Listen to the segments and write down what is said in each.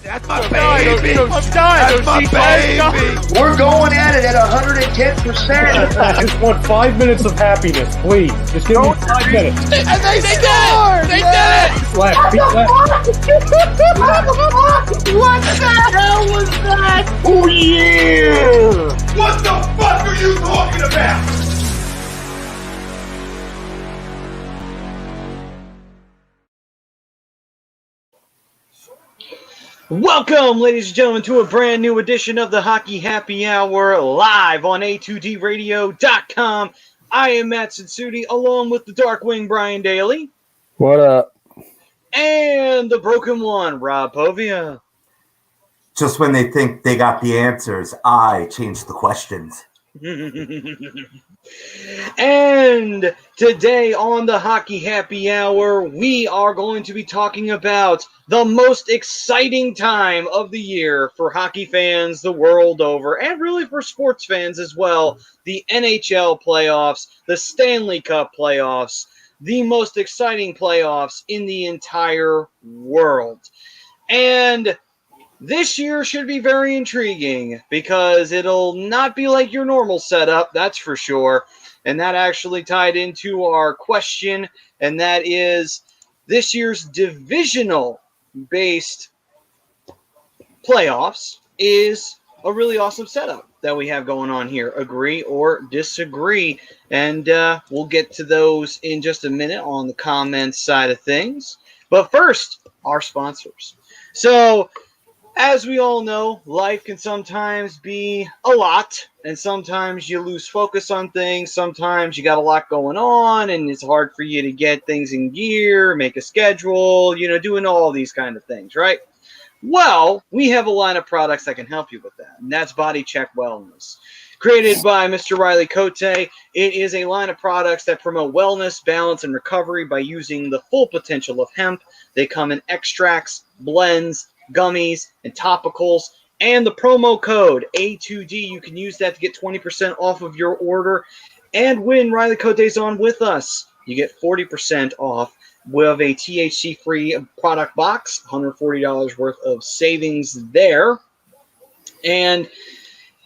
That's my baby. I'm dying. That's my baby. We're going at it at 110%. I just want 5 minutes of happiness, please. Just give me 5 minutes. And they scored! They did it! Left. What the hell was that? Oh, yeah! What the fuck are you talking about? Welcome, ladies and gentlemen, to a brand new edition of the Hockey Happy Hour live on A2DRadio.com. I am Matt Sitsuti, along with the Darkwing Brian Daly. What up? And the Broken One, Rob Povia. Just when they think they got the answers, I change the questions. And today on the Hockey Happy Hour, we are going to be talking about the most exciting time of the year for hockey fans the world over, and really for sports fans as well. The NHL playoffs, the Stanley Cup playoffs, the most exciting playoffs in the entire world. And this year should be very intriguing because it'll not be like your normal setup, that's for sure. And that actually tied into our question, and that is this year's divisional-based playoffs is a really awesome setup that we have going on here. Agree or disagree? And we'll get to those in just a minute on the comments side of things. But first, our sponsors. So, as we all know, life can sometimes be a lot, and sometimes you lose focus on things. Sometimes you got a lot going on, and it's hard for you to get things in gear, make a schedule, doing all these kind of things, right? Well, we have a line of products that can help you with that, and that's Body Check Wellness. Created by Mr. Riley Cote, it is a line of products that promote wellness, balance, and recovery by using the full potential of hemp. They come in extracts, blends, gummies, and topicals, and the promo code A2D. You can use that to get 20% off of your order. And when Riley Cote's on with us, you get 40% off with a THC-free product box, $140 worth of savings there. And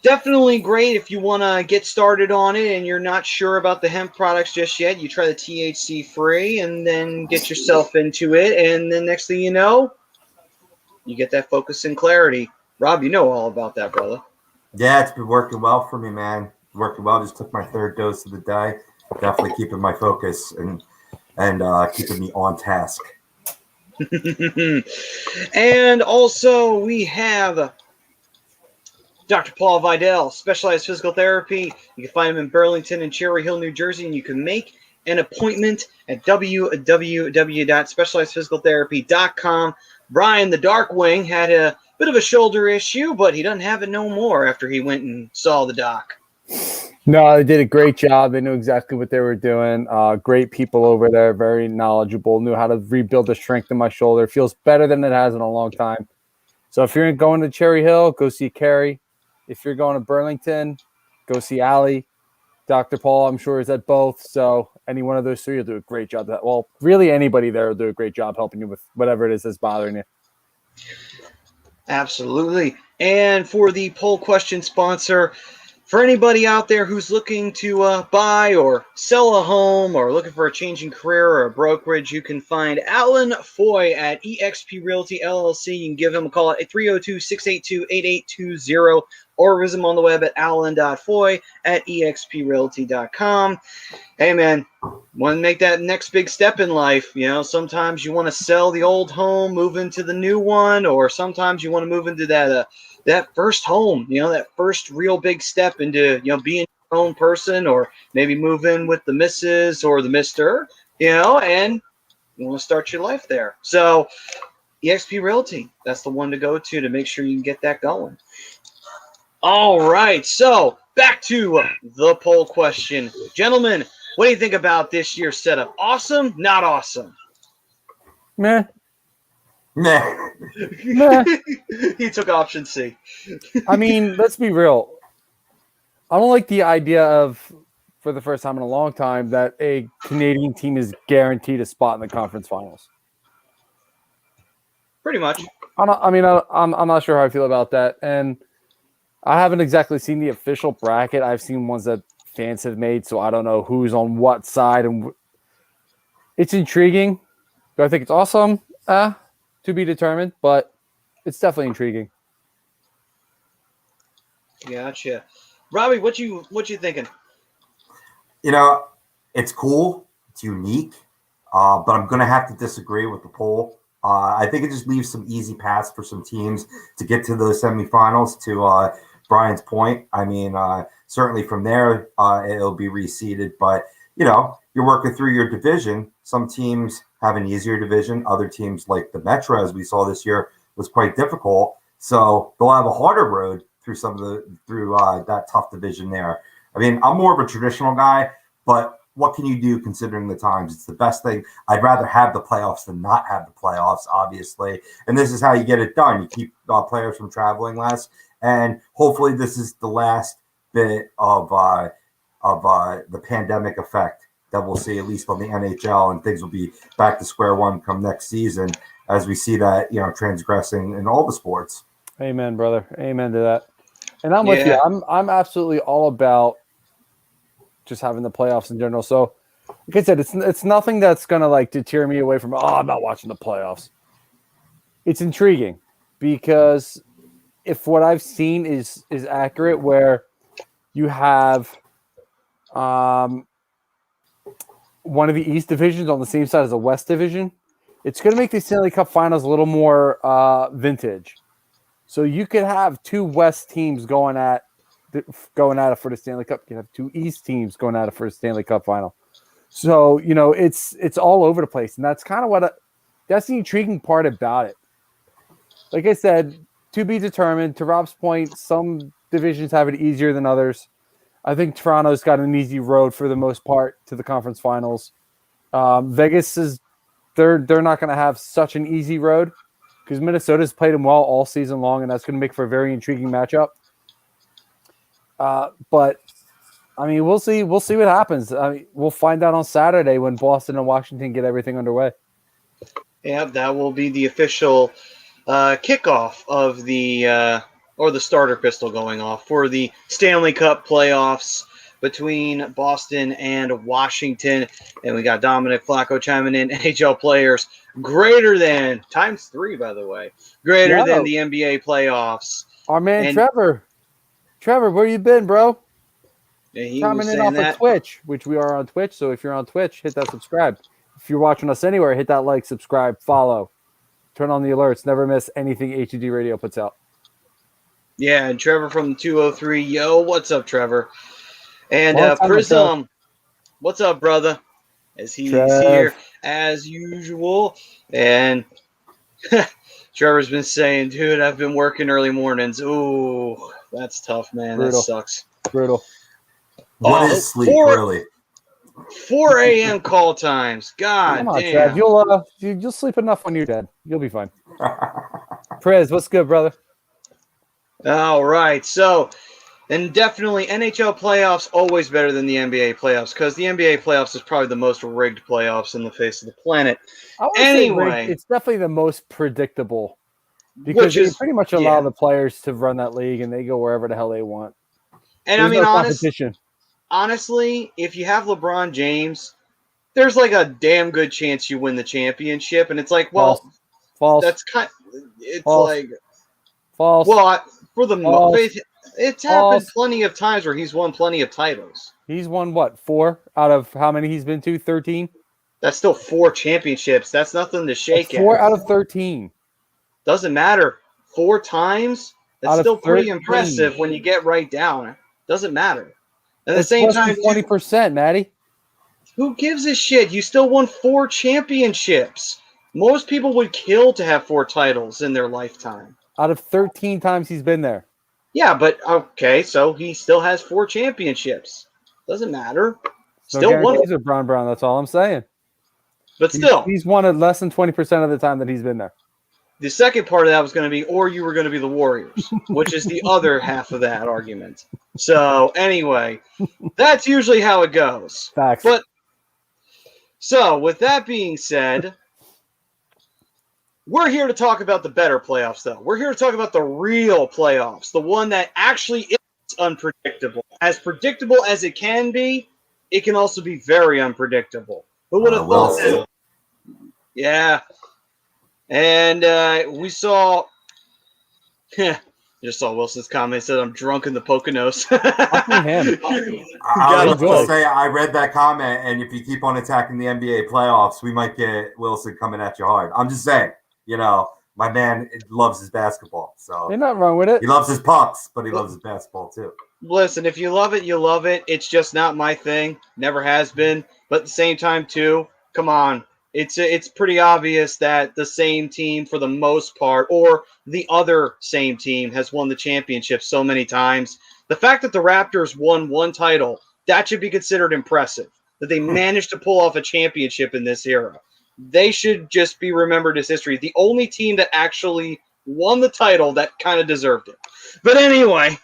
definitely great if you want to get started on it and you're not sure about the hemp products just yet. You try the THC-free and then get yourself into it, and then next thing you know, you get that focus and clarity. Rob, you know all about that, brother. Yeah, it's been working well for me, man. Working well. Just took my third dose of the day. Definitely keeping my focus and keeping me on task. And also we have Dr. Paul Vidal, Specialized Physical Therapy. You can find him in Burlington and Cherry Hill, New Jersey, and you can make an appointment at www.specializedphysicaltherapy.com. Brian, the Darkwing, had a bit of a shoulder issue, but he doesn't have it no more after he went and saw the doc. No, they did a great job. They knew exactly what they were doing. Great people over there, very knowledgeable, knew how to rebuild the strength in my shoulder. Feels better than it has in a long time. So if you're going to Cherry Hill, go see Carrie. If you're going to Burlington, go see Allie. Dr. Paul, I'm sure, is at both. So any one of those three will do a great job. Well, really anybody there will do a great job helping you with whatever it is that's bothering you. Absolutely. And for the poll question sponsor, for anybody out there who's looking to buy or sell a home or looking for a changing career or a brokerage, you can find Alan Foy at eXp Realty LLC. You can give him a call at 302-682-8820 or visit him on the web at alan.foy@exprealty.com. Hey, man, want to make that next big step in life. Sometimes you want to sell the old home, move into the new one, or sometimes you want to move into that first home, that first real big step into, being your own person, or maybe move in with the missus or the mister, and you want to start your life there. So eXp Realty, that's the one to go to make sure you can get that going. All right, so back to the poll question. Gentlemen, what do you think about this year's setup? Awesome? Not awesome? Meh. Nah. Meh. He took option C. I mean, let's be real. I don't like the idea of, for the first time in a long time, that a Canadian team is guaranteed a spot in the conference finals. Pretty much. I'm not sure how I feel about that, and I haven't exactly seen the official bracket. I've seen ones that fans have made, so I don't know who's on what side, and it's intriguing. Do I think it's awesome? To be determined, but it's definitely intriguing. Gotcha. Robbie, what you thinking? It's cool. It's unique. But I'm going to have to disagree with the poll. I think it just leaves some easy paths for some teams to get to those semifinals. To Brian's point, I mean, certainly from there, it'll be reseeded. But, you're working through your division. Some teams have an easier division. Other teams, like the Metro, as we saw this year, was quite difficult. So they'll have a harder road through that tough division there. I mean, I'm more of a traditional guy, but what can you do considering the times? It's the best thing. I'd rather have the playoffs than not have the playoffs, obviously. And this is how you get it done. You keep players from traveling less. And hopefully this is the last bit of the pandemic effect that we'll see, at least on the NHL, and things will be back to square one come next season as we see that, transgressing in all the sports. Amen, brother. Amen to that. And I'm with you. I'm absolutely all about just having the playoffs in general. So, like I said, it's nothing that's gonna deter me away from. I'm not watching the playoffs. It's intriguing because if what I've seen is accurate, where you have one of the East divisions on the same side as the West division, it's going to make the Stanley Cup Finals a little more vintage. So you could have two West teams going at it for the Stanley Cup. You can have two East teams going at it for the Stanley Cup Final. So it's all over the place, and that's kind of that's the intriguing part about it. Like I said, to be determined. To Rob's point, some divisions have it easier than others. I think Toronto's got an easy road for the most part to the conference finals. Vegas they're not going to have such an easy road because Minnesota's played them well all season long, and that's going to make for a very intriguing matchup. But I mean, we'll see. We'll see what happens. I mean, we'll find out on Saturday when Boston and Washington get everything underway. Yeah, that will be the official kickoff of the or the starter pistol going off for the Stanley Cup playoffs between Boston and Washington. And we got Dominic Flacco chiming in, NHL players greater than, times 3, by the way, greater than the NBA playoffs. Our man Trevor. Trevor, where you been, bro? Coming in off of Twitch, which we are on Twitch. So if you're on Twitch, hit that subscribe. If you're watching us anywhere, hit that like, subscribe, follow. Turn on the alerts. Never miss anything HUD Radio puts out. Yeah, and Trevor from the 203. Yo, what's up, Trevor? And Prism, what's up, brother? As he's here as usual. And Trevor's been saying, dude, I've been working early mornings. Ooh, that's tough, man. Brutal. That sucks. Brutal. What is sleep, really? 4 a.m. call times. God Come on, damn. Trev. You'll sleep enough when you're dead. You'll be fine. Prez, what's good, brother? All right. So, and definitely NHL playoffs always better than the NBA playoffs because the NBA playoffs is probably the most rigged playoffs in the face of the planet. Anyway, it's definitely the most predictable because you pretty much allow the players to run that league and they go wherever the hell they want. And There's I mean, competition. Honestly, if you have LeBron James, there's like a damn good chance you win the championship. And it's like, well, False. That's kind. It's False. like false. Well, for the most, it's happened False. plenty of times where he's won plenty of titles. He's won what, 4 out of how many he's been to? 13. That's still 4 championships. That's nothing to shake at. 4 out of 13. Doesn't matter. 4 times. That's still pretty impressive when you get right down. Doesn't matter. At the same time, 20%, Maddie. Who gives a shit? You still won 4 championships. Most people would kill to have 4 titles in their lifetime. Out of 13 times he's been there. Yeah, but okay, so he still has 4 championships. Doesn't matter. Still won. He's a Brown. That's all I'm saying. But still, he's won it less than 20% of the time that he's been there. The second part of that was going to be, or you were going to be the Warriors, which is the other half of that argument. So anyway, that's usually how it goes. Facts. But so with that being said, We're here to talk about the better playoffs, though. We're here to talk about the real playoffs, the one that actually is unpredictable. As predictable as it can be, it can also be very unpredictable. Who would have thought that? Yeah. And we saw I just saw Wilson's comment. Said, I'm drunk in the Poconos. I was going to say, I read that comment, and if you keep on attacking the NBA playoffs, we might get Wilson coming at you hard. I'm just saying, my man loves his basketball. So you're not wrong with it. He loves his pucks, but he loves his basketball too. Listen, if you love it, you love it. It's just not my thing. Never has been. But at the same time, too, come on. It's pretty obvious that the same team, for the most part, or the other same team, has won the championship so many times. The fact that the Raptors won one title, that should be considered impressive. That they managed to pull off a championship in this era. They should just be remembered as history. The only team that actually won the title that kind of deserved it. But anyway.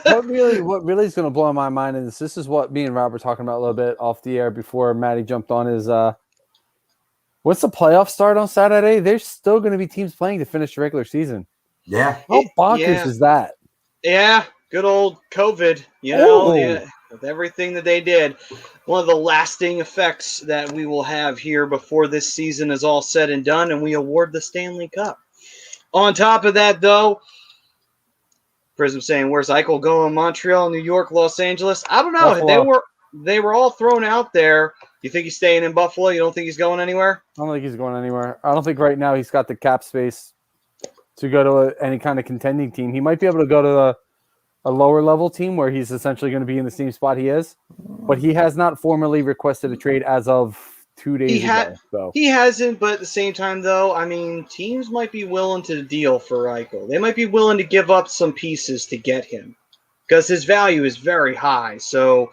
what really is going to blow my mind is this is what me and Rob were talking about a little bit off the air before Maddie jumped on is once the playoffs start on Saturday, there's still going to be teams playing to finish the regular season. Yeah. How bonkers is that? Yeah, good old COVID, with everything that they did. One of the lasting effects that we will have here before this season is all said and done, and we award the Stanley Cup. On top of that, though, Prism saying, where's Eichel going? Montreal, New York, Los Angeles? I don't know. Buffalo. They were all thrown out there. You think he's staying in Buffalo? You don't think he's going anywhere? I don't think he's going anywhere. I don't think right now he's got the cap space to go to any kind of contending team. He might be able to go to a lower level team where he's essentially going to be in the same spot he is, but he has not formally requested a trade as of 2 days ago. So. He hasn't, but at the same time, though, I mean, teams might be willing to deal for Eichel. They might be willing to give up some pieces to get him because his value is very high. So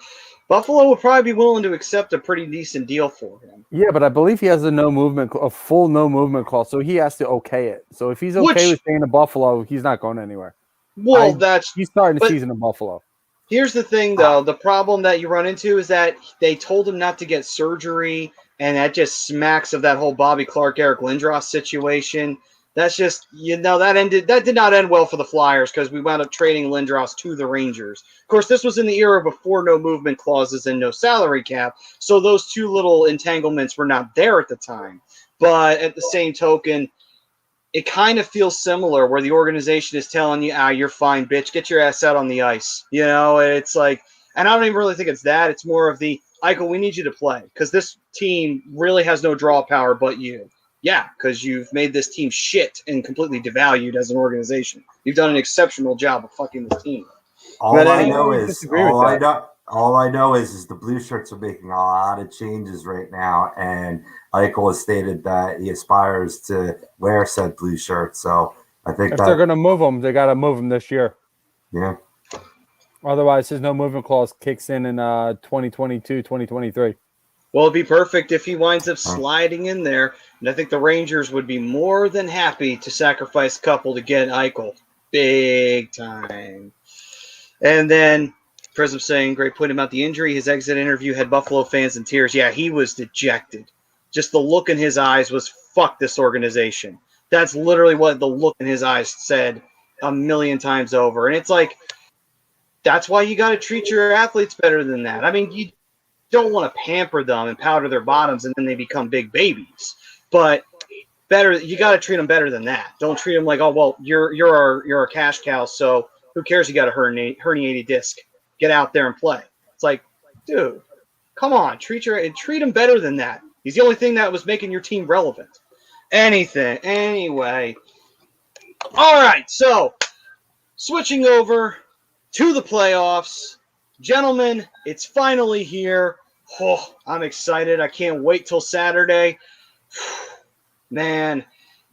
Buffalo would probably be willing to accept a pretty decent deal for him. Yeah, but I believe he has a full no movement clause, so he has to okay it. So if he's okay with staying in Buffalo, he's not going anywhere. Well, he's starting the season in Buffalo. Here's the thing, though. The problem that you run into is that they told him not to get surgery, and that just smacks of that whole Bobby Clark, Eric Lindros situation. That's just, that did not end well for the Flyers because we wound up trading Lindros to the Rangers. Of course, this was in the era before no movement clauses and no salary cap, so those two little entanglements were not there at the time. But at the same token, it kind of feels similar where the organization is telling you, you're fine, bitch, get your ass out on the ice. It's like, and I don't even really think it's that. It's more of the, Eichel, we need you to play because this team really has no draw power but you. Yeah, because you've made this team shit and completely devalued as an organization. You've done an exceptional job of fucking this team. All I know is the Blue Shirts are making a lot of changes right now, and Eichel has stated that he aspires to wear said blue shirt. So I think if they're going to move him, they got to move him this year. Yeah. Otherwise, his no movement clause kicks in 2022, 2023. Well, it'd be perfect if he winds up sliding in there, and I think the Rangers would be more than happy to sacrifice a couple to get Eichel. Big time. And then Prism saying, great point about the injury. His exit interview had Buffalo fans in tears. Yeah, he was dejected. Just the look in his eyes was, fuck this organization. That's literally what the look in his eyes said a million times over. And it's like, that's why you got to treat your athletes better than that. I mean, you don't want to pamper them and powder their bottoms and then they become big babies. But better, you got to treat them better than that. Don't treat them like, oh, well, you're a cash cow, so who cares you got a herniated disc? Get out there and play. It's like, dude, come on, treat him better than that. He's the only thing that was making your team relevant. Anyway. All right, so switching over to the playoffs. Gentlemen, it's finally here. Oh, I'm excited. I can't wait till Saturday. Man,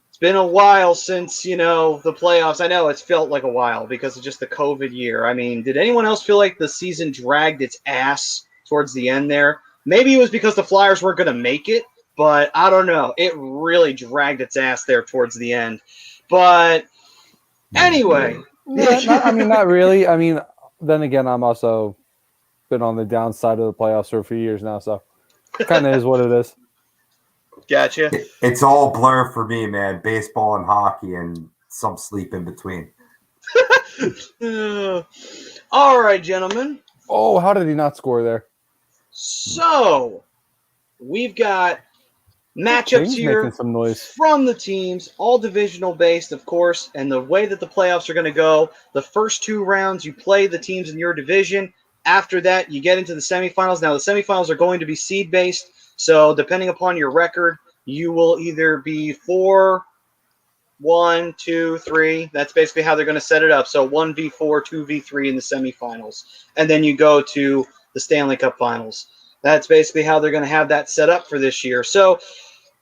it's been a while since, the playoffs. I know it's felt like a while because of just the COVID year. I mean, did anyone else feel like the season dragged its ass towards the end there? Maybe it was because the Flyers weren't going to make it, but I don't know. It really dragged its ass there towards the end. But anyway. Not really. I mean, then again, I'm also been on the downside of the playoffs for a few years now, so it kind of is what it is. Gotcha. It's all blur for me, man. Baseball and hockey and some sleep in between. All right, gentlemen. Oh, how did he not score there? So we've got matchups King's here making some noise. from the teams, all divisional based, of course. And the way that the playoffs are going to go, the first 2 rounds, you play the teams in your division. After that, you get into the semifinals. Now, the semifinals are going to be seed based. So depending upon your record, you will either be 4, 1, 2, 3. That's basically how they're going to set it up. So 1v4, 2v3 in the semifinals. And then you go to the Stanley Cup finals. That's basically how they're going to have that set up for this year. So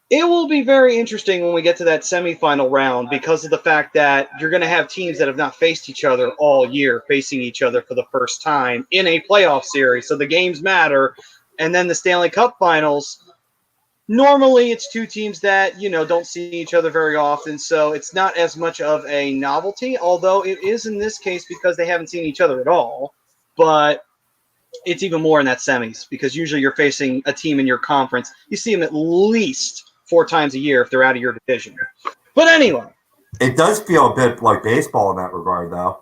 it will be very interesting when we get to that semifinal round because of the fact that you're going to have teams that have not faced each other all year facing each other for the first time in a playoff series. So the games matter. And then the Stanley Cup finals, normally it's 2 teams that, don't see each other very often. So it's not as much of a novelty, although it is in this case because they haven't seen each other at all. But it's even more in that semis because usually you're facing a team in your conference. You see them at least 4 times a year if they're out of your division. But anyway. It does feel a bit like baseball in that regard, though,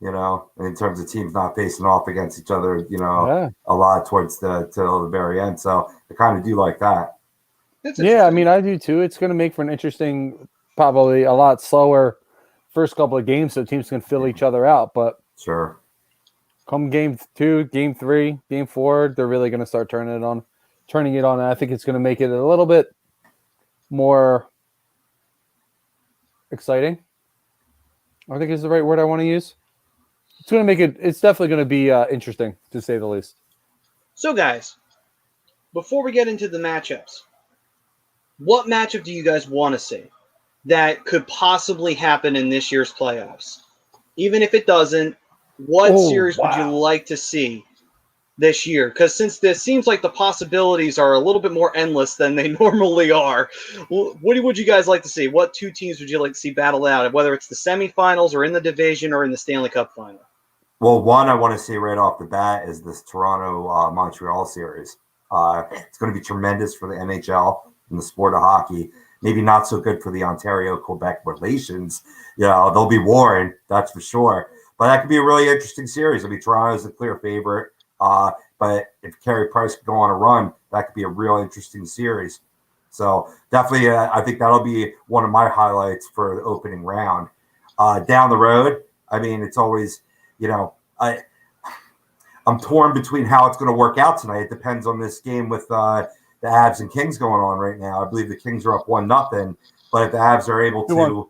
in terms of teams not facing off against each other, a lot towards till the very end. So I kind of do like that. Yeah, I mean, I do too. It's going to make for an interesting, probably a lot slower first couple of games so teams can fill each other out. But sure. Come game 2, game 3, game 4, they're really going to start turning it on. And I think it's going to make it a little bit more exciting. I think is the right word I want to use. It's going to make it. It's definitely going to be interesting, to say the least. So, guys, before we get into the matchups, what matchup do you guys want to see that could possibly happen in this year's playoffs? Even if it doesn't, what series would you like to see this year? Because since this seems like the possibilities are a little bit more endless than they normally are, what would you guys like to see? What 2 teams would you like to see battle out, whether it's the semifinals or in the division or in the Stanley Cup final? Well, one I want to see right off the bat is this Toronto-Montreal series. It's going to be tremendous for the NHL and the sport of hockey. Maybe not so good for the Ontario-Quebec relations. They'll be warring, that's for sure. But that could be a really interesting series. I mean, Toronto's a clear favorite. But if Carey Price could go on a run, that could be a real interesting series. So definitely, I think that'll be one of my highlights for the opening round. Down the road, I mean, it's always, I'm torn between how it's going to work out tonight. It depends on this game with the Avs and Kings going on right now. I believe the Kings are up 1-0, but if the Avs are able to, 2-1.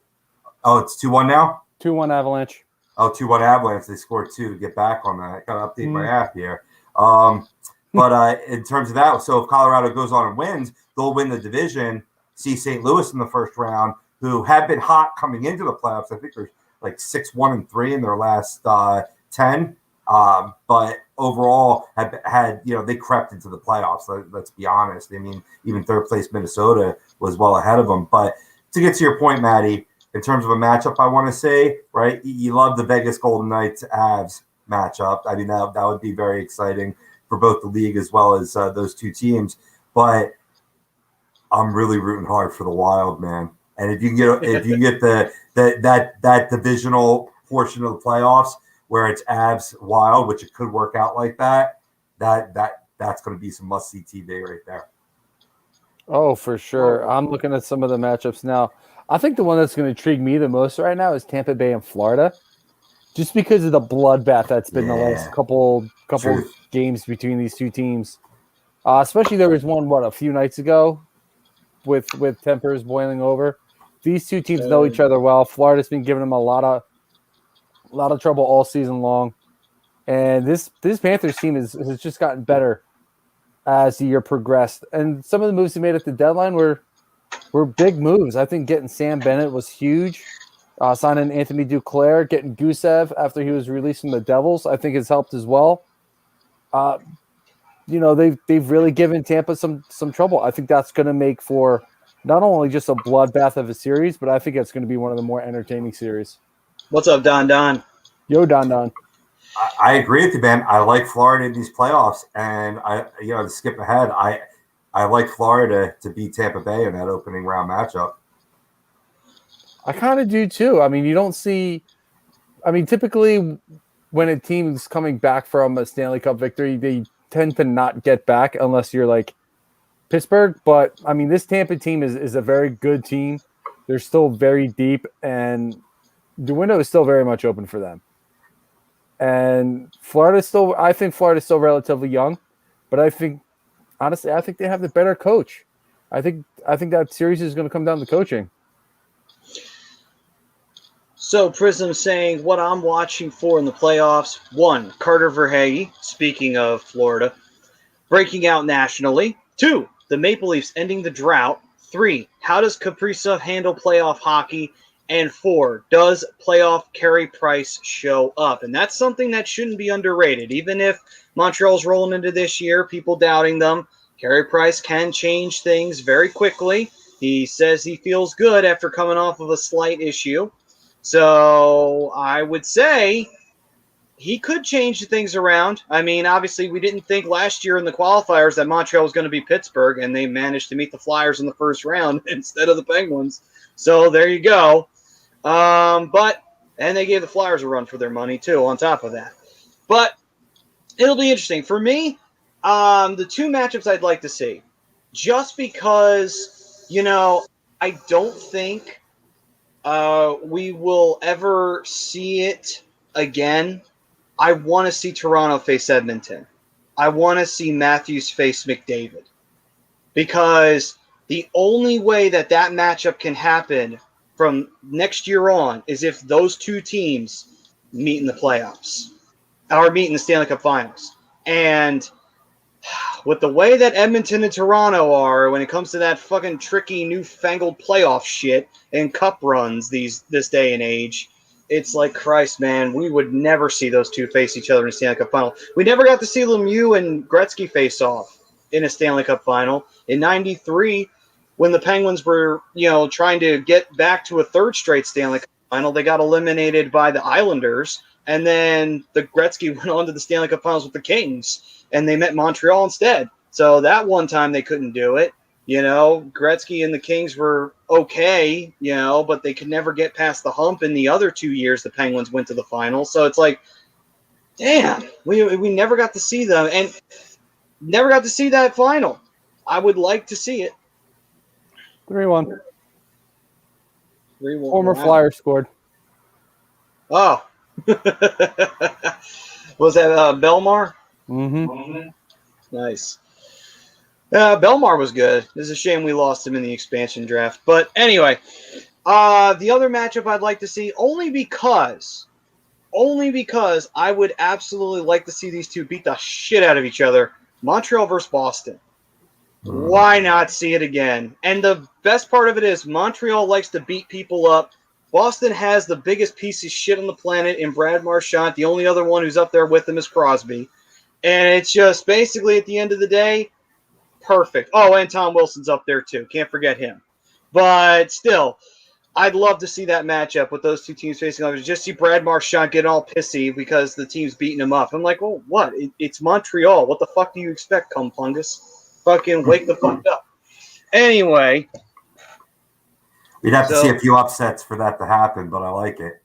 Oh, it's 2-1 now. 2-1 Avalanche. Oh, 2-1 Avalanche. They scored 2 to get back on that. Got to update my app here. But in terms of that, so if Colorado goes on and wins, they'll win the division. See St. Louis in the first round, who have been hot coming into the playoffs. I think they're like 6-1-3 in their last 10. But overall, have had they crept into the playoffs. Let's be honest. I mean, even third place Minnesota was well ahead of them. But to get to your point, Maddie, in terms of a matchup, I want to say, right, you love the Vegas Golden Knights Avs matchup. I mean, that would be very exciting for both the league as well as those 2 teams. But I'm really rooting hard for the Wild, man. And if you get that divisional portion of the playoffs where it's Avs Wild, which it could work out like that's going to be some must-see TV right there. Oh, for sure. I'm looking at some of the matchups now. I think the one that's going to intrigue me the most right now is Tampa Bay and Florida, just because of the bloodbath that's been the last couple games between these 2 teams. Especially there was one a few nights ago with tempers boiling over. These 2 teams know each other well. Florida's been giving them a lot of trouble all season long, and this Panthers team has just gotten better as the year progressed. And some of the moves they made at the deadline were big moves. I think getting Sam Bennett was huge. Signing Anthony Duclair, getting Gusev after he was released from the Devils, I think has helped as well. They've really given Tampa some trouble. I think that's going to make for not only just a bloodbath of a series, but I think it's going to be one of the more entertaining series. What's up, Don Don? Yo, Don Don. I agree with you, man. I like Florida in these playoffs, and to skip ahead, I like Florida to beat Tampa Bay in that opening round matchup. I kind of do too. I mean, you don't see. I mean, typically when a team's coming back from a Stanley Cup victory, they tend to not get back unless you're like Pittsburgh. But I mean, this Tampa team is a very good team. They're still very deep, and the window is still very much open for them. And I think Florida's still relatively young, but honestly, I think they have the better coach. I think that series is going to come down to coaching. So Prism saying what I'm watching for in the playoffs. 1, Carter Verhage, speaking of Florida, breaking out nationally. 2, the Maple Leafs ending the drought. 3, how does Kaprizov handle playoff hockey? And 4, does playoff Carey Price show up? And that's something that shouldn't be underrated. Even if Montreal's rolling into this year, people doubting them, Carey Price can change things very quickly. He says he feels good after coming off of a slight issue. So I would say he could change things around. I mean, obviously, we didn't think last year in the qualifiers that Montreal was going to be Pittsburgh, and they managed to meet the Flyers in the first round instead of the Penguins. So there you go. And they gave the Flyers a run for their money, too, on top of that. But it'll be interesting. For me, the 2 matchups I'd like to see, just because, I don't think we will ever see it again. I want to see Toronto face Edmonton. I want to see Matthews face McDavid. Because the only way that matchup can happen from next year on is if those 2 teams meet in the playoffs or meet in the Stanley Cup Finals. And with the way that Edmonton and Toronto are when it comes to that fucking tricky newfangled playoff shit and cup runs this day and age, it's like, Christ, man, we would never see those 2 face each other in a Stanley Cup Final. We never got to see Lemieux and Gretzky face off in a Stanley Cup Final. In 93, when the Penguins were, trying to get back to a 3rd straight Stanley Cup Final, they got eliminated by the Islanders, and then the Gretzky went on to the Stanley Cup Finals with the Kings, and they met Montreal instead. So that one time they couldn't do it. Gretzky and the Kings were okay, but they could never get past the hump. In the other 2 years, the Penguins went to the finals. So it's like, damn, we never got to see them and never got to see that final. I would like to see it. 3-1. 3-1. Former Flyer scored. Oh. Was that Belmar? Mm-hmm. Nice. Belmar was good. It's a shame we lost him in the expansion draft. But anyway, the other matchup I'd like to see, only because I would absolutely like to see these 2 beat the shit out of each other. Montreal versus Boston. Why not see it again? And the best part of it is Montreal likes to beat people up. Boston has the biggest piece of shit on the planet in Brad Marchand. The only other one who's up there with him is Crosby. And it's just basically at the end of the day, perfect. Oh, and Tom Wilson's up there too. Can't forget him. But still, I'd love to see that matchup with those 2 teams facing off. Just see Brad Marchand get all pissy because the team's beating him up. I'm like, well, what? It's Montreal. What the fuck do you expect, Cumpungus? Fucking wake the fuck up. Anyway. We'd have to see a few upsets for that to happen, but I like it.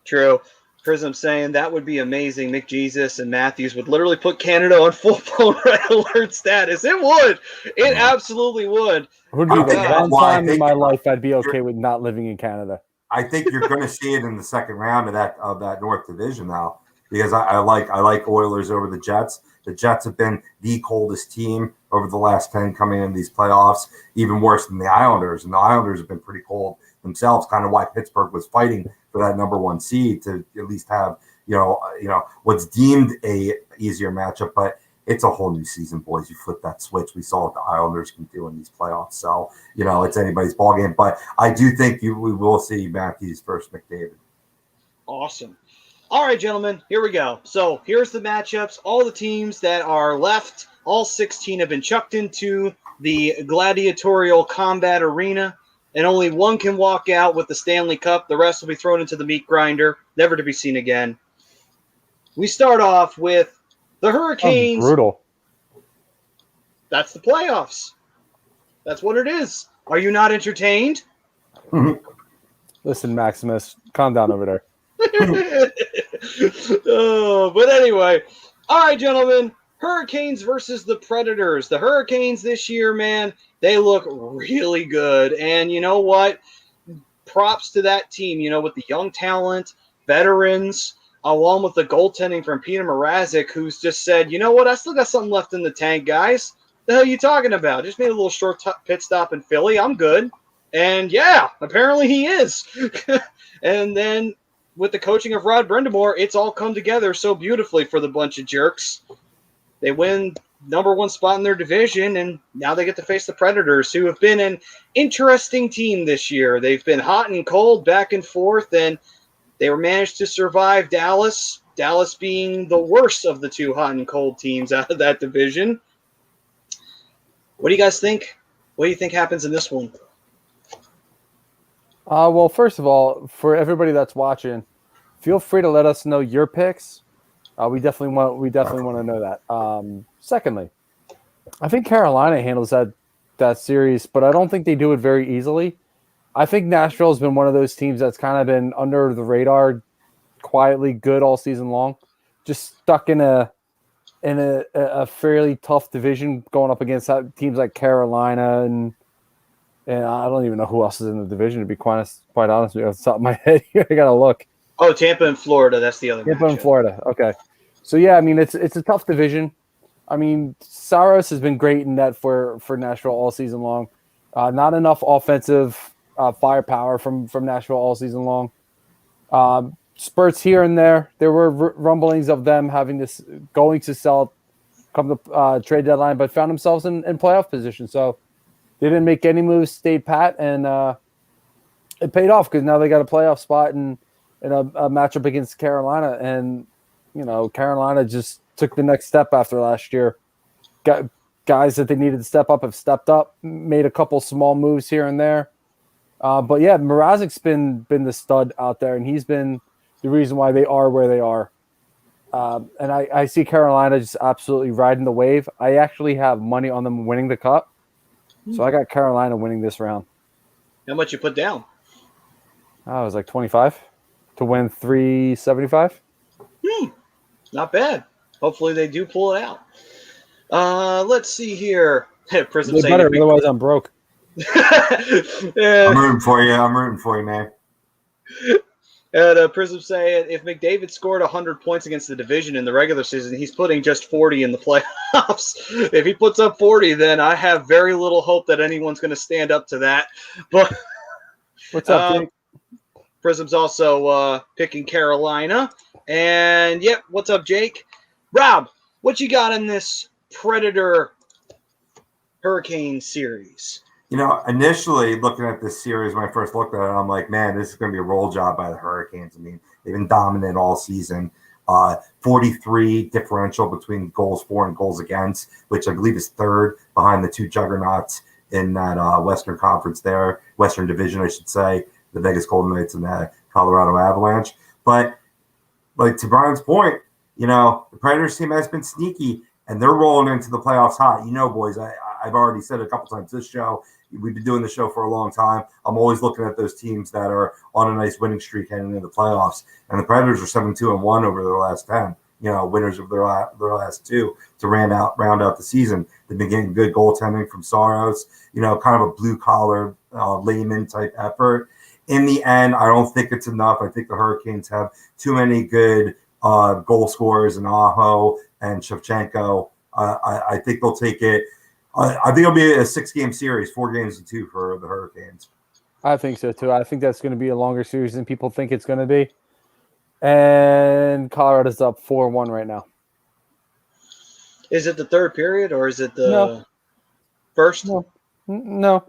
True. Prism saying that would be amazing. McJesus and Matthews would literally put Canada on full-blown red alert status. It would. It absolutely would. Would be the one time in my life I'd be okay with not living in Canada. I think you're going to see it in the second round of that North Division now, because I like Oilers over the Jets. The Jets have been the coldest team over the last 10 coming in these playoffs, even worse than the Islanders. And the Islanders have been pretty cold themselves, kind of why Pittsburgh was fighting for that number 1 seed to at least have, what's deemed a easier matchup. But it's a whole new season, boys. You flip that switch. We saw what the Islanders can do in these playoffs. So, it's anybody's ballgame. But I do think we will see Matthews versus McDavid. Awesome. All right, gentlemen, here we go. So here's the matchups. All the teams that are left, all 16 have been chucked into the gladiatorial combat arena, and only one can walk out with the Stanley Cup. The rest will be thrown into the meat grinder, never to be seen again. We start off with the Hurricanes. Brutal. That's the playoffs. That's what it is. Are you not entertained? Listen, Maximus, calm down over there. But anyway, all right, gentlemen. Hurricanes versus the Predators. The Hurricanes this year, man, they look really good. And you know what? Props to that team, with the young talent, veterans, along with the goaltending from Peter Mrazek, who's just said, you know what? I still got something left in the tank, guys. The hell are you talking about? Just made a little short pit stop in Philly. I'm good. And yeah, apparently he is. And then with the coaching of Rod Brindamore, it's all come together so beautifully for the bunch of jerks. They win number one spot in their division, and now they get to face the Predators, who have been an interesting team this year. They've been hot and cold, back and forth, and they managed to survive Dallas, Dallas being the worst of the two hot and cold teams out of that division. What do you guys think? What do you think happens in this one? Well, first of all, for everybody that's watching, feel free to let us know your picks. We definitely want to know that. Secondly, I think Carolina handles that series, but I don't think they do it very easily. I think Nashville has been one of those teams that's kind of been under the radar, quietly good all season long, just stuck in a fairly tough division going up against teams like Carolina and I don't even know who else is in the division, to be quite honest with you. Off the top of my head here, I gotta look. Oh, Tampa and Florida. That's the other. Tampa and Florida. Okay, so yeah, I mean it's a tough division. I mean, Saros has been great in that for Nashville all season long. Not enough offensive firepower from Nashville all season long. Spurts here and there. There were rumblings of them going to sell come the trade deadline, but found themselves in playoff position. So they didn't make any moves, stayed pat, and it paid off because now they got a playoff spot in a matchup against Carolina. And, Carolina just took the next step after last year. Got guys that they needed to step up have stepped up, made a couple small moves here and there. But yeah, Mrazek's been the stud out there, and he's been the reason why they are where they are. And I see Carolina just absolutely riding the wave. I actually have money on them winning the cup. So I got Carolina winning this round. How much you put down? It was like 25 to win 375. Not bad. Hopefully they do pull it out. Let's see here. Prism saying better, otherwise I'm broke. I'm rooting for you, man. And Prism saying if McDavid scored 100 points against the division in the regular season, he's putting just 40 in the playoffs. If he puts up 40, then I have very little hope that anyone's going to stand up to that. But what's up, Jake? Prism's also picking Carolina. And yep, what's up, Jake? Rob, what you got in this Predator Hurricane series? Initially looking at this series, when I first looked at it, I'm like, man, this is going to be a roll job by the Hurricanes. I mean, they've been dominant all season. 43 differential between goals for and goals against, which I believe is third behind the two juggernauts in that Western Conference there, Western Division, I should say, the Vegas Golden Knights and the Colorado Avalanche. But like to Brian's point, the Predators team has been sneaky, and they're rolling into the playoffs hot. Boys, I've already said it a couple times this show. We've been doing the show for a long time. I'm always looking at those teams that are on a nice winning streak heading into the playoffs. And the Predators are 7-2-1 over their last 10. Winners of their last two to round out the season. They've been getting good goaltending from Saros. Kind of a blue collar layman type effort. In the end, I don't think it's enough. I think the Hurricanes have too many good goal scorers in Aho and Shevchenko. I think they'll take it. I think it'll be a 6-game series, 4-2 for the Hurricanes. I think so, too. I think that's going to be a longer series than people think it's going to be. And Colorado's up 4-1 right now. Is it the third period or is it the first? No.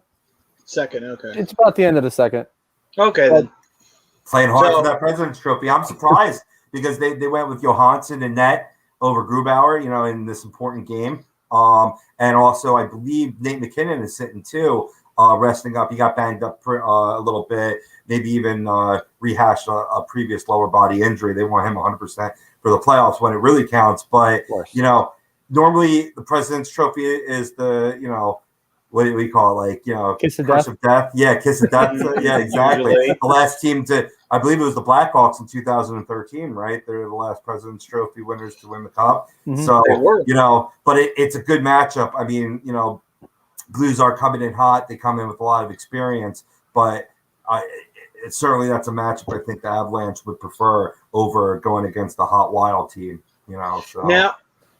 Second, okay. It's about the end of the second. Okay, then. Playing hard for that President's Trophy. I'm surprised because they went with Johansson and net over Grubauer, in this important game. And also, I believe Nate McKinnon is sitting too, resting up. He got banged up a little bit, maybe even rehashed a previous lower body injury. They want him 100% for the playoffs when it really counts. But, normally the President's Trophy is the, what do we call it? Like, Kiss of curse death? of death. Yeah, kiss of death. Yeah, exactly. Usually. The last team I believe it was the Blackhawks in 2013, right? They're the last President's Trophy winners to win the cup. Mhm. So, They were. but it's a good matchup. I mean, Blues are coming in hot. They come in with a lot of experience, but certainly that's a matchup I think the Avalanche would prefer over going against the hot Wild team. So. Now,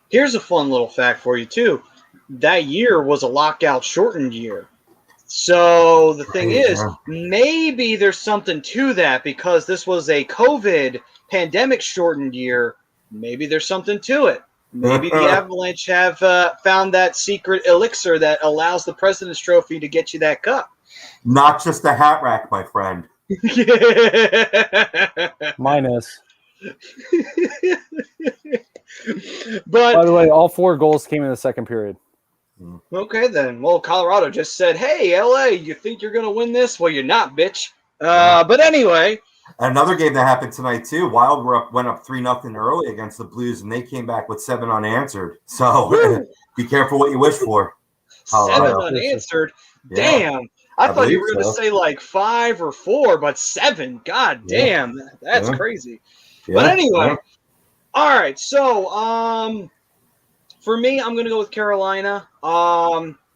here's a fun little fact for you too. That year was a lockout shortened year. So the thing is, maybe there's something to that because this was a COVID pandemic shortened year. Maybe there's something to it. Maybe the Avalanche have found that secret elixir that allows the President's Trophy to get you that cup. Not just a hat rack, my friend. Minus. But By the way, all 4 goals came in the second period. okay, then. Well, Colorado just said, hey, LA, you think you're going to win this? Well, you're not, bitch. But anyway. Another game that happened tonight, too. Wild went up 3-0 early against the Blues, and they came back with 7 unanswered. So be careful what you wish for. 7 unanswered? Yeah. Damn. I thought you were going to so. say like 5 or 4, but 7. God damn. That's crazy. Yeah. But anyway. All right. So, for me, I'm going to go with Carolina.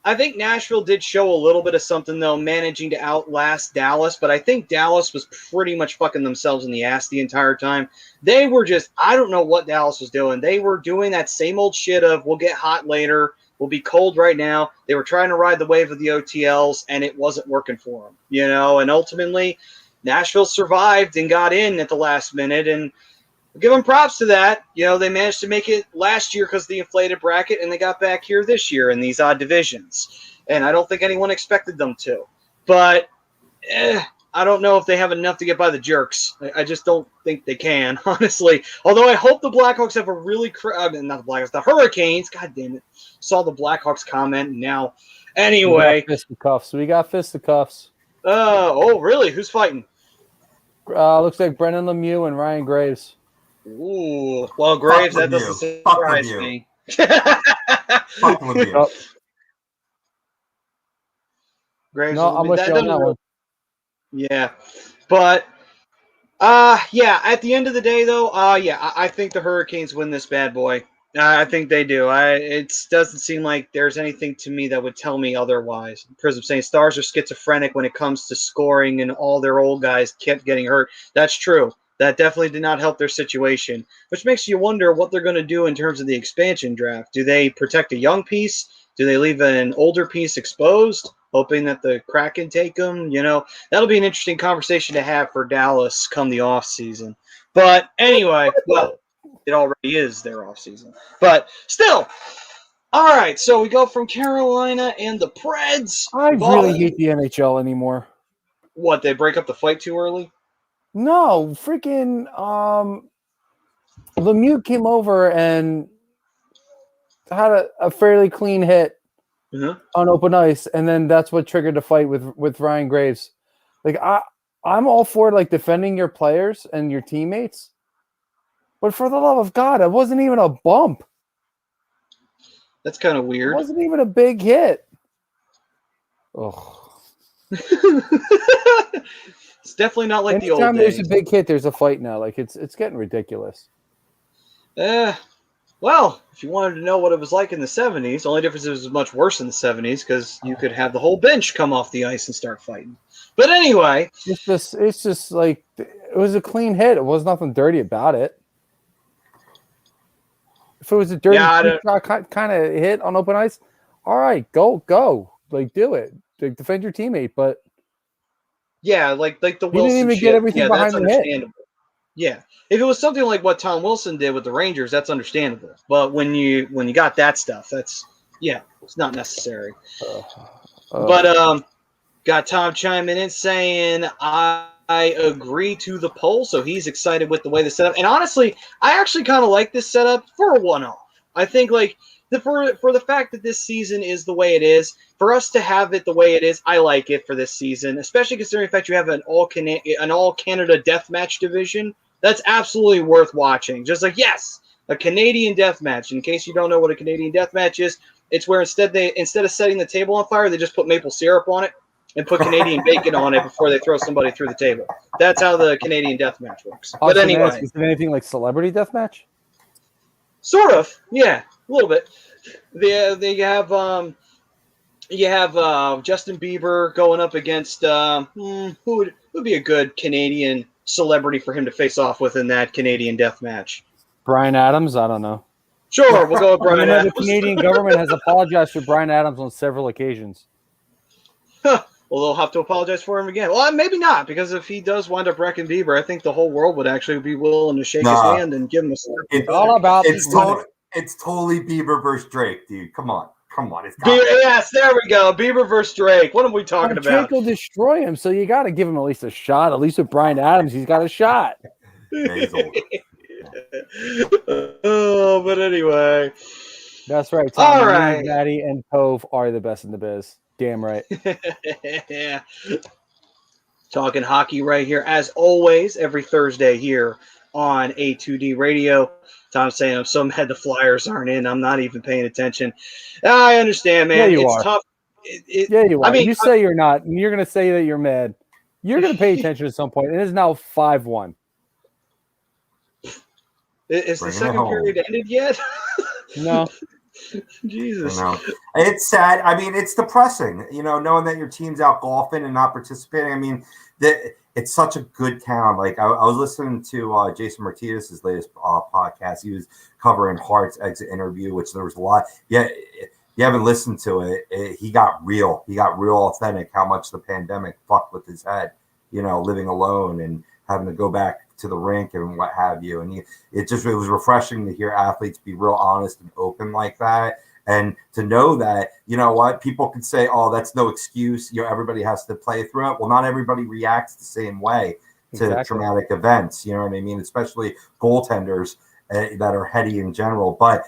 I think Nashville did show a little bit of something, though, managing to outlast Dallas. But I think Dallas was pretty much fucking themselves in the ass the entire time. They were just, I don't know what Dallas was doing. They were doing that same old shit of we'll get hot later. We'll be cold right now. They were trying to ride the wave of the OTLs, and it wasn't working for them. And ultimately, Nashville survived and got in at the last minute, and give them props to that. They managed to make it last year because of the inflated bracket, and they got back here this year in these odd divisions. And I don't think anyone expected them to. But I don't know if they have enough to get by the Jerks. I just don't think they can, honestly. Although I hope the Blackhawks have a really not the Blackhawks, the Hurricanes. God damn it. Saw the Blackhawks comment now. Anyway. We got fisticuffs. Oh, really? Who's fighting? Looks like Brendan Lemieux and Ryan Graves. Ooh. Well, Graves, that doesn't surprise me. Fuck with you. Graves, No, I'm with you on that one. Yeah. But, at the end of the day, though, I think the Hurricanes win this bad boy. I think they do. It doesn't seem like there's anything to me that would tell me otherwise. Prism saying Stars are schizophrenic when it comes to scoring and all their old guys kept getting hurt. That's true. That definitely did not help their situation, which makes you wonder what they're going to do in terms of the expansion draft. Do they protect a young piece? Do they leave an older piece exposed, hoping that the Kraken take them? That'll be an interesting conversation to have for Dallas come the offseason. But anyway, well, it already is their offseason. But still, all right, so we go from Carolina and the Preds. I really hate the NHL anymore. What, they break up the fight too early? No, freaking Lemieux came over and had a fairly clean hit on open ice, and then that's what triggered the fight with Ryan Graves. Like I'm all for like defending your players and your teammates, but for the love of God, it wasn't even a bump. That's kind of weird. It wasn't even a big hit. Oh. It's definitely not like the old Anytime days. there's a big hit, there's a fight now. Like it's getting ridiculous. Well, if you wanted to know what it was like in the 70s, the only difference is it was much worse in the 70s because you could have the whole bench come off the ice and start fighting. But anyway. It's just like it was a clean hit. It was nothing dirty about it. If it was a dirty kind of hit on open ice, all right, go. Like, do it. Like, defend your teammate, but yeah, like the Wilson didn't even shit. get everything behind that's the hit. understandable. Yeah, if it was something like what Tom Wilson did with the Rangers, that's understandable. But when you got that stuff, it's not necessary. But got Tom chiming in saying I agree to the poll, so he's excited with the way the setup. And honestly, I actually kind of like this setup for a one-off. I think like for the fact that this season is the way it is, for us to have it the way it is, I like it for this season, especially considering the fact you have an all Canada deathmatch division. That's absolutely worth watching. Just like, yes, A Canadian death match. In case you don't know what a Canadian death match is, it's where instead of setting the table on fire, they just put maple syrup on it and put Canadian bacon on it before they throw somebody through the table. That's how the Canadian death match works. But anyway, is it anything like celebrity death match? sort of, yeah, a little bit. You have Justin Bieber going up against who would be a good Canadian celebrity for him to face off with in that Canadian death match? Brian Adams? I don't know. Sure, we'll go with Brian The Adams. Canadian government has apologized to Brian Adams on several occasions. Well, they'll have to apologize for him again. Well, maybe not, because if he does wind up wrecking Bieber, I think the whole world would actually be willing to shake his hand and give him a slap. It's all about it's totally Bieber versus Drake, dude. Come on. Yes, there we go. Bieber versus Drake. What are we talking about? Drake will destroy him, so you got to give him at least a shot. At least with Brian Adams, he's got a shot. Oh, but anyway. That's right. Tom. All right. Maddie and Pove are the best in the biz. Damn right. Yeah. Talking hockey right here, as always, every Thursday here on A2D Radio. Tom's saying, I'm so mad the Flyers aren't in. I'm not even paying attention. I understand, man. Yeah, it's tough. Yeah, you are. I mean, you say you're not, and you're going to say that you're mad. You're going to pay attention at some point. It is now 5-1. Is the second period ended yet? No. Jesus. It's sad. I mean, it's depressing, knowing that your team's out golfing and not participating. I mean, it's such a good town. Like I was listening to Jason Martinez's latest podcast. He was covering Hart's exit interview, which there was a lot. Yeah, if you haven't listened to it, he got real. He got real authentic. How much the pandemic fucked with his head. Living alone and having to go back to the rink and what have you. And it was refreshing to hear athletes be real honest and open like that. And to know that, people could say, oh, that's no excuse. Everybody has to play through it. Well, not everybody reacts the same way to traumatic events. You know what I mean? Especially goaltenders that are heady in general. But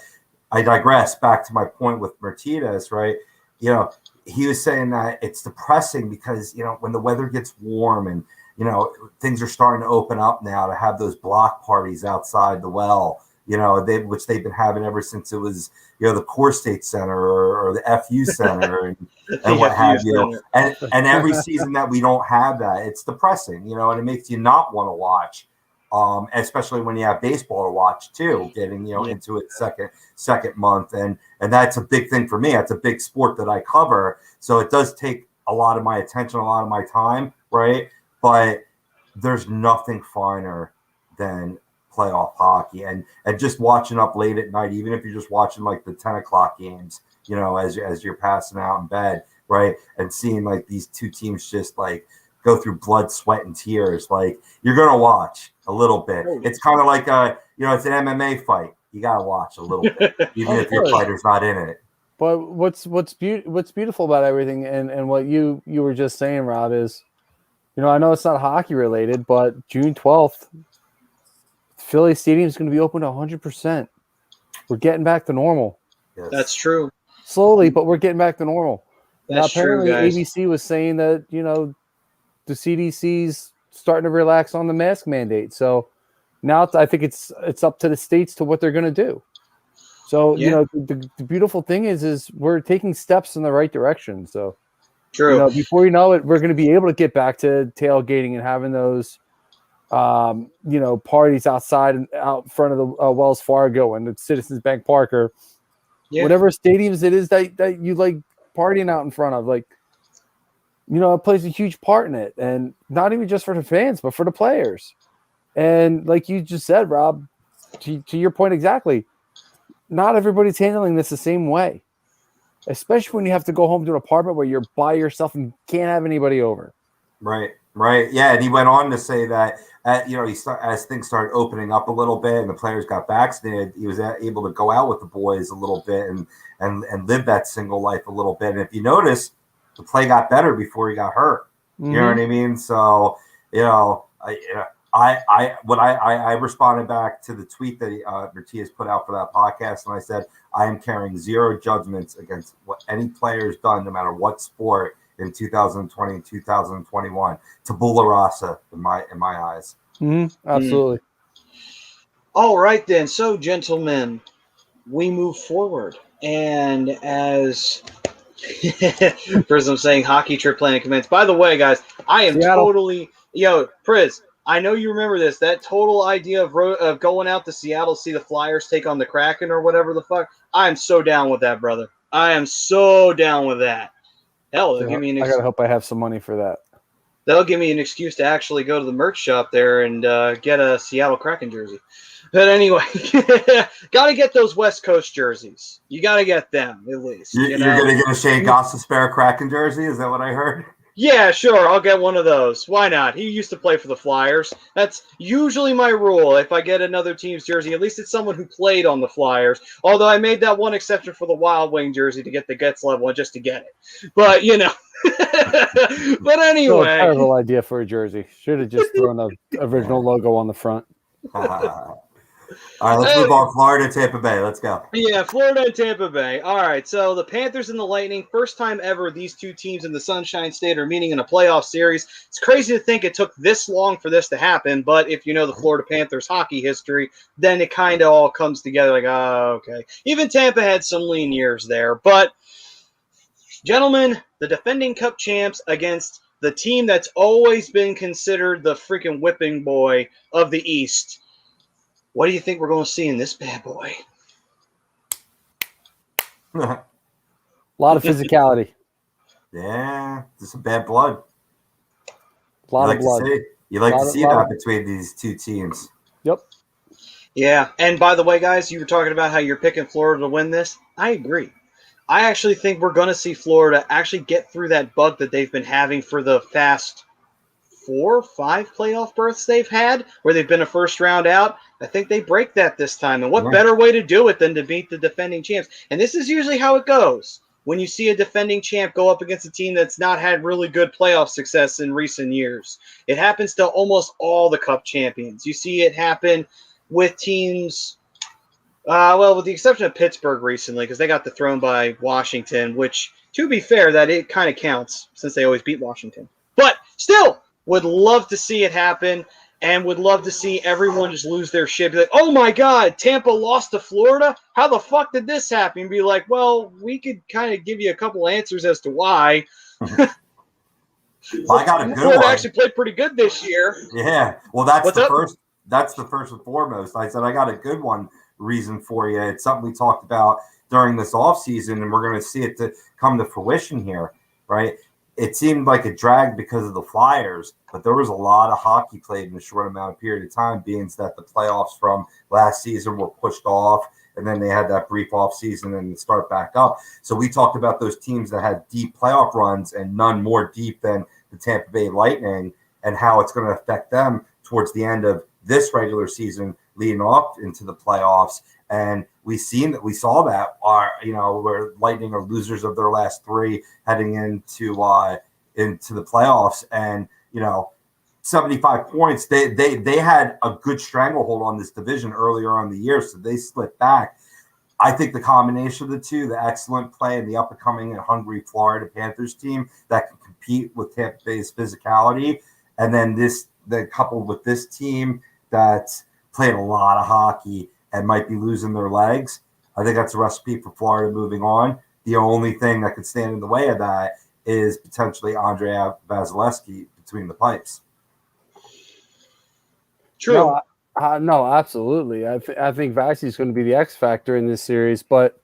I digress back to my point with Martinez, right? He was saying that it's depressing because, when the weather gets warm and, things are starting to open up now to have those block parties outside the well, which they've been having ever since it was, the Core State Center or the FU Center and what have you. And every season that we don't have that, it's depressing, and it makes you not want to watch, especially when you have baseball to watch too, getting, into its second month. And that's a big thing for me. That's a big sport that I cover. So it does take a lot of my attention, a lot of my time, right? But there's nothing finer than playoff hockey and just watching up late at night, even if you're just watching like the 10 o'clock games, as you're passing out in bed, right? And seeing like these two teams just like go through blood, sweat, and tears. Like you're going to watch a little bit. It's kind of like it's an MMA fight. You got to watch a little bit, even if your fighter's not in it. But what's beautiful about everything and what you were just saying, Rob, is, I know it's not hockey related, but June 12th, Philly Stadium is going to be open to 100%. We're getting back to normal. Yes. That's true. Slowly, but we're getting back to normal. That's now, apparently, true, guys. ABC was saying that, the CDC's starting to relax on the mask mandate. So now I think it's up to the states to what they're going to do. So, the beautiful thing is we're taking steps in the right direction. So, true. Before you know it, we're going to be able to get back to tailgating and having those, parties outside and out front of the Wells Fargo and the Citizens Bank Park or whatever stadiums it is that you like partying out in front of. Like, it plays a huge part in it, and not even just for the fans, but for the players. And like you just said, Rob, to your point exactly, not everybody's handling this the same way, especially when you have to go home to an apartment where you're by yourself and can't have anybody over. Right. Yeah, and he went on to say that, as things started opening up a little bit and the players got vaccinated, he was able to go out with the boys a little bit and live that single life a little bit. And if you notice, the play got better before he got hurt. You know what I mean? So, I responded back to the tweet that Matias put out for that podcast, and I said, I am carrying zero judgments against what any player's done, no matter what sport, in 2020 and 2021. Tabula rasa in my eyes. Absolutely. All right, then. So, gentlemen, we move forward. And as Prism saying hockey trip planning commence. By the way, guys, I am Seattle. totally Priz. I know you remember this. That total idea of going out to Seattle to see the Flyers take on the Kraken or whatever the fuck. I'm so down with that, brother. I am so down with that. Hell, they'll give me I gotta hope I have some money for that. That'll give me an excuse to actually go to the merch shop there and get a Seattle Kraken jersey. But anyway, got to get those West Coast jerseys. You got to get them, at least. You're going to get a Shane Gostisbehere Kraken jersey? Is that what I heard? Yeah, sure. I'll get one of those. Why not? He used to play for the Flyers. That's usually my rule. If I get another team's jersey, at least it's someone who played on the Flyers. Although I made that one exception for the Wild Wing jersey to get the Getzlav one just to get it. But, But anyway. Terrible idea for a jersey. Should have just thrown the original logo on the front. All right, let's move on. Florida, Tampa Bay. Let's go. Yeah, Florida and Tampa Bay. All right, so the Panthers and the Lightning, first time ever these two teams in the Sunshine State are meeting in a playoff series. It's crazy to think it took this long for this to happen, but if you know the Florida Panthers hockey history, then it kind of all comes together like, oh, okay. Even Tampa had some lean years there. But, gentlemen, the defending Cup champs against the team that's always been considered the freaking whipping boy of the East. What do you think we're going to see in this bad boy? A lot of physicality. Yeah, just some bad blood. A lot of blood. You like to see that between these two teams. Yep. Yeah, and by the way, guys, you were talking about how you're picking Florida to win this. I agree. I actually think we're going to see Florida actually get through that bug that they've been having for the past 4 or 5 playoff berths they've had, where they've been a first round out. I think they break that this time. And what better way to do it than to beat the defending champs? And this is usually how it goes when you see a defending champ go up against a team that's not had really good playoff success in recent years. It happens to almost all the Cup champions. You see it happen with teams, with the exception of Pittsburgh recently, because they got dethroned by Washington, which, to be fair, that it kind of counts since they always beat Washington. But still, would love to see it happen. And would love to see everyone just lose their shit. Be like, oh my God, Tampa lost to Florida? How the fuck did this happen? Be like, well, we could kind of give you a couple answers as to why. Well, I got a good Florida one. actually played pretty good this year. Yeah. Well, that's What's the up? first. That's the first and foremost. I said I got a good one reason for you. It's something we talked about during this offseason, and we're going to see it to come to fruition here, right? It seemed like it dragged because of the Flyers, but there was a lot of hockey played in a short amount of period of time, being that the playoffs from last season were pushed off, and then they had that brief off season and start back up. So we talked about those teams that had deep playoff runs and none more deep than the Tampa Bay Lightning, and how it's going to affect them towards the end of this regular season leading off into the playoffs. And we saw that where Lightning are losers of their last 3 heading into the playoffs, and 75 points. They had a good stranglehold on this division earlier on in the year, so they slipped back. I think the combination of the two, the excellent play and the up and coming and hungry Florida Panthers team that can compete with Tampa Bay's physicality, and then coupled with this team that's played a lot of hockey and might be losing their legs, I think that's a recipe for Florida moving on. The only thing that could stand in the way of that is potentially Andrei Vasilevsky between the pipes. True. No, absolutely. I think Vaxi is going to be the X factor in this series, but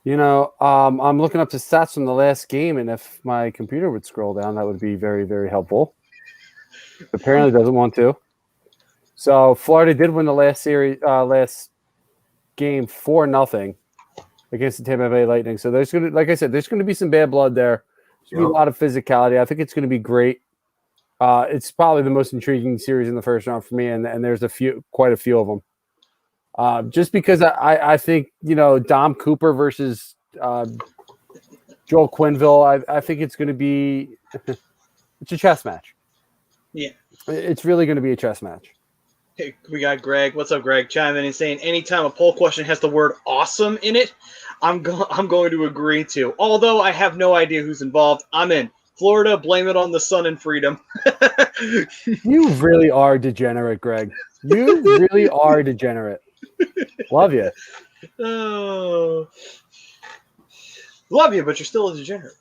I'm looking up the stats from the last game, and if my computer would scroll down, that would be very, very helpful. Apparently, doesn't want to. So Florida did win the last game 4-0 against the Tampa Bay Lightning. So there's going to be some bad blood there. There's going to be a lot of physicality. I think it's going to be great. It's probably the most intriguing series in the first round for me, and there's quite a few of them. Just because I think Dom Cooper versus Joel Quenneville, I think it's going to be it's a chess match. Yeah, it's really going to be a chess match. Hey, we got Greg. What's up, Greg? Chime in and saying anytime a poll question has the word awesome in it, I'm going to agree to. Although I have no idea who's involved, I'm in. Florida, blame it on the sun and freedom. You really are degenerate, Greg. You really are degenerate. Love you. Oh. Love you, but you're still a degenerate.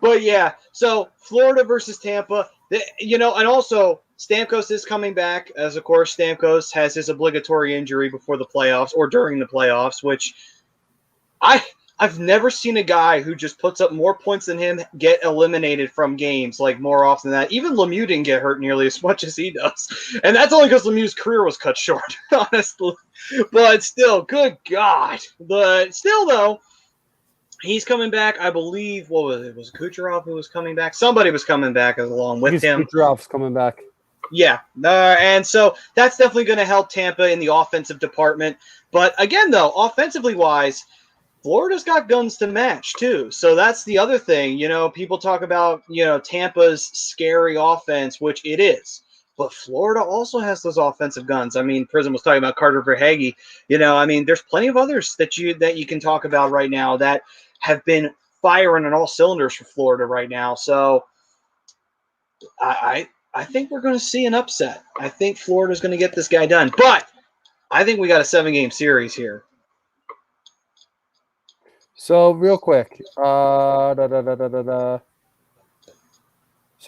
But yeah, so Florida versus Tampa, and also Stamkos is coming back, as of course Stamkos has his obligatory injury before the playoffs or during the playoffs, which I've never seen a guy who just puts up more points than him get eliminated from games like more often than that. Even Lemieux didn't get hurt nearly as much as he does. And that's only because Lemieux's career was cut short, honestly. But still, good God. But still, though, he's coming back. I believe, what was it? Was Kucherov who was coming back? Somebody was coming back along with him. Kucherov's coming back. Yeah. And so that's definitely going to help Tampa in the offensive department. But again, though, offensively wise, Florida's got guns to match, too. So that's the other thing. People talk about, Tampa's scary offense, which it is. But Florida also has those offensive guns. I mean, Prism was talking about Carter Verhaeghe. There's plenty of others that you can talk about right now that have been firing on all cylinders for Florida right now. So I think we're going to see an upset. I think Florida's going to get this guy done. But I think we got a 7-game series here. So real quick, So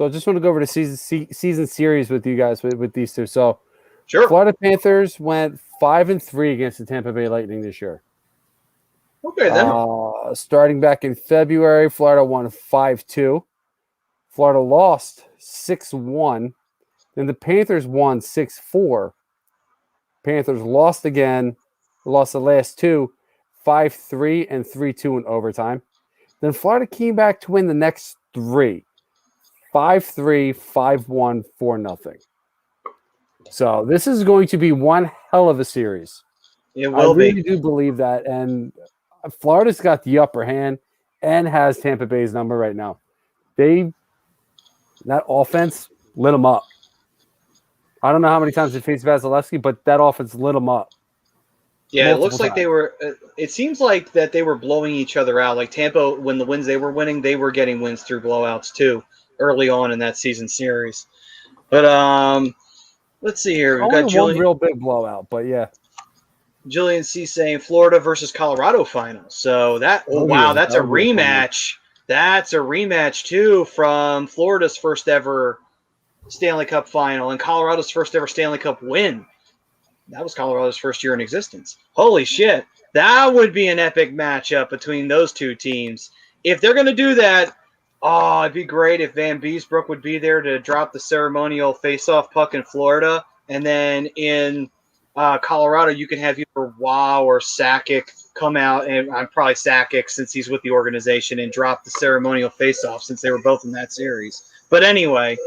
I just want to go over the season series with you guys with these two. So, Sure. Florida Panthers went 5-3 against the Tampa Bay Lightning this year. Okay, then. Starting back in February, Florida won 5-2. Florida lost 6-1. Then the Panthers won 6-4. Panthers lost again. Lost the last two. 5-3 and 3-2 in overtime. Then Florida came back to win the next three. 5-3, 5-1, 4-0. So this is going to be one hell of a series. It will be. I really do believe that. And Florida's got the upper hand and has Tampa Bay's number right now. That offense lit them up. I don't know how many times they faced Vasilevsky, but that offense lit them up. Yeah, it looks like they were. It seems like that they were blowing each other out. Like Tampa, when the wins they were winning, they were getting wins through blowouts too, early on in that season series. But let's see here. We've got one real big blowout, but yeah. Jillian C saying Florida versus Colorado final. So that's a rematch. That's a rematch too from Florida's first ever Stanley Cup final and Colorado's first ever Stanley Cup win. That was Colorado's first year in existence. Holy shit. That would be an epic matchup between those two teams. If they're going to do that, it'd be great if Van Beesbrook would be there to drop the ceremonial face-off puck in Florida. And then in Colorado, you can have either Wow or Sakic come out, and I'm probably Sakic since he's with the organization, and drop the ceremonial face-off since they were both in that series. But anyway.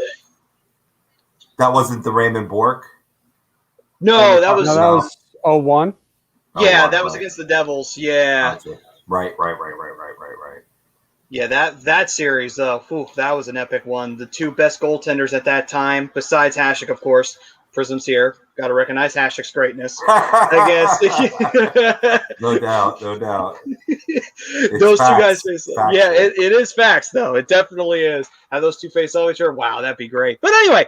That wasn't the Raymond Bourque? No, that was 0-1. Yeah, that was against the Devils. Yeah. Gotcha. Right. Yeah, that series, that was an epic one. The two best goaltenders at that time, besides Hasek, of course. Prism's here. Got to recognize Hasek's greatness. I guess. No doubt. Those two guys face off. Yeah, it is facts, though. It definitely is. Have those two face off each other? Wow, that'd be great. But anyway,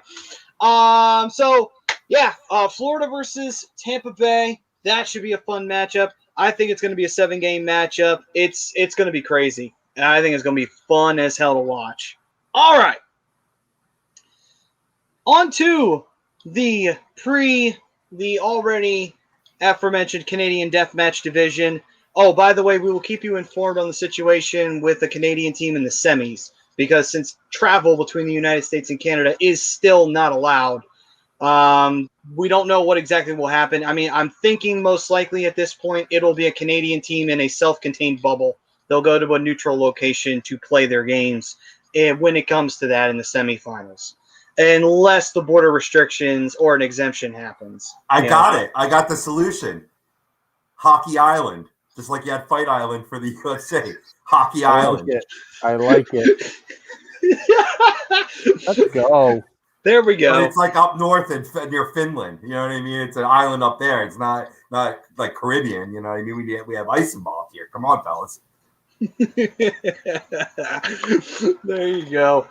Florida versus Tampa Bay. That should be a fun matchup. I think it's going to be a 7-game matchup. It's going to be crazy. And I think it's going to be fun as hell to watch. All right. On to the already aforementioned Canadian Deathmatch division. Oh, by the way, we will keep you informed on the situation with the Canadian team in the semis, because since travel between the United States and Canada is still not allowed, we don't know what exactly will happen. I mean, I'm thinking most likely at this point it'll be a Canadian team in a self-contained bubble. They'll go to a neutral location to play their games when it comes to that in the semifinals, unless the border restrictions or an exemption happens. I got it. I got the solution. Hockey Island, just like you had Fight Island for the USA. Hockey Island. I like it. Let's go. There we go. But it's like up north near Finland. You know what I mean? It's an island up there. It's not like Caribbean. You know what I mean? We have ice involved here. Come on, fellas. There you go.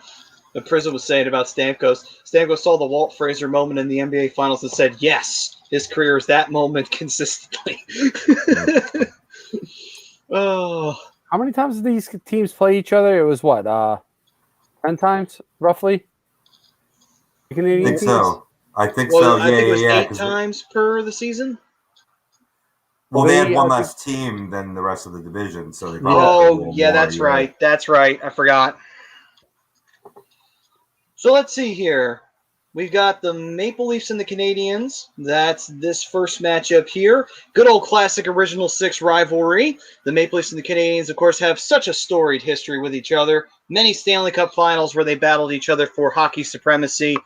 The Prism was saying about Stamkos. Stamkos saw the Walt Frazier moment in the NBA Finals and said, yes, his career is that moment consistently. Oh, How many times did these teams play each other? It was what, 10 times, roughly? The I Canadian think teams? so. I think well, so. I think it was Yeah. 8 times per the season. Well, they had Well, one I less team than the rest of the division, so they probably played a Oh, little yeah, more, that's right. That's right. I forgot. So let's see here. We've got the Maple Leafs and the Canadiens. That's this first matchup here. Good old classic original 6 rivalry. The Maple Leafs and the Canadiens, of course, have such a storied history with each other. Many Stanley Cup finals where they battled each other for hockey supremacy.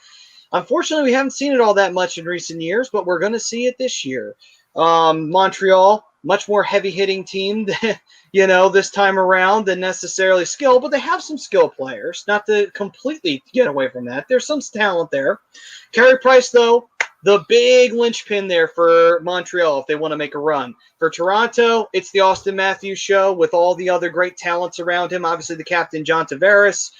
Unfortunately, we haven't seen it all that much in recent years, but we're going to see it this year. Montreal, much more heavy-hitting team, this time around than necessarily skill, but they have some skill players. Not to completely get away from that. There's some talent there. Carey Price, though, the big linchpin there for Montreal if they want to make a run. For Toronto, it's the Austin Matthews show with all the other great talents around him. Obviously, the captain, John Tavares.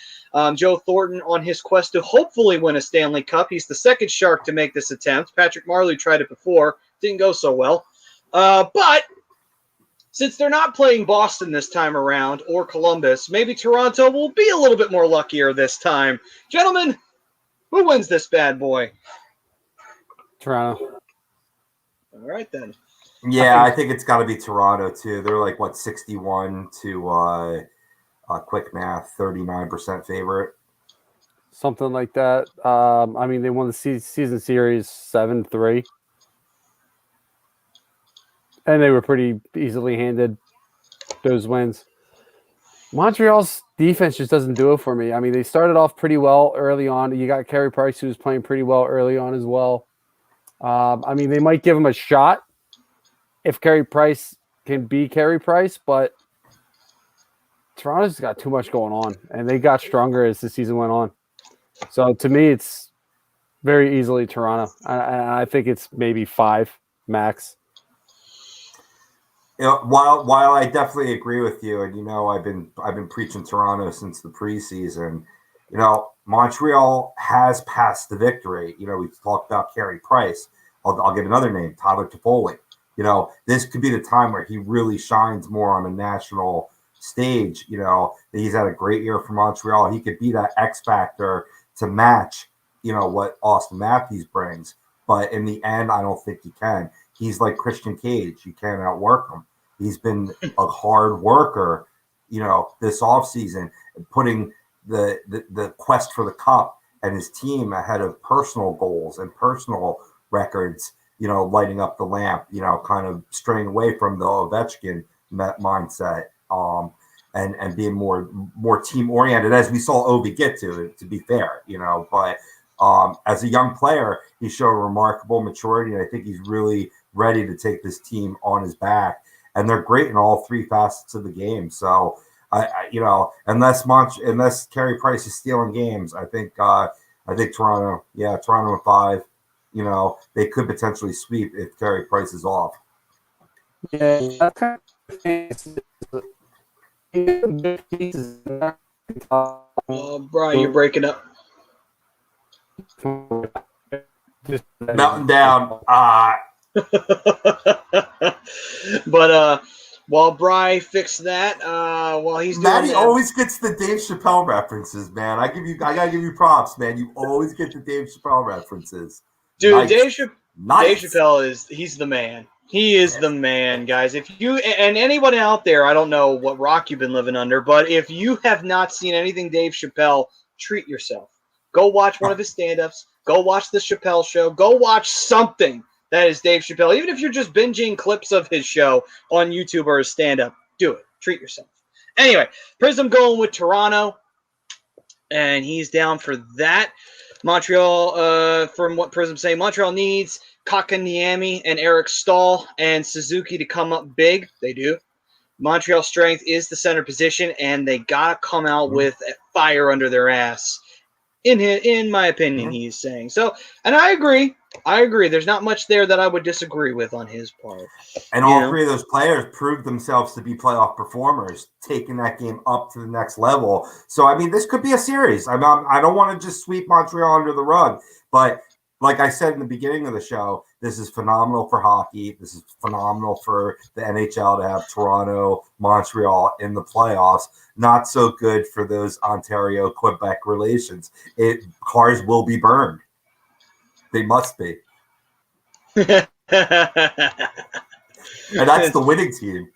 Joe Thornton on his quest to hopefully win a Stanley Cup. He's the second Shark to make this attempt. Patrick Marleau tried it before. Didn't go so well. But since they're not playing Boston this time around or Columbus, maybe Toronto will be a little bit more luckier this time. Gentlemen, who wins this bad boy? Toronto. All right, then. Yeah, I think it's got to be Toronto, too. They're like, 61 to quick math, 39% favorite. Something like that. They won the season series 7-3. And they were pretty easily handed those wins. Montreal's defense just doesn't do it for me. They started off pretty well early on. You got Carey Price, who was playing pretty well early on as well. They might give him a shot if Carey Price can be Carey Price, but Toronto's got too much going on, and they got stronger as the season went on. So to me, it's very easily Toronto. I think it's maybe 5 max. While I definitely agree with you, and I've been preaching Toronto since the preseason. Montreal has passed the victory. We've talked about Carey Price. I'll get another name, Tyler Toffoli. This could be the time where he really shines more on a national stage. He's had a great year for Montreal. He could be that X factor to match, what Austin Matthews brings. But in the end, I don't think he can. He's like Christian Cage. You can't outwork him. He's been a hard worker, this offseason, putting the quest for the cup and his team ahead of personal goals and personal records, lighting up the lamp, kind of straying away from the Ovechkin mindset and being more team oriented, as we saw Ovi get to be fair, but as a young player, he showed remarkable maturity, and I think he's really ready to take this team on his back. And they're great in all 3 facets of the game. So, unless Carey Price is stealing games, I think Toronto, Toronto at 5. They could potentially sweep if Carey Price is off. Yeah, that's kind Oh, Brian, you're breaking up. Mountain down. But while Bry fixed that, while he's doing Matty that, always gets the Dave Chappelle references, man. I gotta give you props, man. You always get the Dave Chappelle references. dude, Nice. Dave Nice. Chappelle he's the man. He is the man, guys. If you and anyone out there, I don't know what rock you've been living under, but if you have not seen anything Dave Chappelle, treat yourself. Go watch one of his stand-ups. Go watch the Chappelle Show. Go watch something that is Dave Chappelle. Even if you're just binging clips of his show on YouTube or his stand-up, do it. Treat yourself. Anyway, Prism going with Toronto, and he's down for that. Montreal, from what Prism's saying, Montreal needs Kakaniemi and Eric Stahl and Suzuki to come up big. They do. Montreal's strength is the center position, and they got to come out with fire under their ass. In my opinion, he's saying so, and I agree. There's not much there that I would disagree with on his part. And all three of those players proved themselves to be playoff performers, taking that game up to the next level. So, I mean, this could be a series. I don't want to just sweep Montreal under the rug, but like I said in the beginning of the show, this is phenomenal for hockey. This is phenomenal for the NHL to have Toronto, Montreal in the playoffs. Not so good for those Ontario-Quebec relations. Cars will be burned. They must be. And that's the winning team.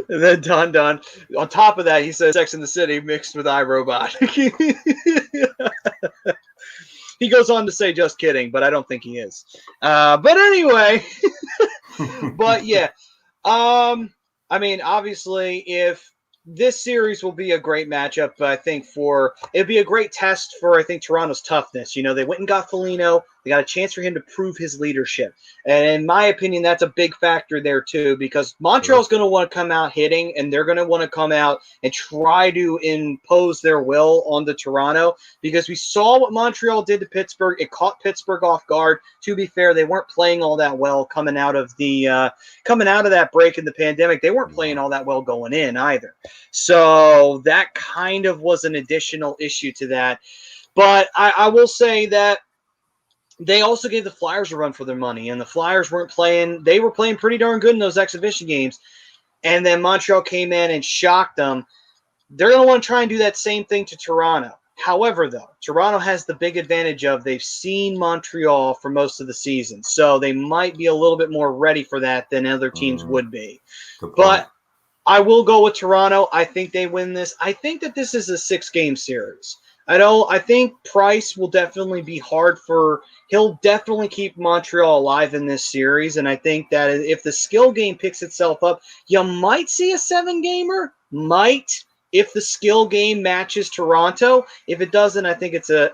And then Don, on top of that, he says Sex in the City mixed with iRobot. He goes on to say, just kidding, but I don't think he is. But anyway, but yeah. I mean, obviously, if this series will be a great matchup, I think it'd be a great test for, I think, Toronto's toughness. You know, they went and got Foligno. They got a chance for him to prove his leadership. And in my opinion, that's a big factor there, too, because Montreal's going to want to come out hitting, and they're going to want to come out and try to impose their will onto Toronto, because we saw what Montreal did to Pittsburgh. It caught Pittsburgh off guard. To be fair, they weren't playing all that well coming out of that break in the pandemic. They weren't playing all that well going in either. So that kind of was an additional issue to that. But I will say that they also gave the Flyers a run for their money, and the Flyers weren't playing. They were playing pretty darn good in those exhibition games, and then Montreal came in and shocked them. They're going to want to try and do that same thing to Toronto. However, though, Toronto has the big advantage of they've seen Montreal for most of the season, so they might be a little bit more ready for that than other teams would be. But I will go with Toronto. I think they win this. I think that this is a 6-game series. I think Price will definitely be hard for – he'll definitely keep Montreal alive in this series, and I think that if the skill game picks itself up, you might see a 7-gamer. Might, if the skill game matches Toronto. If it doesn't, I think it's a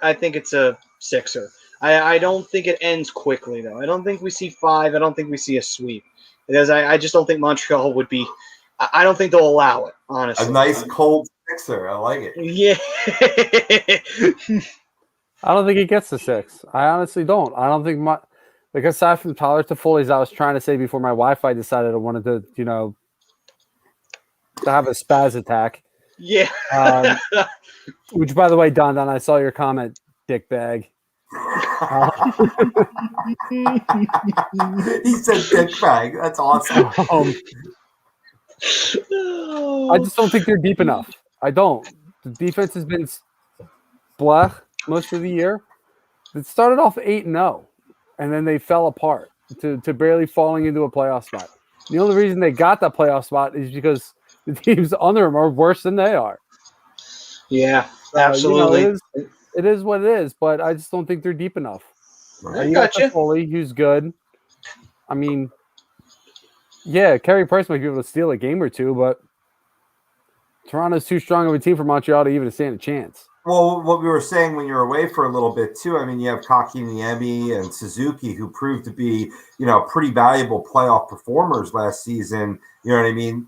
6er. I don't think it ends quickly, though. I don't think we see 5. I don't think we see a sweep, because I just don't think Montreal would be – I don't think they'll allow it, honestly. A nice cold sixer. I like it. Yeah. I don't think he gets the 6. I honestly don't. I don't think like aside from Tyler Toffoli's, I was trying to say before my Wi-Fi decided I wanted to, to have a spaz attack. Yeah. Which, by the way, Don, I saw your comment, dick bag. He said dick bag. That's awesome. I just don't think they're deep enough. I don't. The defense has been blech most of the year. It started off 8-0, and then they fell apart to barely falling into a playoff spot. The only reason they got that playoff spot is because the teams under them are worse than they are. Yeah, absolutely. It is what it is, but I just don't think they're deep enough. I gotcha. Foley, who's good. I mean, yeah, Carey Price might be able to steal a game or two, but Toronto's too strong of a team for Montreal to even stand a chance. Well, what we were saying when you were away for a little bit too, I mean, you have Kakiniemi and Suzuki who proved to be, pretty valuable playoff performers last season. You know what I mean?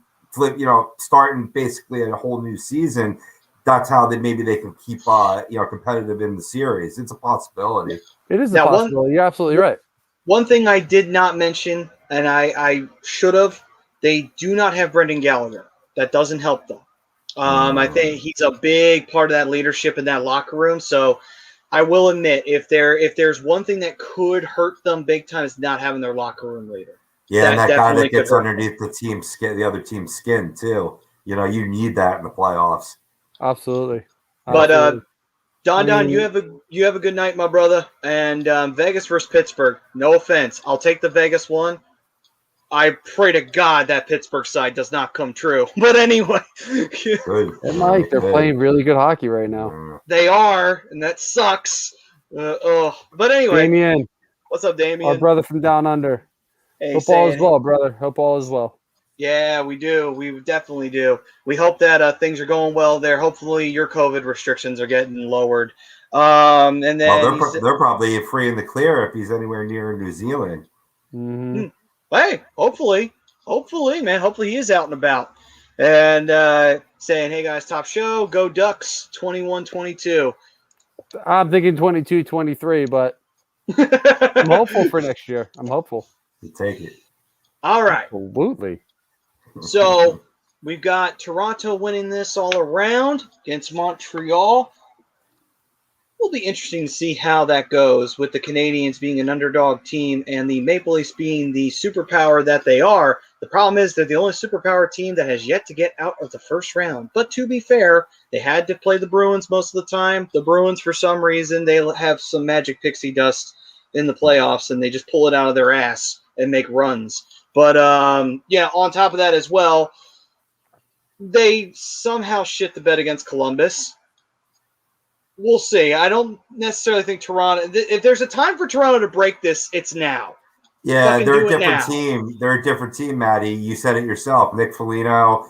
Starting basically a whole new season. That's how they can keep competitive in the series. It's a possibility. It is a possibility. You're absolutely right. One thing I did not mention, and I should have, they do not have Brendan Gallagher. That doesn't help them. I think he's a big part of that leadership in that locker room. So I will admit, if there's one thing that could hurt them big time, is not having their locker room leader. Yeah, and that guy that gets underneath the other team's skin too. You need that in the playoffs. Absolutely. But Don, you have a good night, my brother. And Vegas versus Pittsburgh. No offense, I'll take the Vegas one. I pray to God that Pittsburgh side does not come true. But anyway. Good. They're playing really good hockey right now. They are, and that sucks. But anyway. Damien. What's up, Damien? Our brother from down under. Hey, hope all is well, brother. Hope all is well. Yeah, we do. We definitely do. We hope that things are going well there. Hopefully your COVID restrictions are getting lowered. And then they're probably free in the clear if he's anywhere near New Zealand. Mm-hmm. Hey, hopefully, man. Hopefully he is out and about. And saying, hey, guys, top show. Go Ducks 21-22. I'm thinking 22-23, but I'm hopeful for next year. I'm hopeful. You take it. All right. Absolutely. So we've got Toronto winning this all around against Montreal. Will be interesting to see how that goes with the Canadiens being an underdog team and the Maple Leafs being the superpower that they are. The problem is they're the only superpower team that has yet to get out of the first round. But to be fair, they had to play the Bruins most of the time. The Bruins, for some reason, they have some magic pixie dust in the playoffs, and they just pull it out of their ass and make runs. But, yeah, on top of that as well, they somehow shit the bed against Columbus. We'll see. I don't necessarily think Toronto. If there's a time for Toronto to break this, it's now. Yeah, Fucking they're do a it different now. team. They're a different team, Maddie. You said it yourself. Nick Foligno,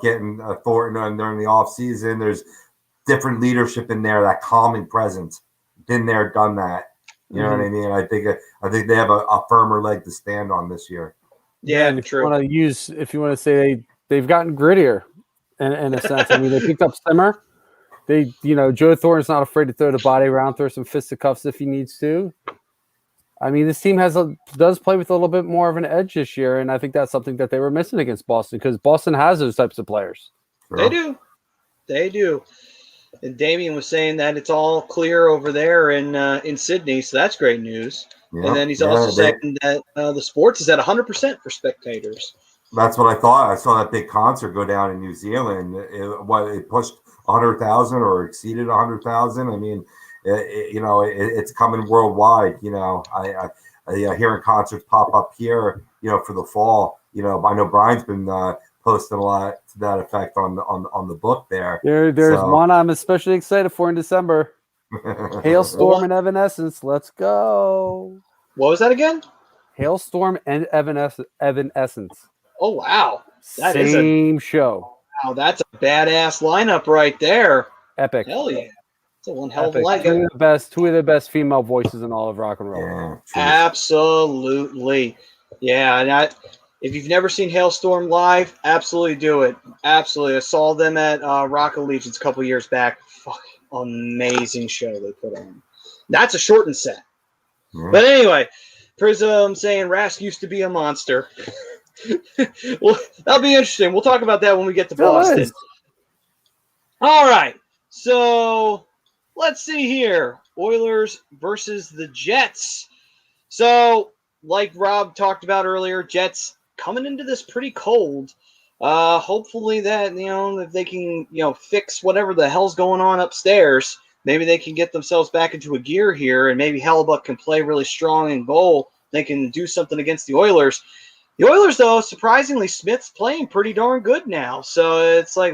getting Thornton during the offseason. There's different leadership in there, that calming presence. Been there, done that. You know what I mean? I think they have a firmer leg to stand on this year. Yeah, and if true. you want to say they've gotten grittier in a sense. I mean, they picked up Simmer. Joe Thornton's not afraid to throw the body around, throw some fisticuffs if he needs to. I mean, this team does play with a little bit more of an edge this year, and I think that's something that they were missing against Boston because Boston has those types of players. Sure. They do. And Damien was saying that it's all clear over there in Sydney, so that's great news. Yeah. And then he's also saying that the sports is at 100% for spectators. That's what I thought. I saw that big concert go down in New Zealand. It pushed 100,000 or exceeded 100,000. I mean, it's coming worldwide. I hearing concerts pop up here. For the fall. I know Brian's been posting a lot to that effect on the book there. There's one I'm especially excited for in December. Hailstorm and Evanescence. Let's go. What was that again? Hailstorm and Evanescence. Oh, wow. Same show. Wow, that's a badass lineup right there. Epic. Hell yeah. It's a one hell of a Epic. lineup. Two of the best female voices in all of rock and roll. Yeah, absolutely. Yeah, and if you've never seen Hailstorm live, absolutely do it. Absolutely. I saw them at Rock Allegiance a couple years back. Fucking amazing show they put on. That's a shortened set. Yeah. But anyway, Prism saying Rask used to be a monster. Well, that'll be interesting. We'll talk about that when we get to Boston. All right. So let's see here. Oilers versus the Jets. So, like Rob talked about earlier, Jets coming into this pretty cold. Hopefully that, if they can, fix whatever the hell's going on upstairs, maybe they can get themselves back into a gear here, and maybe Hellebuck can play really strong in goal. They can do something against the Oilers. The Oilers, though, surprisingly, Smith's playing pretty darn good now. So it's like,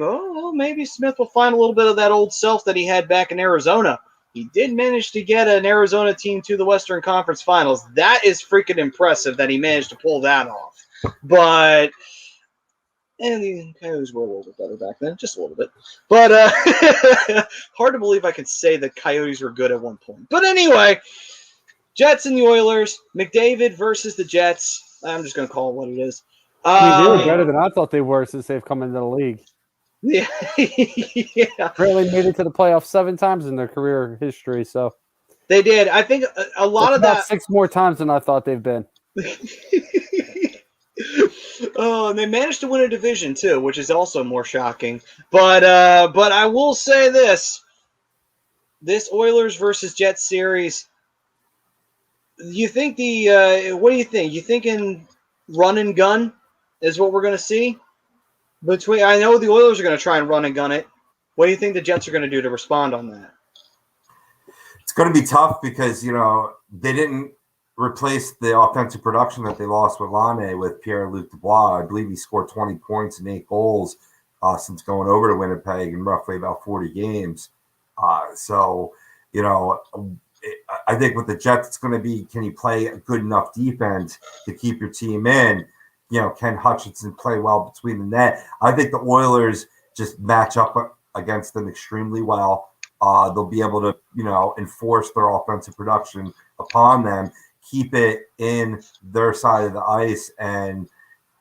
maybe Smith will find a little bit of that old self that he had back in Arizona. He did manage to get an Arizona team to the Western Conference Finals. That is freaking impressive that he managed to pull that off. But the Coyotes were a little bit better back then, just a little bit. But hard to believe I could say the Coyotes were good at one point. But anyway, Jets and the Oilers, McDavid versus the Jets. I'm just going to call it what it is. They were better than I thought they were since they've come into the league. Yeah. Yeah. Apparently made it to the playoffs 7 times in their career history. So they did. I think a lot of that 6 more times than I thought they've been. Oh, and they managed to win a division too, which is also more shocking. But I will say this Oilers versus Jets series. You think what do you think? You thinking run and gun is what we're going to see? I know the Oilers are going to try and run and gun it. What do you think the Jets are going to do to respond on that? It's going to be tough because, they didn't replace the offensive production that they lost with Laine with Pierre-Luc Dubois. I believe he scored 20 points and 8 goals since going over to Winnipeg in roughly about 40 games. I think with the Jets, it's going to be, can you play a good enough defense to keep your team in? Can Hutchinson play well between the net? I think the Oilers just match up against them extremely well. They'll be able to, enforce their offensive production upon them, keep it in their side of the ice, and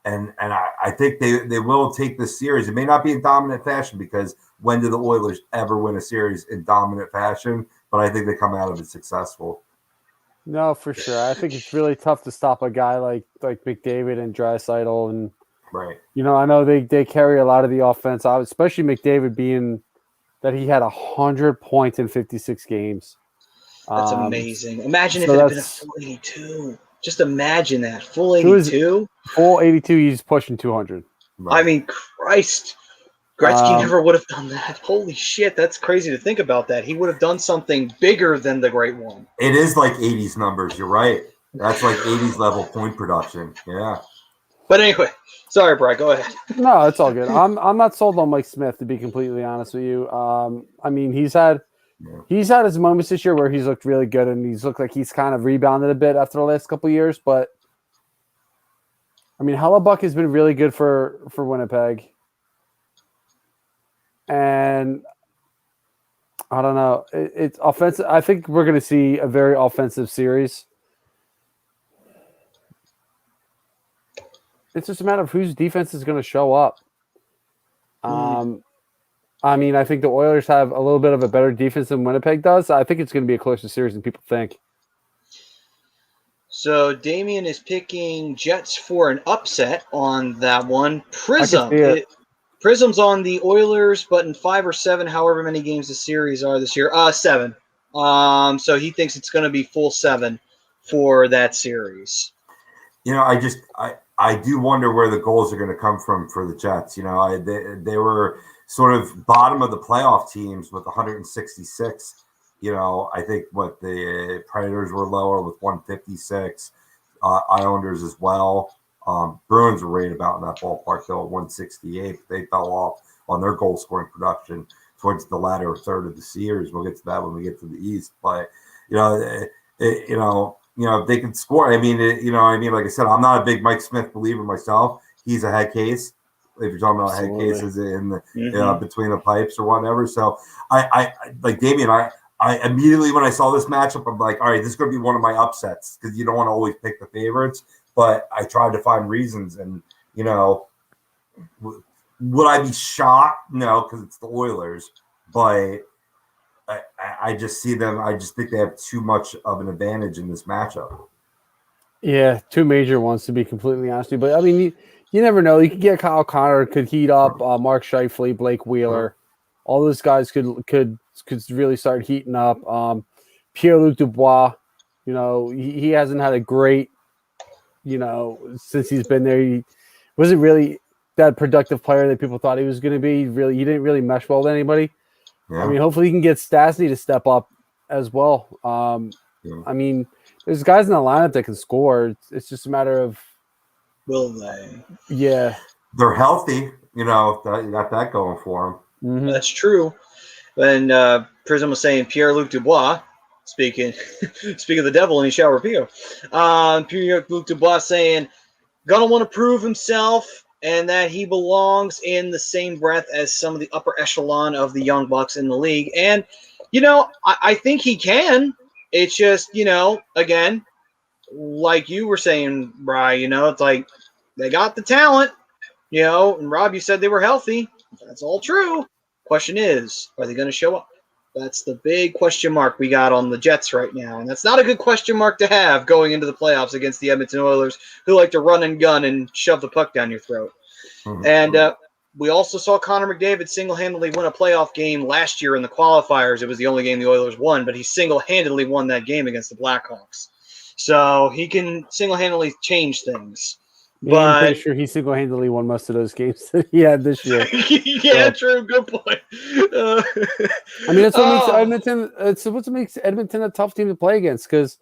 I think they will take this series. It may not be in dominant fashion because when do the Oilers ever win a series in dominant fashion? But I think they come out of it successful. No, for sure. I think it's really tough to stop a guy like McDavid and Draisaitl, and Right. I know they carry a lot of the offense, especially McDavid being that he had 100 points in 56 games. That's amazing. Imagine if so it had been a full 82. Just imagine that. Full Who is- 82. Full 82, he's pushing 200. Right. I mean, Christ. Gretzky never would have done that. Holy shit, that's crazy to think about that. He would have done something bigger than the Great One. It is like 80s numbers. You're right. That's like 80s level point production. Yeah. But anyway, sorry, Brad, go ahead. No, it's all good. I'm not sold on Mike Smith, to be completely honest with you. I mean, he's had his moments this year where he's looked really good, and he's looked like he's kind of rebounded a bit after the last couple of years. But I mean, Hellebuck has been really good for Winnipeg, and I don't know. It's offensive. I think we're going to see a very offensive series. It's just a matter of whose defense is going to show up. I mean, I think the Oilers have a little bit of a better defense than Winnipeg does. I think it's going to be a closer series than people think. So Damien is picking Jets for an upset on that one. Prism's on the Oilers, but in 5 or 7, however many games the series are this year. 7. So he thinks it's going to be full 7 for that series. I do wonder where the goals are going to come from for the Jets. They were sort of bottom of the playoff teams with 166. I think what the Predators were lower with 156. Islanders as well. Bruins were right about in that ballpark though at 168. They fell off on their goal scoring production towards the latter third of the series. We'll get to that when we get to the East. But if they can score, like I said, I'm not a big Mike Smith believer myself. He's a head case. If you're talking about head cases in the between the pipes or whatever. So I like Damien. I immediately when I saw this matchup, I'm like, all right, this is going to be one of my upsets because you don't want to always pick the favorites. But I tried to find reasons, and would I be shocked? No, because it's the Oilers. But I just see them. I just think they have too much of an advantage in this matchup. Yeah, 2 major ones to be completely honest with you. But I mean, you never know. You could get Kyle Connor, could heat up Mark Scheifele, Blake Wheeler. All those guys could really start heating up. Pierre-Luc Dubois, he hasn't had a great, since he's been there. He wasn't really that productive player that people thought he was going to be. He didn't really mesh well with anybody. Yeah. I mean, hopefully he can get Stastny to step up as well. I mean, there's guys in the lineup that can score. It's just a matter of will they? Yeah, they're healthy. You got that going for them. Mm-hmm. That's true. And Prism was saying Pierre-Luc Dubois, speaking of the devil in his shower Pio. Pierre-Luc Dubois saying, gonna want to prove himself and that he belongs in the same breath as some of the upper echelon of the young bucks in the league. And, I think he can. It's just, again, like you were saying, Bri, it's like they got the talent, and Rob, you said they were healthy. That's all true. Question is, are they going to show up? That's the big question mark we got on the Jets right now. And that's not a good question mark to have going into the playoffs against the Edmonton Oilers, who like to run and gun and shove the puck down your throat. Mm-hmm. And we also saw Connor McDavid single-handedly win a playoff game last year in the qualifiers. It was the only game the Oilers won, but he single-handedly won that game against the Blackhawks. So he can single-handedly change things. Yeah, I'm pretty sure he single-handedly won most of those games that he had this year. True. Good point. I mean, that's what makes Edmonton. It's what makes Edmonton a tough team to play against. Because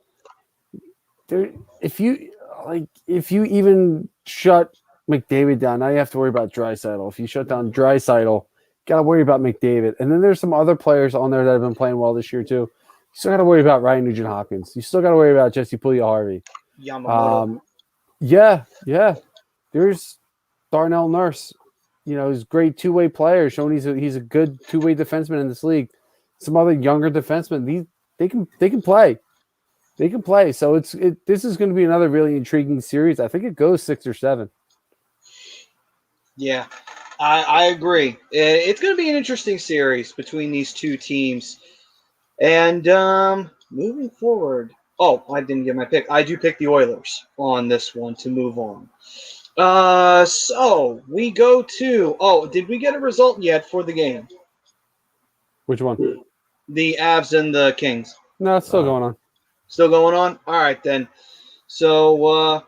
if you even shut McDavid down, now you have to worry about Draisaitl. If you shut down Draisaitl, got to worry about McDavid. And then there's some other players on there that have been playing well this year too. You still got to worry about Ryan Nugent-Hopkins. You still got to worry about Jesse Puljujarvi. Yamamoto. Yeah. There's Darnell Nurse. He's a great two-way player, showing he's a good two-way defenseman in this league. Some other younger defensemen, they can play. They can play. So this is going to be another really intriguing series. I think it goes 6 or 7. Yeah, I agree. It's going to be an interesting series between these two teams. And moving forward, I didn't get my pick. I do pick the Oilers on this one to move on. So we go to. Did we get a result yet for the game? Which one? The Avs and the Kings. No, it's still going on. Still going on? All right, then. So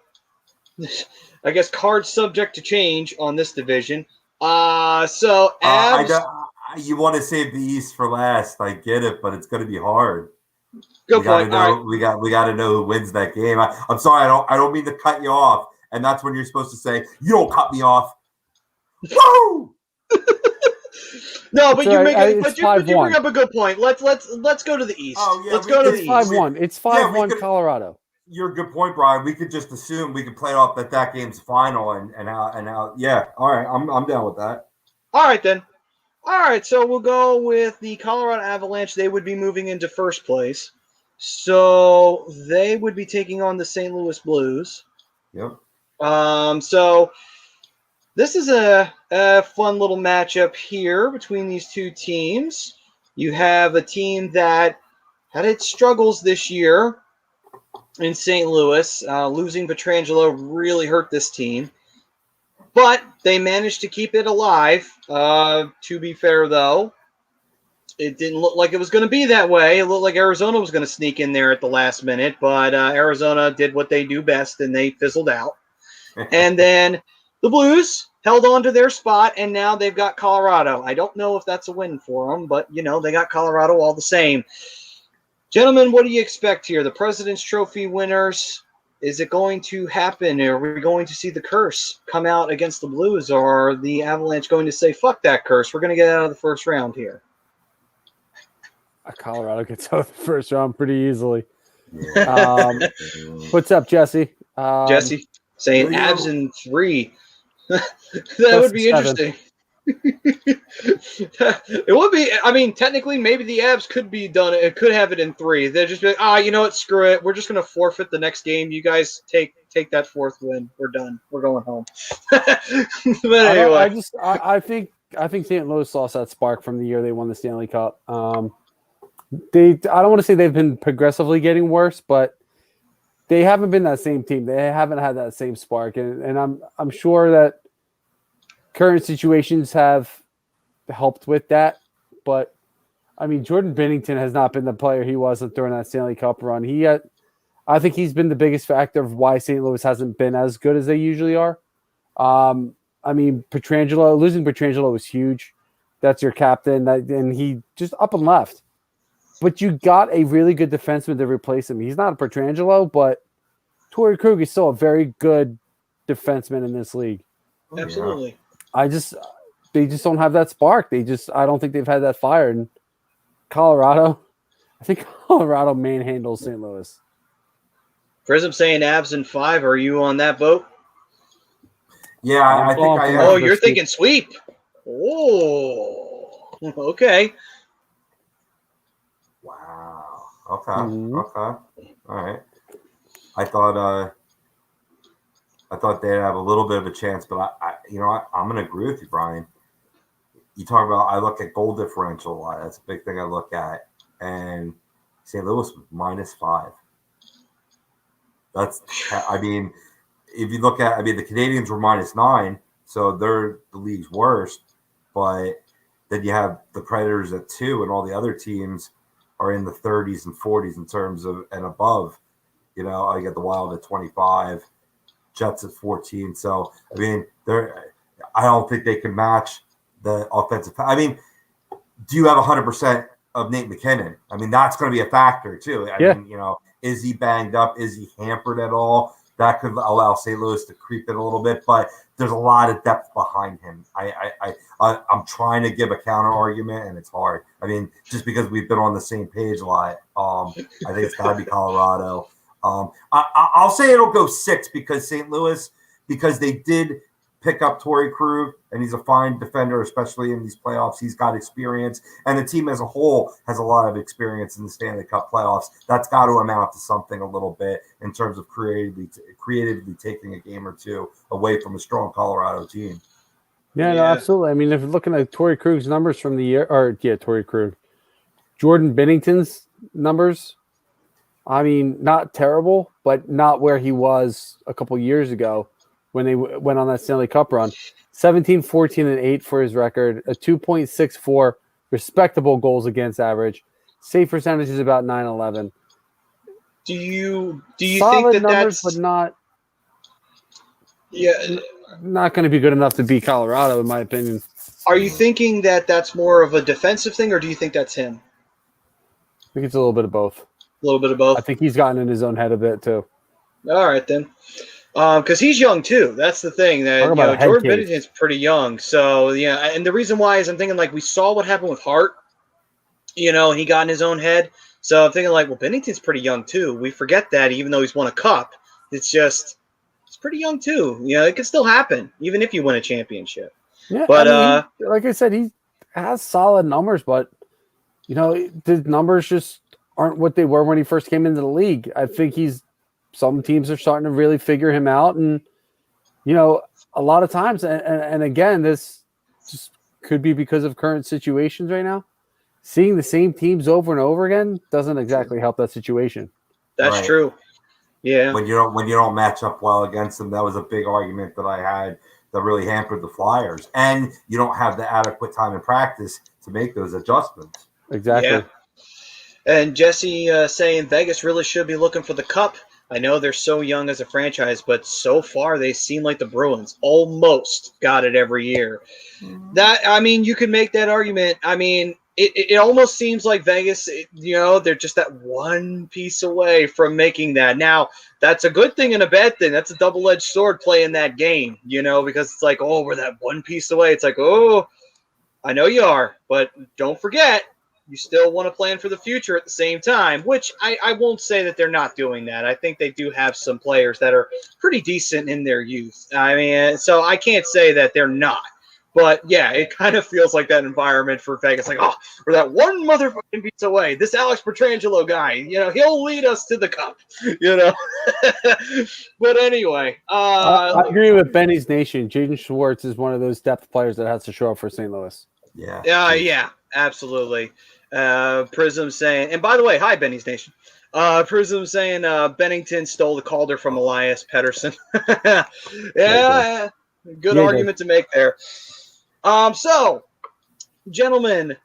I guess cards subject to change on this division. So Avs. You want to save the East for last. I get it, but it's going to be hard. Good point. All right. We got to know who wins that game. I'm sorry. I don't mean to cut you off, and that's when you're supposed to say, "You don't cut me off." Woo! No, but you bring up a good point. Let's go to the East. Oh, yeah, let's go to the East. East. 5-1. It's 5-1 Colorado. You're a good point, Brian. We could just assume we could play off that game's final and how. Yeah. All right. I'm down with that. All right then. All right, so we'll go with the Colorado Avalanche. They would be moving into first place. So they would be taking on the St. Louis Blues. Yep. So this is a fun little matchup here between these two teams. You have a team that had its struggles this year in St. Louis. Losing Pietrangelo really hurt this team. But they managed to keep it alive. To be fair, though, it didn't look like it was going to be that way. It looked like Arizona was going to sneak in there at the last minute, but Arizona did what they do best, and they fizzled out. And then the Blues held on to their spot, and now they've got Colorado. I don't know if that's a win for them, but, they got Colorado all the same. Gentlemen, what do you expect here? The President's Trophy winners... Is it going to happen? Are we going to see the curse come out against the Blues, or are the Avalanche going to say, fuck that curse, we're going to get out of the first round here? Colorado gets out of the first round pretty easily. Yeah. What's up, Jesse? Jesse saying Avs in 3. That would be 7. interesting. It would be. I mean, technically, maybe the Avs could be done. It could have it in 3. They're just be like, you know what? Screw it. We're just going to forfeit the next game. You guys take that 4th win. We're done. We're going home. But anyway, I think St. Louis lost that spark from the year they won the Stanley Cup. I don't want to say they've been progressively getting worse, but they haven't been that same team. They haven't had that same spark, and I'm sure that current situations have helped with that, but I mean, Jordan Binnington has not been the player he was during that Stanley Cup run. I think he's been the biggest factor of why St. Louis hasn't been as good as they usually are. I mean, losing Pietrangelo was huge. That's your captain, and he just up and left. But you got a really good defenseman to replace him. He's not a Pietrangelo, but Torrey Krug is still a very good defenseman in this league. Absolutely. They just don't have that spark. I don't think they've had that fire. And Colorado, I think Colorado manhandles St. Louis. Prism saying Avs in 5. Are you on that boat? Yeah, I think I am. Oh, you're thinking sweep. Oh, okay. Wow. Okay. Mm-hmm. Okay. All right. I thought they'd have a little bit of a chance, but I'm going to agree with you, Brian. You talk about, I look at goal differential a lot. That's a big thing I look at. And St. Louis was -5. If you look at, the Canadians were -9, so they're the league's worst. But then you have the Predators at 2, and all the other teams are in the 30s and 40s in terms of and above. You get the Wild at 25. Jets at 14. So, I don't think they can match the offensive. Do you have 100% of Nate McKinnon? That's going to be a factor too. Is he banged up? Is he hampered at all? That could allow St. Louis to creep in a little bit, but there's a lot of depth behind him. I'm trying to give a counter argument, and it's hard. Just because we've been on the same page a lot, I think it's got to be Colorado. I'll say it'll go 6 because St. Louis, because they did pick up Torrey Krug, and he's a fine defender, especially in these playoffs. He's got experience, and the team as a whole has a lot of experience in the Stanley Cup playoffs. That's got to amount to something a little bit in terms of creatively taking a game or two away from a strong Colorado team. Yeah, no, Yeah. absolutely. I mean, if you're looking at Torrey Krug's numbers from the year, Torrey Krug, Jordan Binnington's numbers, I mean, not terrible, but not where he was a couple years ago when they went on that Stanley Cup run. 17, 14, and 8 for his record, a 2.64 respectable goals against average. Save percentage is about 911. Do you Solid think that numbers, that's but not yeah? going to be good enough to beat Colorado, in my opinion. Are you thinking that that's more of a defensive thing, or do you think that's him? I think it's a little bit of both. A little bit of I both. think he's gotten in his own head a bit too. All right then, because he's young too. That's the thing that Talk about a head Jordan case. Binnington's pretty young. So yeah, and the reason why is I'm thinking like we saw what happened with Hart. And he got in his own head. So I'm thinking like, well, Binnington's pretty young too. We forget that even though he's won a cup, it's pretty young too. It can still happen even if you win a championship. Yeah, But I mean, like I said, he has solid numbers, but the numbers just aren't what they were when he first came into the league. I think some teams are starting to really figure him out, and a lot of times, and again, this just could be because of current situations right now. Seeing the same teams over and over again doesn't exactly help that situation. That's Right. true. Yeah. When you don't match up well against them, that was a big argument that I had that really hampered the Flyers. And you don't have the adequate time in practice to make those adjustments. Exactly. Yeah. And Jesse saying Vegas really should be looking for the cup. I know they're so young as a franchise, but so far they seem like the Bruins almost got it every year. You could make that argument. I mean, it almost seems like Vegas, they're just that one piece away from making that. Now, that's a good thing and a bad thing. That's a double-edged sword playing that game, because it's like, oh, we're that one piece away. It's like, oh, I know you are, but don't forget, you still want to plan for the future at the same time, which I won't say that they're not doing that. I think they do have some players that are pretty decent in their youth. I mean, so I can't say that they're not. But, yeah, it kind of feels like that environment for Vegas. Like, oh, we're that one motherfucking piece away. This Alex Pietrangelo guy, he'll lead us to the cup, But anyway. I agree with Benny's Nation. Jaden Schwartz is one of those depth players that has to show up for St. Louis. Yeah. Yeah, absolutely. Prism saying, and by the way, hi, Benny's Nation. Prism saying Bennington stole the Calder from Elias Pettersson. Yeah, good argument to make there. So, gentlemen,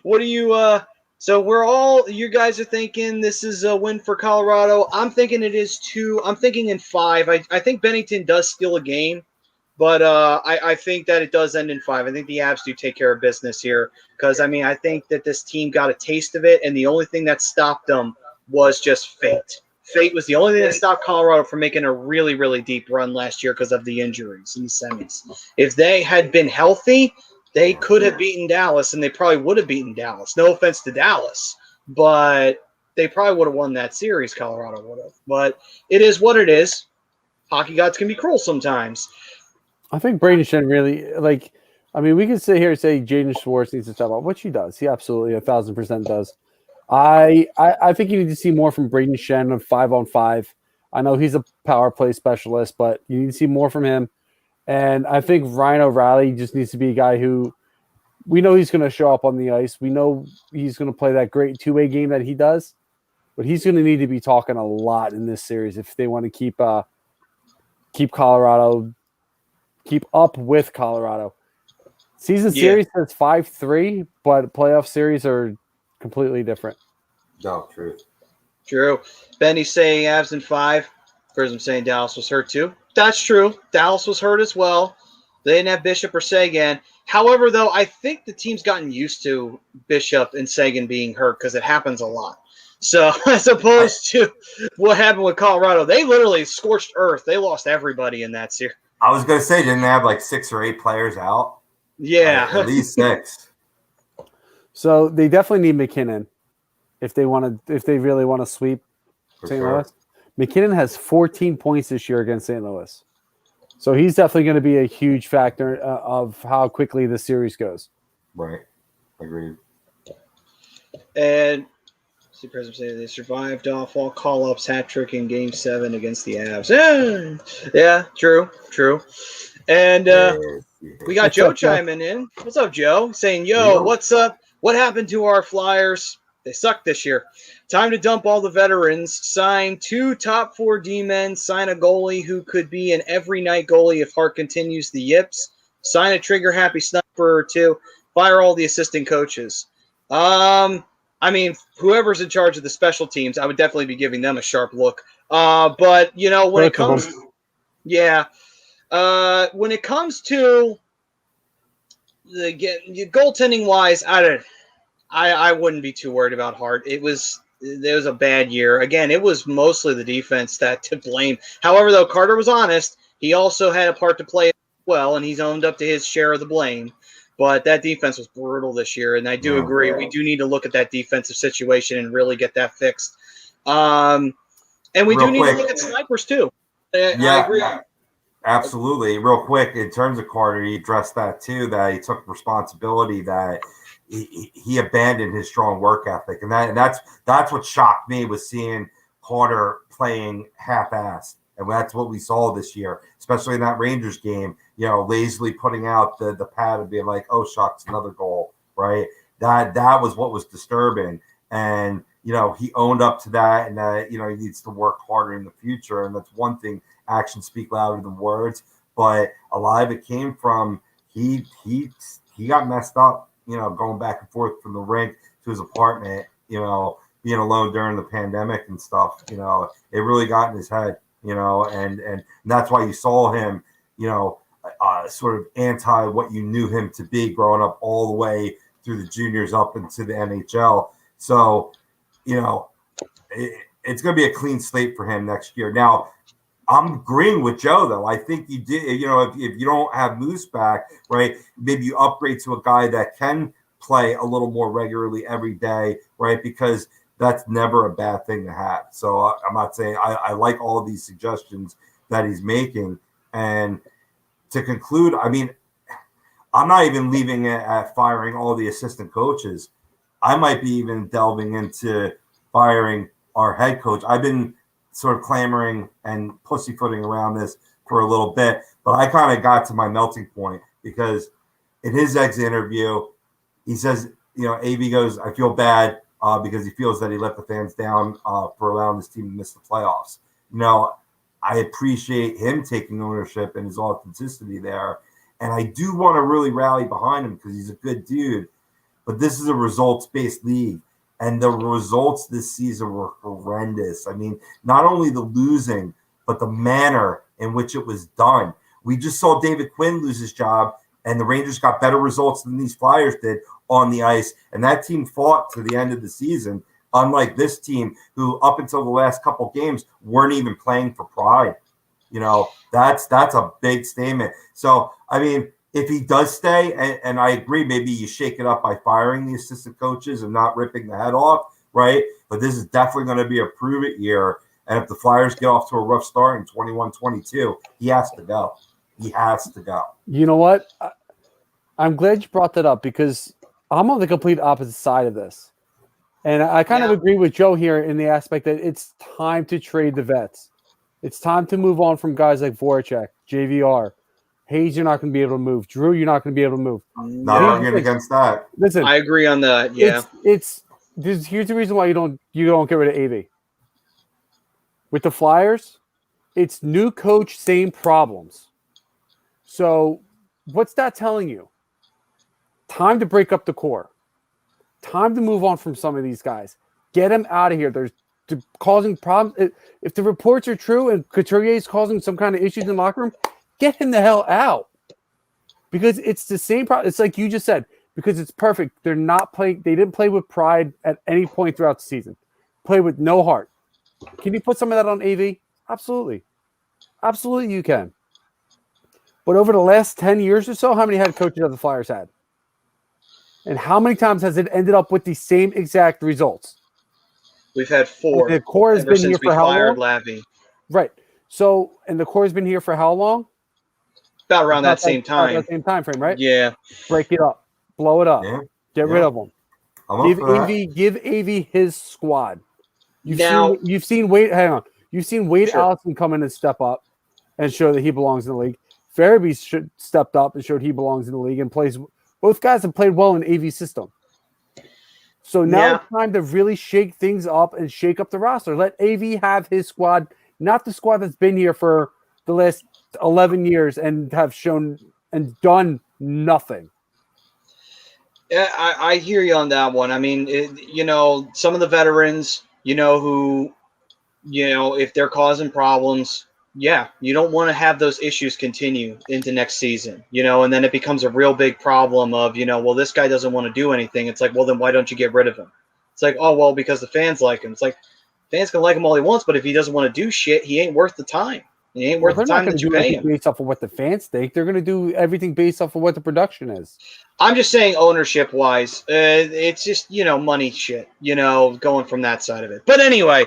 what do you so you guys are thinking this is a win for Colorado. I'm thinking it is 2. I'm thinking in 5. I think Bennington does steal a game, but I think that it does end in 5. I think the Avs do take care of business here because, I think that this team got a taste of it, and the only thing that stopped them was just fate. Fate was the only thing that stopped Colorado from making a really, really deep run last year because of the injuries in the semis. If they had been healthy, they could have beaten Dallas, and they probably would have beaten Dallas. No offense to Dallas, but they probably would have won that series, Colorado would have. But it is what it is. Hockey gods can be cruel sometimes. I think Braden Shen really, we can sit here and say Jaden Schwartz needs to step up, which he does. He absolutely 1,000% does. I think you need to see more from Braden Shen of 5-on-5. I know he's a power play specialist, but you need to see more from him. And I think Ryan O'Reilly just needs to be a guy who we know he's going to show up on the ice. We know he's going to play that great two-way game that he does, but he's going to need to be talking a lot in this series if they want to keep Colorado, keep up with Colorado. Season series says 5-3, but playoff series are completely different. No, True. Benny's saying Avs in 5. Prism saying Dallas was hurt too. That's true. Dallas was hurt as well. They didn't have Bishop or Sagan. However, though, I think the team's gotten used to Bishop and Sagan being hurt because it happens a lot. So as opposed to what happened with Colorado, they literally scorched earth. They lost everybody in that series. I was going to say, didn't they have like 6 or 8 players out? Yeah. At least 6. So they definitely need McKinnon if they really want to sweep St. Louis. McKinnon has 14 points this year against St. Louis. So he's definitely going to be a huge factor of how quickly the series goes. Right. Agreed. And see, President say they survived off all call-ups, hat trick in Game 7 against the Avs. Yeah, true. And We got Joe chiming in. What's up, Joe? Saying, yo, what's up? What happened to our Flyers? They suck this year. Time to dump all the veterans, sign 2 top 4 D-men, sign a goalie who could be an every night goalie if Hart continues the yips, sign a trigger-happy sniper or 2, fire all the assistant coaches. I mean, whoever's in charge of the special teams, I would definitely be giving them a sharp look. But, you know, when it comes to the goaltending-wise, I wouldn't be too worried about Hart. There was a bad year. Again, it was mostly the defense that to blame. However, though, Carter was honest. He also had a part to play as well, and he's owned up to his share of the blame. But that defense was brutal this year, and I do agree. We do need to look at that defensive situation and really get that fixed. And we do need to look at snipers, too. I agree. Absolutely. Real quick, in terms of Carter, he addressed that, too, that he took responsibility that – he abandoned his strong work ethic, and that's what shocked me, was seeing Carter playing half-assed, and that's what we saw this year, especially in that Rangers game. You know, lazily putting out the pad and being like, "Oh shucks, another goal!" Right? That was what was disturbing, and you know, he owned up to that, and that, you know, he needs to work harder in the future, and that's one thing. Actions speak louder than words, but a lot of it came from he got messed up. You know, going back and forth from the rink to his apartment, you know, being alone during the pandemic and stuff, you know, it really got in his head, you know, and that's why you saw him, you know, sort of anti what you knew him to be growing up all the way through the juniors up into the NHL. So, you know, it's going to be a clean slate for him next year. Now, I'm agreeing with Joe, though. I think you did, you know, if you don't have Moose back, right, maybe you upgrade to a guy that can play a little more regularly every day, right, because that's never a bad thing to have. So I'm not saying I like all of these suggestions that he's making. And to conclude, I mean, I'm not even leaving it at firing all the assistant coaches. I might be even delving into firing our head coach. I've been sort of clamoring and pussyfooting around this for a little bit, but I kind of got to my melting point, because in his exit interview, he says, you know, AV goes, I feel bad because he feels that he let the fans down for allowing this team to miss the playoffs. You know, I appreciate him taking ownership and his authenticity there, and I do want to really rally behind him because he's a good dude, but this is a results-based league. And the results this season were horrendous. I mean, not only the losing, but the manner in which it was done. We just saw David Quinn lose his job, and the Rangers got better results than these Flyers did on the ice. And that team fought to the end of the season, unlike this team, who up until the last couple games weren't even playing for pride. You know, that's a big statement. So, I mean, if he does stay, and I agree, maybe you shake it up by firing the assistant coaches and not ripping the head off, right? But this is definitely going to be a prove-it year. And if the Flyers get off to a rough start in 21-22, he has to go. He has to go. You know what? I'm glad you brought that up, because I'm on the complete opposite side of this. And I kind of agree with Joe here in the aspect that it's time to trade the vets. It's time to move on from guys like Voracek, JVR. Hayes, you're not going to be able to move. Drew, you're not going to be able to move. Not arguing against that. Listen, I agree on that. Yeah, here's the reason why you don't get rid of AV. With the Flyers, it's new coach, same problems. So, what's that telling you? Time to break up the core. Time to move on from some of these guys. Get them out of here. They're causing problems. If the reports are true and Couturier is causing some kind of issues in the locker room, get him the hell out, because it's the same problem. It's like you just said, because it's perfect. They're not playing. They didn't play with pride at any point throughout the season. Play with no heart. Can you put some of that on AV? Absolutely. Absolutely you can. But over the last 10 years or so, how many head coaches have the Flyers had? And how many times has it ended up with the same exact results? We've had 4. And the core has been here for how long? Lavi. Right. So, and the core has been here for how long? About around that same time. That same time frame, right? Yeah. Break it up. Blow it up. Yeah. Get rid of them. Give AV his squad. You've seen Wade. Hang on. You've seen Wade Allison come in and step up and show that he belongs in the league. Farabee stepped up and showed he belongs in the league and plays. Both guys have played well in AV system. So now it's time to really shake things up and shake up the roster. Let AV have his squad, not the squad that's been here for the last 11 years and have shown and done nothing. Yeah, I hear you on that one. I mean, some of the veterans, who, if they're causing problems, you don't want to have those issues continue into next season, and then it becomes a real big problem of, well, this guy doesn't want to do anything. It's like, well, then why don't you get rid of him? It's like, oh, well, because the fans like him. It's like, fans can like him all he wants, but if he doesn't want to do shit, he ain't worth the time. He ain't worth the time that you pay him. Based off of what the fans think, they're going to do everything based off of what the production is. I'm just saying, ownership wise, it's just money shit, going from that side of it. But anyway,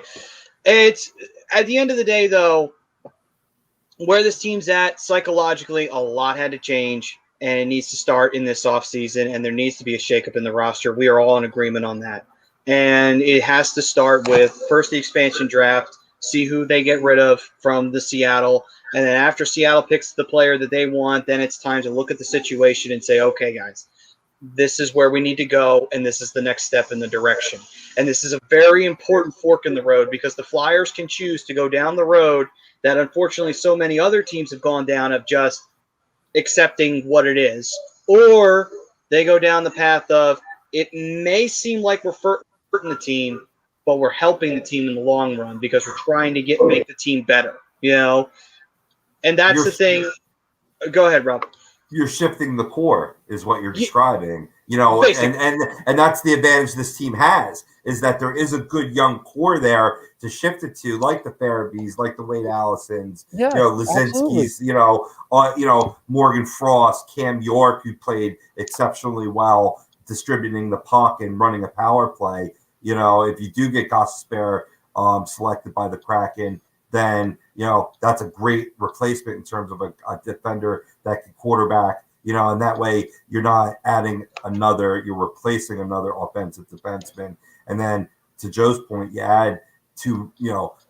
it's at the end of the day, though, where this team's at psychologically, a lot had to change, and it needs to start in this offseason, and there needs to be a shakeup in the roster. We are all in agreement on that, and it has to start with first the expansion draft. See who they get rid of from the Seattle. And then after Seattle picks the player that they want, then it's time to look at the situation and say, okay, guys, this is where we need to go, and this is the next step in the direction. And this is a very important fork in the road because the Flyers can choose to go down the road that unfortunately so many other teams have gone down of just accepting what it is. Or they go down the path of it may seem like we're hurting the team, but we're helping the team in the long run because we're trying to make the team better, And that's the thing. Go ahead, Rob. You're shifting the core is what you're describing, and that's the advantage this team has is that there is a good young core there to shift it to, like the Farabees, like the Wade Allisons, Lazinski's, Morgan Frost, Cam York, who played exceptionally well distributing the puck and running a power play. If you do get Gostisbehere selected by the Kraken, then, that's a great replacement in terms of a defender that can quarterback, and that way you're not adding you're replacing another offensive defenseman. And then to Joe's point, you add two,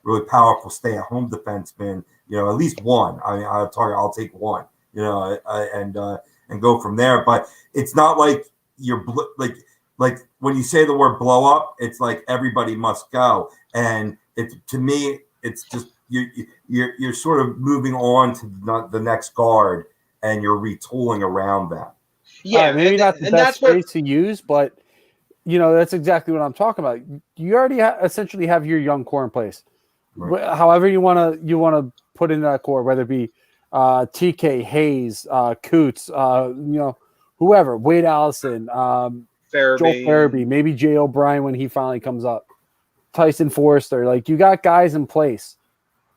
really powerful stay-at-home defensemen, at least one. I mean, I'll take one, and go from there. But it's not like you're like when you say the word blow up, it's like everybody must go. And to me, it's just you're sort of moving on to the next guard and you're retooling around that. Yeah, maybe not the best phrase to use, but that's exactly what I'm talking about. You already essentially have your young core in place. Right. However you want to put in that core, whether it be TK, Hayes, Coots, whoever, Wade Allison, Joel Farabee, maybe Jay O'Brien when he finally comes up, Tyson Forrester. Like, you got guys in place.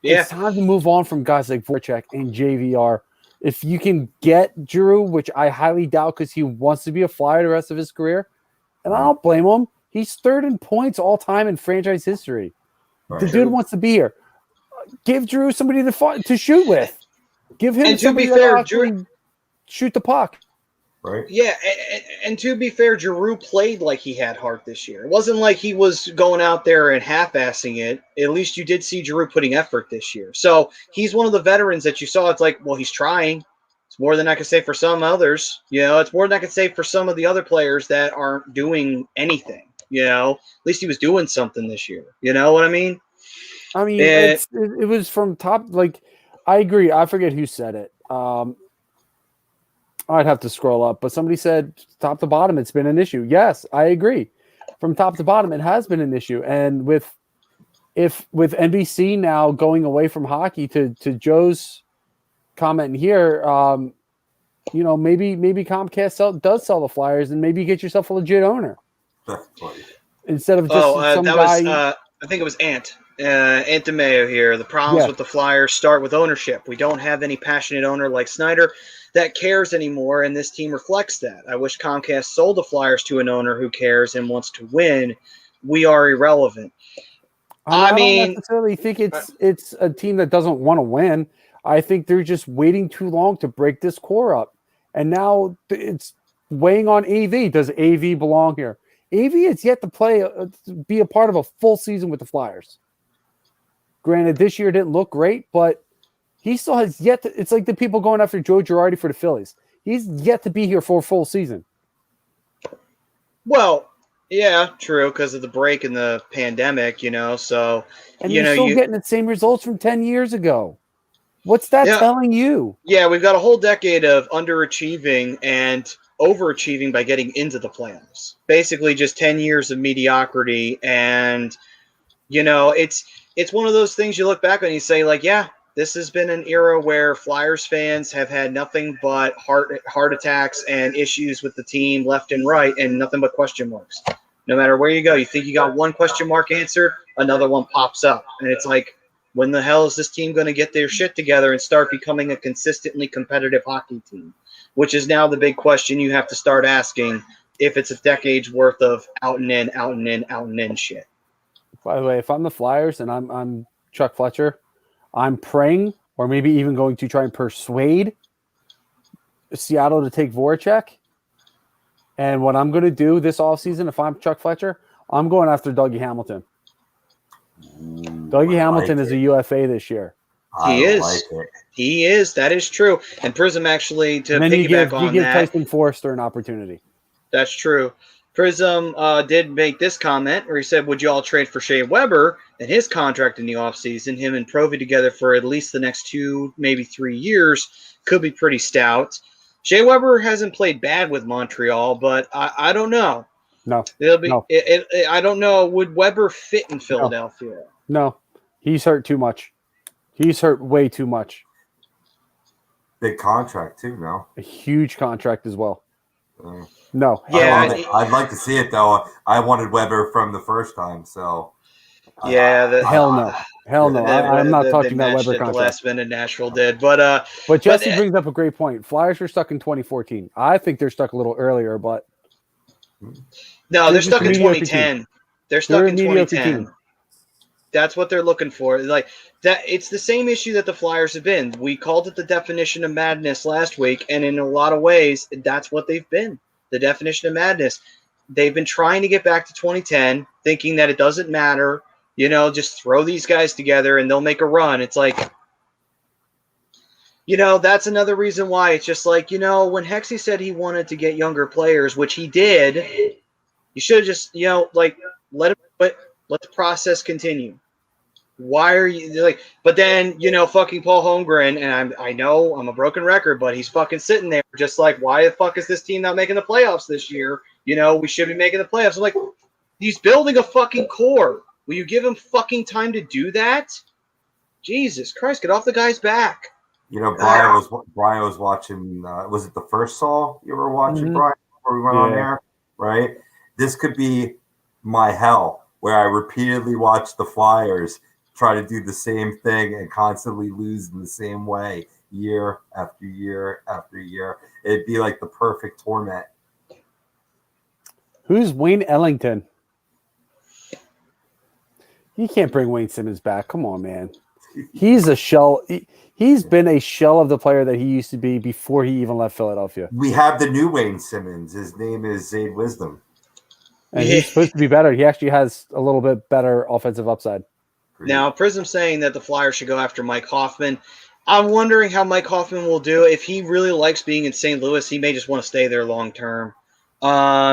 Yeah. It's time to move on from guys like Voracek and JVR. If you can get Giroux, which I highly doubt because he wants to be a Flyer the rest of his career, and I don't blame him. He's third in points all time in franchise history. Right. The dude wants to be here. Give Giroux somebody to shoot with. Give him somebody to actually shoot the puck. Right. Yeah, and to be fair, Giroux played like he had heart this year. It wasn't like he was going out there and half-assing it. At least you did see Giroux putting effort this year. So he's one of the veterans that you saw. It's like, well, he's trying. It's more than I could say for some others. It's more than I could say for some of the other players that aren't doing anything. At least he was doing something this year. You know what I mean? I mean, it was from top. Like, I agree. I forget who said it. I'd have to scroll up, but somebody said top to bottom, it's been an issue. Yes, I agree. From top to bottom, it has been an issue. And with NBC now going away from hockey, to Joe's comment here, maybe Comcast does sell the Flyers, and maybe you get yourself a legit owner instead of just some guy. I think it was Ant DeMeo here. The problems with the Flyers start with ownership. We don't have any passionate owner like Snyder that cares anymore, and this team reflects that. I wish Comcast sold the Flyers to an owner who cares and wants to win. We are irrelevant. I don't necessarily think it's a team that doesn't want to win. I think they're just waiting too long to break this core up. And now it's weighing on AV. Does AV belong here? AV is yet to be a part of a full season with the Flyers. Granted, this year didn't look great, but He still has yet to. It's like the people going after Joe Girardi for the Phillies. He's yet to be here for a full season. Well, yeah, true, because of the break in the pandemic, so And you're still getting the same results from 10 years ago. What's that telling you? Yeah, we've got a whole decade of underachieving and overachieving by getting into the playoffs. Basically just 10 years of mediocrity, and it's one of those things you look back on and you say, like, yeah, this has been an era where Flyers fans have had nothing but heart attacks and issues with the team left and right, and nothing but question marks. No matter where you go, you think you got one question mark answered, another one pops up. And it's like, when the hell is this team going to get their shit together and start becoming a consistently competitive hockey team? Which is now the big question you have to start asking if it's a decade's worth of out and in, out and in, out and in shit. By the way, if I'm the Flyers and I'm Chuck Fletcher, I'm praying, or maybe even going to try and persuade Seattle to take Voracek. And what I'm going to do this offseason, if I'm Chuck Fletcher, I'm going after Dougie Hamilton. Dougie Hamilton is a UFA this year. He is. That is true. And Prism actually, to piggyback on that, you give Tyson Forster an opportunity. That's true. Prism did make this comment where he said, would you all trade for Shea Weber and his contract in the offseason? Him and Provy together for at least the next 2, maybe 3 years could be pretty stout. Shea Weber hasn't played bad with Montreal, but I don't know. No. I don't know. Would Weber fit in Philadelphia? No. He's hurt too much. He's hurt way too much. Big contract too, no? A huge contract as well. No. Yeah, I'd like to see it though. I wanted Weber from the first time, so. Yeah. Hell no. I'm not talking about Weber contract. The last minute Nashville did, but Jesse brings up a great point. Flyers were stuck in 2014. I think they're stuck a little earlier, but no, they're stuck in 2010. They're stuck in 2010. That's what they're looking for. Like that, it's the same issue that the Flyers have been. We called it the definition of madness last week, and in a lot of ways, that's what they've been. The definition of madness. They've been trying to get back to 2010, thinking that it doesn't matter. Just throw these guys together and they'll make a run. It's like, that's another reason why it's just like, when Hexie said he wanted to get younger players, which he did, you should have just, let the process continue. Why are you like, but then, fucking Paul Holmgren, and I know I'm a broken record, but he's fucking sitting there just like, why the fuck is this team not making the playoffs this year? We should be making the playoffs. I'm like, he's building a fucking core. Will you give him fucking time to do that? Jesus Christ, get off the guy's back. Brian was watching, was it the first Saw you were watching, Brian, before we went on air? Right? This could be my hell, where I repeatedly watch the Flyers try to do the same thing and constantly lose in the same way year after year after year. It'd be like the perfect torment. Who's Wayne Ellington? You can't bring Wayne Simmons back. Come on, man. He's a shell. He's been a shell of the player that he used to be before he even left Philadelphia. We have the new Wayne Simmons. His name is Zayd Wisdom. And he's supposed to be better. He actually has a little bit better offensive upside. Now, Prism saying that the Flyers should go after Mike Hoffman. I'm wondering how Mike Hoffman will do. If he really likes being in St. Louis, he may just want to stay there long term.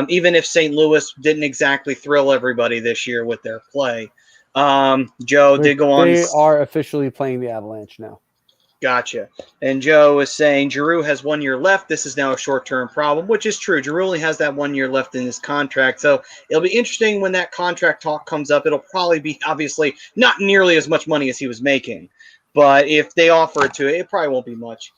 Even if St. Louis didn't exactly thrill everybody this year with their play. Joe did go on. They are officially playing the Avalanche now. Gotcha. And Joe is saying Giroux has 1 year left. This is now a short-term problem, which is true. Giroux only has that 1 year left in his contract. So it'll be interesting when that contract talk comes up. It'll probably be obviously not nearly as much money as he was making. But if they offer it to it, it probably won't be much.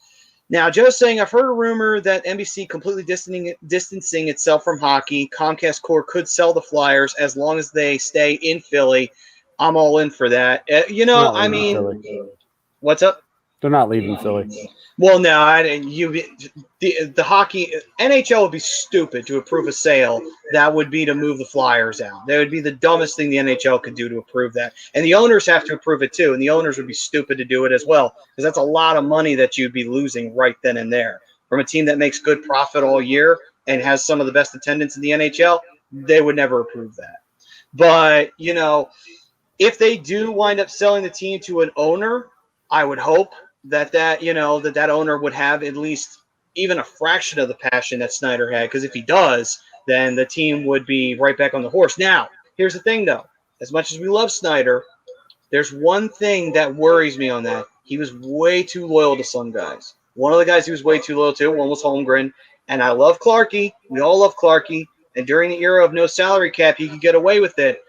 Now, Joe's saying, I've heard a rumor that NBC completely distancing itself from hockey. Comcast Core could sell the Flyers as long as they stay in Philly. I'm all in for that. What's up? They're not leaving Philly. Well, no, the hockey NHL would be stupid to approve a sale. That would be to move the Flyers out. That would be the dumbest thing the NHL could do to approve that. And the owners have to approve it too. And the owners would be stupid to do it as well, because that's a lot of money that you'd be losing right then and there from a team that makes good profit all year and has some of the best attendance in the NHL. They would never approve that. But if they do wind up selling the team to an owner, I would hope that owner would have at least even a fraction of the passion that Snyder had. Because if he does, then the team would be right back on the horse. Now, here's the thing, though. As much as we love Snyder, there's one thing that worries me on that. He was way too loyal to some guys. One of the guys he was way too loyal to, one was Holmgren. And I love Clarkey. We all love Clarkey. And during the era of no salary cap, he could get away with it.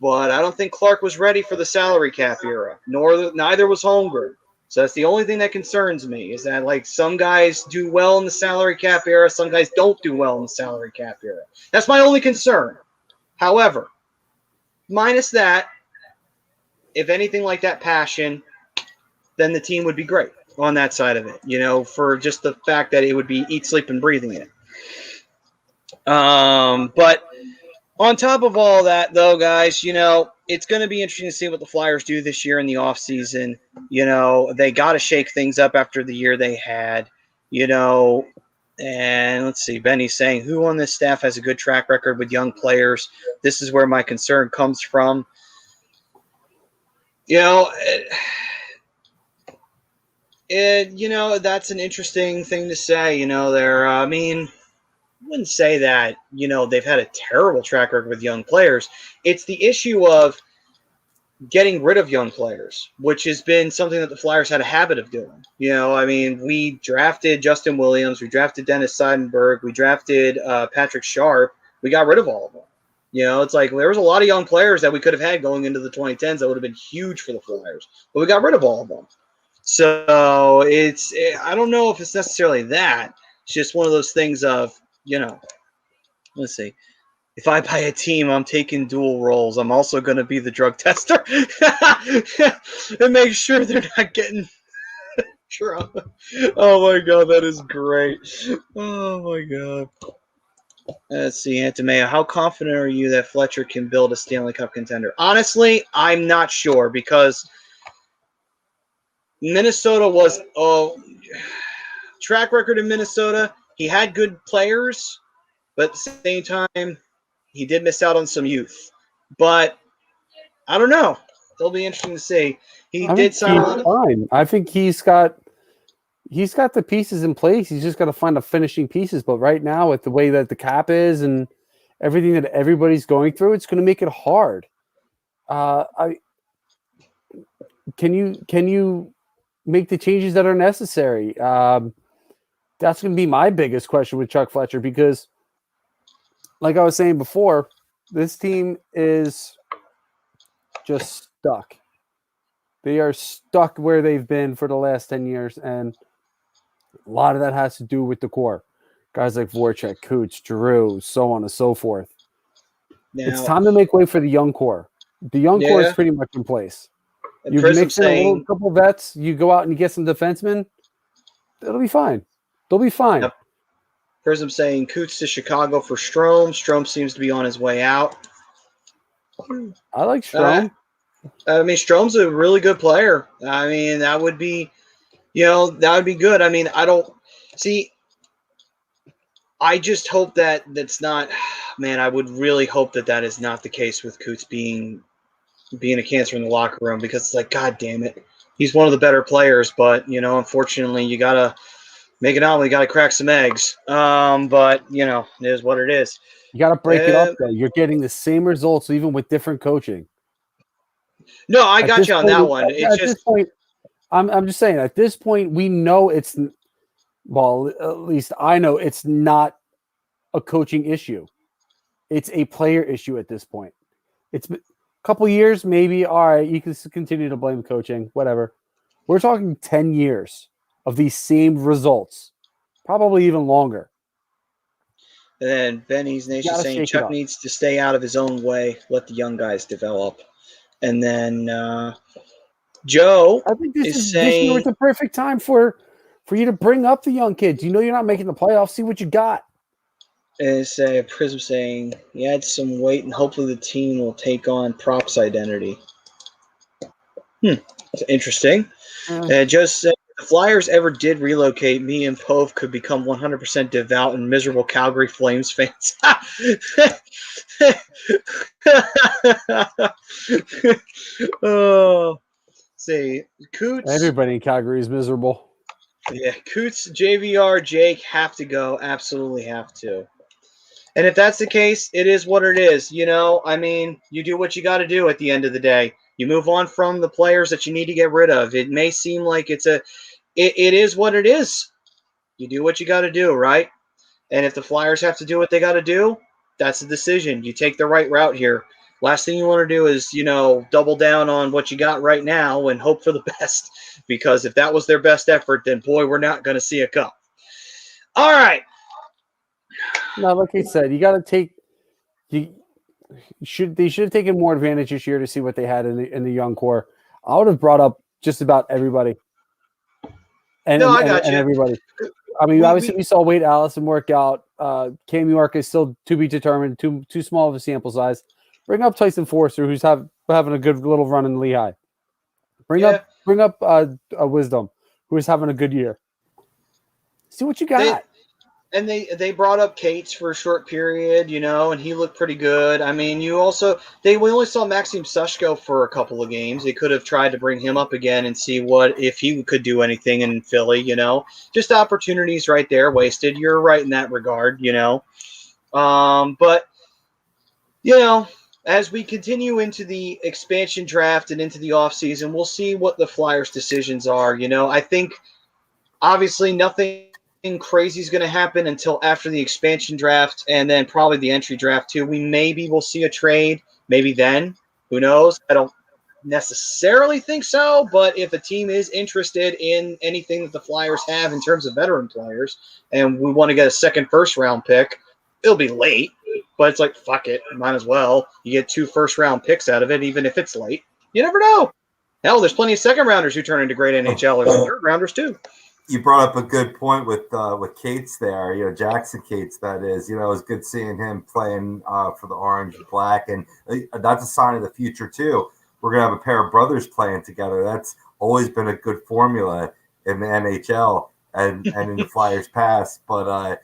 But I don't think Clark was ready for the salary cap era. Neither was Holmgren. So that's the only thing that concerns me, is that like some guys do well in the salary cap era, some guys don't do well in the salary cap era. That's my only concern. However, minus that, if anything like that passion, then the team would be great on that side of it, for just the fact that it would be eat, sleep, and breathing it. But on top of all that, though, guys, it's going to be interesting to see what the Flyers do this year in the offseason. They got to shake things up after the year they had, and let's see, Benny's saying, who on this staff has a good track record with young players? This is where my concern comes from. That's an interesting thing to say. I wouldn't say that, they've had a terrible track record with young players. It's the issue of getting rid of young players, which has been something that the Flyers had a habit of doing. We drafted Justin Williams, we drafted Dennis Seidenberg, we drafted Patrick Sharp. We got rid of all of them. It's like there was a lot of young players that we could have had going into the 2010s that would have been huge for the Flyers, but we got rid of all of them. So I don't know if it's necessarily that. It's just one of those things of, let's see. If I buy a team, I'm taking dual roles. I'm also going to be the drug tester and make sure they're not getting drunk. Oh, my God. That is great. Oh, my God. Let's see, Antimea. How confident are you that Fletcher can build a Stanley Cup contender? Honestly, I'm not sure, because Minnesota was track record in Minnesota. He had good players, but at the same time, he did miss out on some youth. But I don't know. It'll be interesting to see. He did sign on. Fine. I think he's got the pieces in place. He's just got to find the finishing pieces. But right now, with the way that the cap is and everything that everybody's going through, it's going to make it hard. Can you make the changes that are necessary? That's going to be my biggest question with Chuck Fletcher, because, like I was saying before, this team is just stuck. They are stuck where they've been for the last 10 years, and a lot of that has to do with the core. Guys like Voracek, Coots, Giroux, so on and so forth. Now, it's time to make way for the young core. The young core is pretty much in place. You mix in a couple vets, you go out and you get some defensemen, it'll be fine. They'll be fine. Yep. Prism saying Coots to Chicago for Strome. Strome seems to be on his way out. I like Strome. Strome's a really good player. That would be, that would be good. I just hope that's not, man, I would really hope that is not the case with Coots being a cancer in the locker room, because it's like, God damn it. He's one of the better players, but, unfortunately, you got to make it on. We got to crack some eggs. But, it is what it is. You got to break it up, though. You're getting the same results even with different coaching. No, I got you on that one. This point, I'm just saying, at this point, we know it's – well, at least I know it's not a coaching issue. It's a player issue at this point. It's a couple years, maybe, all right, you can continue to blame coaching, whatever. We're talking 10 years of these same results, probably even longer. And then Benny's Nation saying Chuck needs to stay out of his own way, let the young guys develop. And then Joe, I think this year was the perfect time for you to bring up the young kids. You know you're not making the playoffs. See what you got. And Prism saying he had some weight, and hopefully the team will take on Prop's identity. It's interesting. Just said, if the Flyers ever did relocate, me and Pove could become 100% devout and miserable Calgary Flames fans. Oh, see, Coots. Everybody in Calgary is miserable. Yeah, Coots, JVR, Jake have to go. Absolutely have to. And if that's the case, it is what it is. You know, I mean, you do what you got to do at the end of the day. You move on from the players that you need to get rid of. It may seem like it is what it is. You do what you got to do, right? And if the Flyers have to do what they got to do, that's the decision. You take the right route here. Last thing you want to do is, you know, double down on what you got right now and hope for the best. Because if that was their best effort, then, boy, we're not going to see a cup. All right. No, like I said, you got to take they should have taken more advantage this year to see what they had in the young core. I would have brought up just about everybody. And everybody. I mean, obviously we saw Wade Allison work out. Cam York is still to be determined, too small of a sample size. Bring up Tyson Forster, who's having a good little run in Lehigh. Bring up Wisdom, who is having a good year. See what you got. They brought up Cates for a short period, you know, and he looked pretty good. I mean, we only saw Maxim Sushko for a couple of games. They could have tried to bring him up again and see if he could do anything in Philly, you know. Just opportunities right there wasted. You're right in that regard, you know. But, you know, as we continue into the expansion draft and into the offseason, we'll see what the Flyers' decisions are, you know. I think, obviously, nothing crazy is going to happen until after the expansion draft and then probably the entry draft too. Maybe we'll see a trade. Maybe then. Who knows? I don't necessarily think so, but if a team is interested in anything that the Flyers have in terms of veteran players and we want to get a second first-round pick, it'll be late, but it's like, fuck it. Might as well. You get 2 first-round picks out of it, even if it's late. You never know. Hell, there's plenty of second-rounders who turn into great NHLers and third-rounders too. You brought up a good point with Cates there, you know, Jackson Cates, that is. You know, it was good seeing him playing for the Orange and Black, and that's a sign of the future, too. We're going to have a pair of brothers playing together. That's always been a good formula in the NHL and in the Flyers' past. But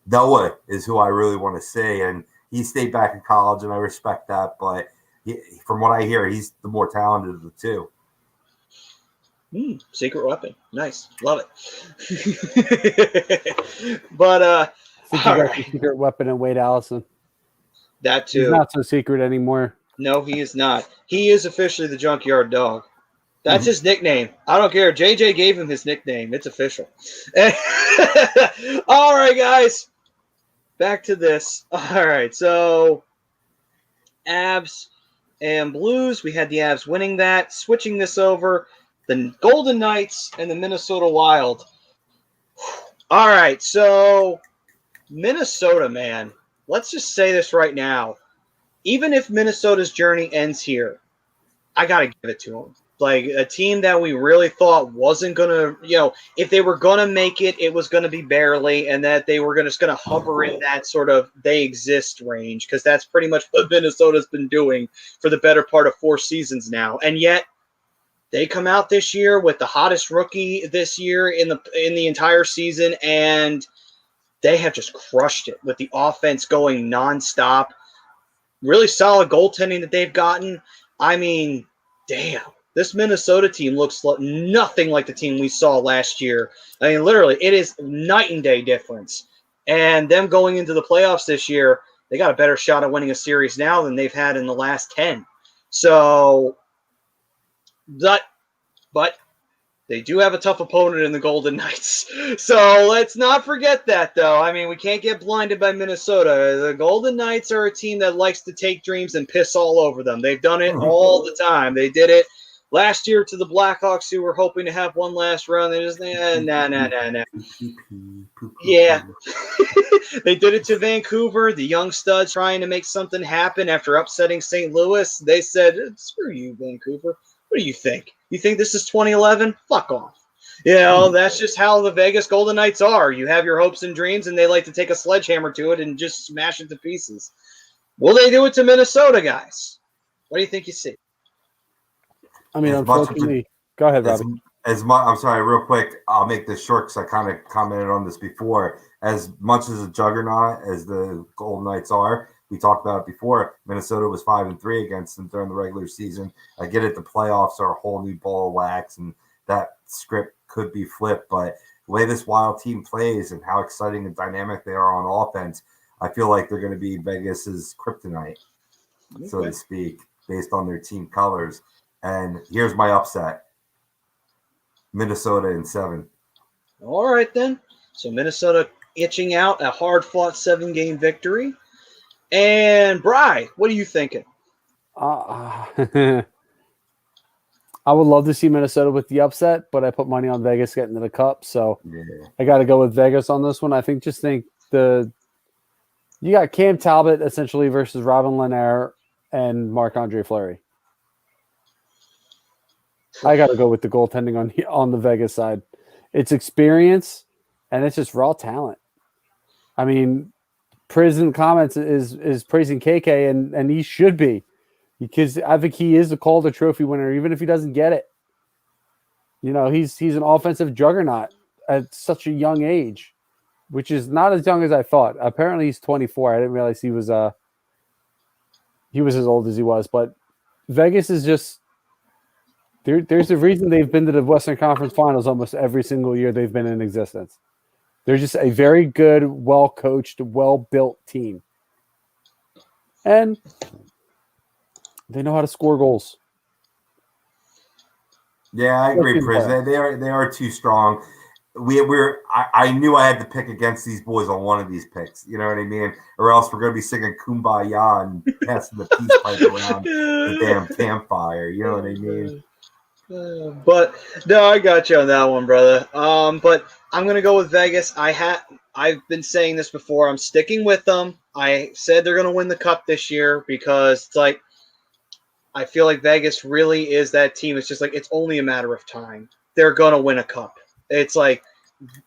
Noah is who I really want to see, and he stayed back in college, and I respect that. But from what I hear, he's the more talented of the two. Secret weapon. Nice. Love it. But I think you got the secret weapon in Wade Allison. That too. He's not so secret anymore. No, he is not. He is officially the Junkyard Dog. That's his nickname. I don't care. JJ gave him his nickname. It's official. All right, guys. Back to this. All right. So, Avs and Blues. We had the Avs winning that. Switching this over. The Golden Knights and the Minnesota Wild. All right, so Minnesota, man, let's just say this right now. Even if Minnesota's journey ends here, I got to give it to them. Like a team that we really thought wasn't going to, you know, if they were going to make it, it was going to be barely, and that they were just going to hover in that sort of they exist range, because that's pretty much what Minnesota's been doing for the better part of 4 seasons now. And yet, they come out this year with the hottest rookie this year in the entire season, and they have just crushed it with the offense going nonstop. Really solid goaltending that they've gotten. I mean, damn, this Minnesota team looks nothing like the team we saw last year. I mean, literally, it is night and day difference. And them going into the playoffs this year, they got a better shot at winning a series now than they've had in the last 10. So, but they do have a tough opponent in the Golden Knights. So let's not forget that, though. I mean, we can't get blinded by Minnesota. The Golden Knights are a team that likes to take dreams and piss all over them. They've done it all the time. They did it last year to the Blackhawks, who were hoping to have one last run. They just, nah. Yeah. They did it to Vancouver, the young studs trying to make something happen after upsetting St. Louis. They said, screw you, Vancouver. What do you think? You think this is 2011? Fuck off. You know, that's just how the Vegas Golden Knights are. You have your hopes and dreams, and they like to take a sledgehammer to it and just smash it to pieces. Will they do it to Minnesota, guys? What do you think you see? I mean, unfortunately, go ahead, Robbie. I'm sorry, real quick. I'll make this short because I kind of commented on this before. As much as a juggernaut as the Golden Knights are, we talked about it before. Minnesota was 5-3 against them during the regular season. I get it. The playoffs are a whole new ball of wax, and that script could be flipped. But the way this Wild team plays and how exciting and dynamic they are on offense, I feel like they're going to be Vegas's kryptonite, so to speak, based on their team colors. And here's my upset. Minnesota in 7. All right, then. So Minnesota itching out a hard-fought 7-game victory. And, Bri, what are you thinking? I would love to see Minnesota with the upset, but I put money on Vegas getting to the cup, so I got to go with Vegas on this one. I think you got Cam Talbot essentially versus Robin Lehner and Marc-Andre Fleury. I got to go with the goaltending on the Vegas side. It's experience, and it's just raw talent. I mean, Prison Comments is praising KK, and he should be, because I think he is the Calder Trophy winner, even if he doesn't get it. You know, he's an offensive juggernaut at such a young age, which is not as young as I thought. Apparently, he's 24. I didn't realize he was as old as he was. But Vegas is just there's a reason they've been to the Western Conference Finals almost every single year they've been in existence. They're just a very good, well-coached, well-built team. And they know how to score goals. Yeah, I agree, Priz. They are too strong. I knew I had to pick against these boys on one of these picks. You know what I mean? Or else we're going to be singing Kumbaya and passing the peace pipe around the damn campfire. You know what I mean? But no, I got you on that one, brother. But I'm gonna go with Vegas. I've been saying this before. I'm sticking with them. I said they're gonna win the cup this year because it's like I feel like Vegas really is that team. It's just like it's only a matter of time. They're gonna win a cup. It's like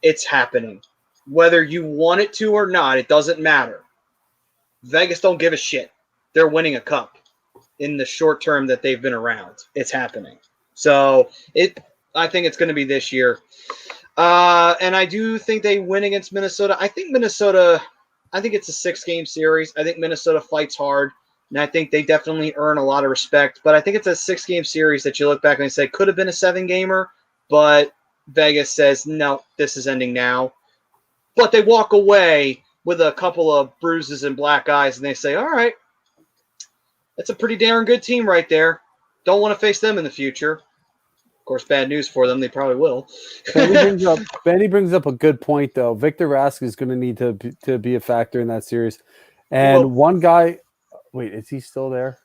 it's happening. Whether you want it to or not, it doesn't matter. Vegas don't give a shit. They're winning a cup in the short term that they've been around. It's happening. So I think it's going to be this year. And I do think they win against Minnesota. I think it's a 6-game series. I think Minnesota fights hard, and I think they definitely earn a lot of respect. But I think it's a 6-game series that you look back and say could have been a 7-gamer, but Vegas says, no, this is ending now. But they walk away with a couple of bruises and black eyes, and they say, all right, that's a pretty darn good team right there. Don't want to face them in the future. Of course, bad news for them. They probably will. Benny brings up a good point, though. Victor Rask is going to need to be a factor in that series. And one guy – wait, is he still there?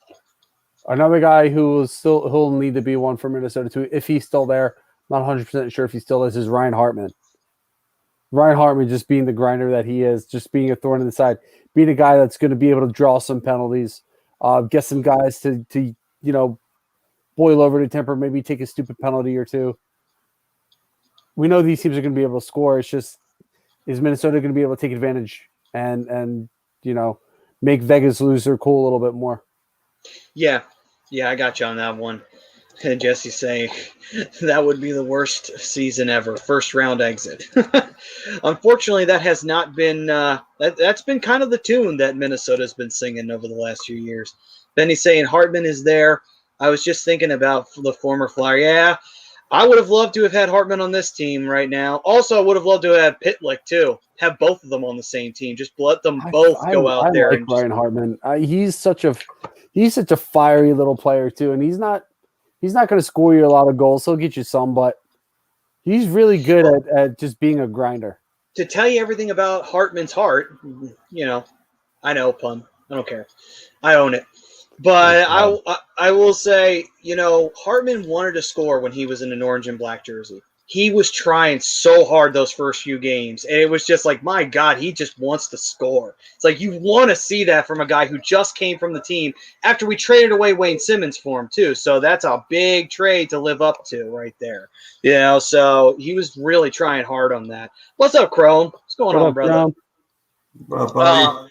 Another guy who'll need to be one for Minnesota, too, if he's still there. Not 100% sure if he still is Ryan Hartman. Ryan Hartman just being the grinder that he is, just being a thorn in the side, being a guy that's going to be able to draw some penalties, get some guys to boil over to temper, maybe take a stupid penalty or two. We know these teams are going to be able to score. It's just, is Minnesota going to be able to take advantage and make Vegas lose their cool a little bit more? Yeah, I got you on that one. And Jesse's saying that would be the worst season ever. First round exit. Unfortunately, that has not been that's been kind of the tune that Minnesota's been singing over the last few years. Benny's saying Hartman is there. I was just thinking about the former Flyer. Yeah, I would have loved to have had Hartman on this team right now. Also, I would have loved to have Pitlick too. Have both of them on the same team. Just let them both go out there. Like Ryan Hartman. He's such a fiery little player too, and he's not going to score you a lot of goals. He'll get you some, but he's really good at just being a grinder. To tell you everything about Hartman's heart, I know, pun. I don't care. I own it. But I will say, Hartman wanted to score when he was in an orange and black jersey. He was trying so hard those first few games, and it was just like, my God, he just wants to score. It's like you want to see that from a guy who just came from the team after we traded away Wayne Simmons for him too. So that's a big trade to live up to right there. So he was really trying hard on that. What's up, Chrome? What's going on, brother? What up, buddy?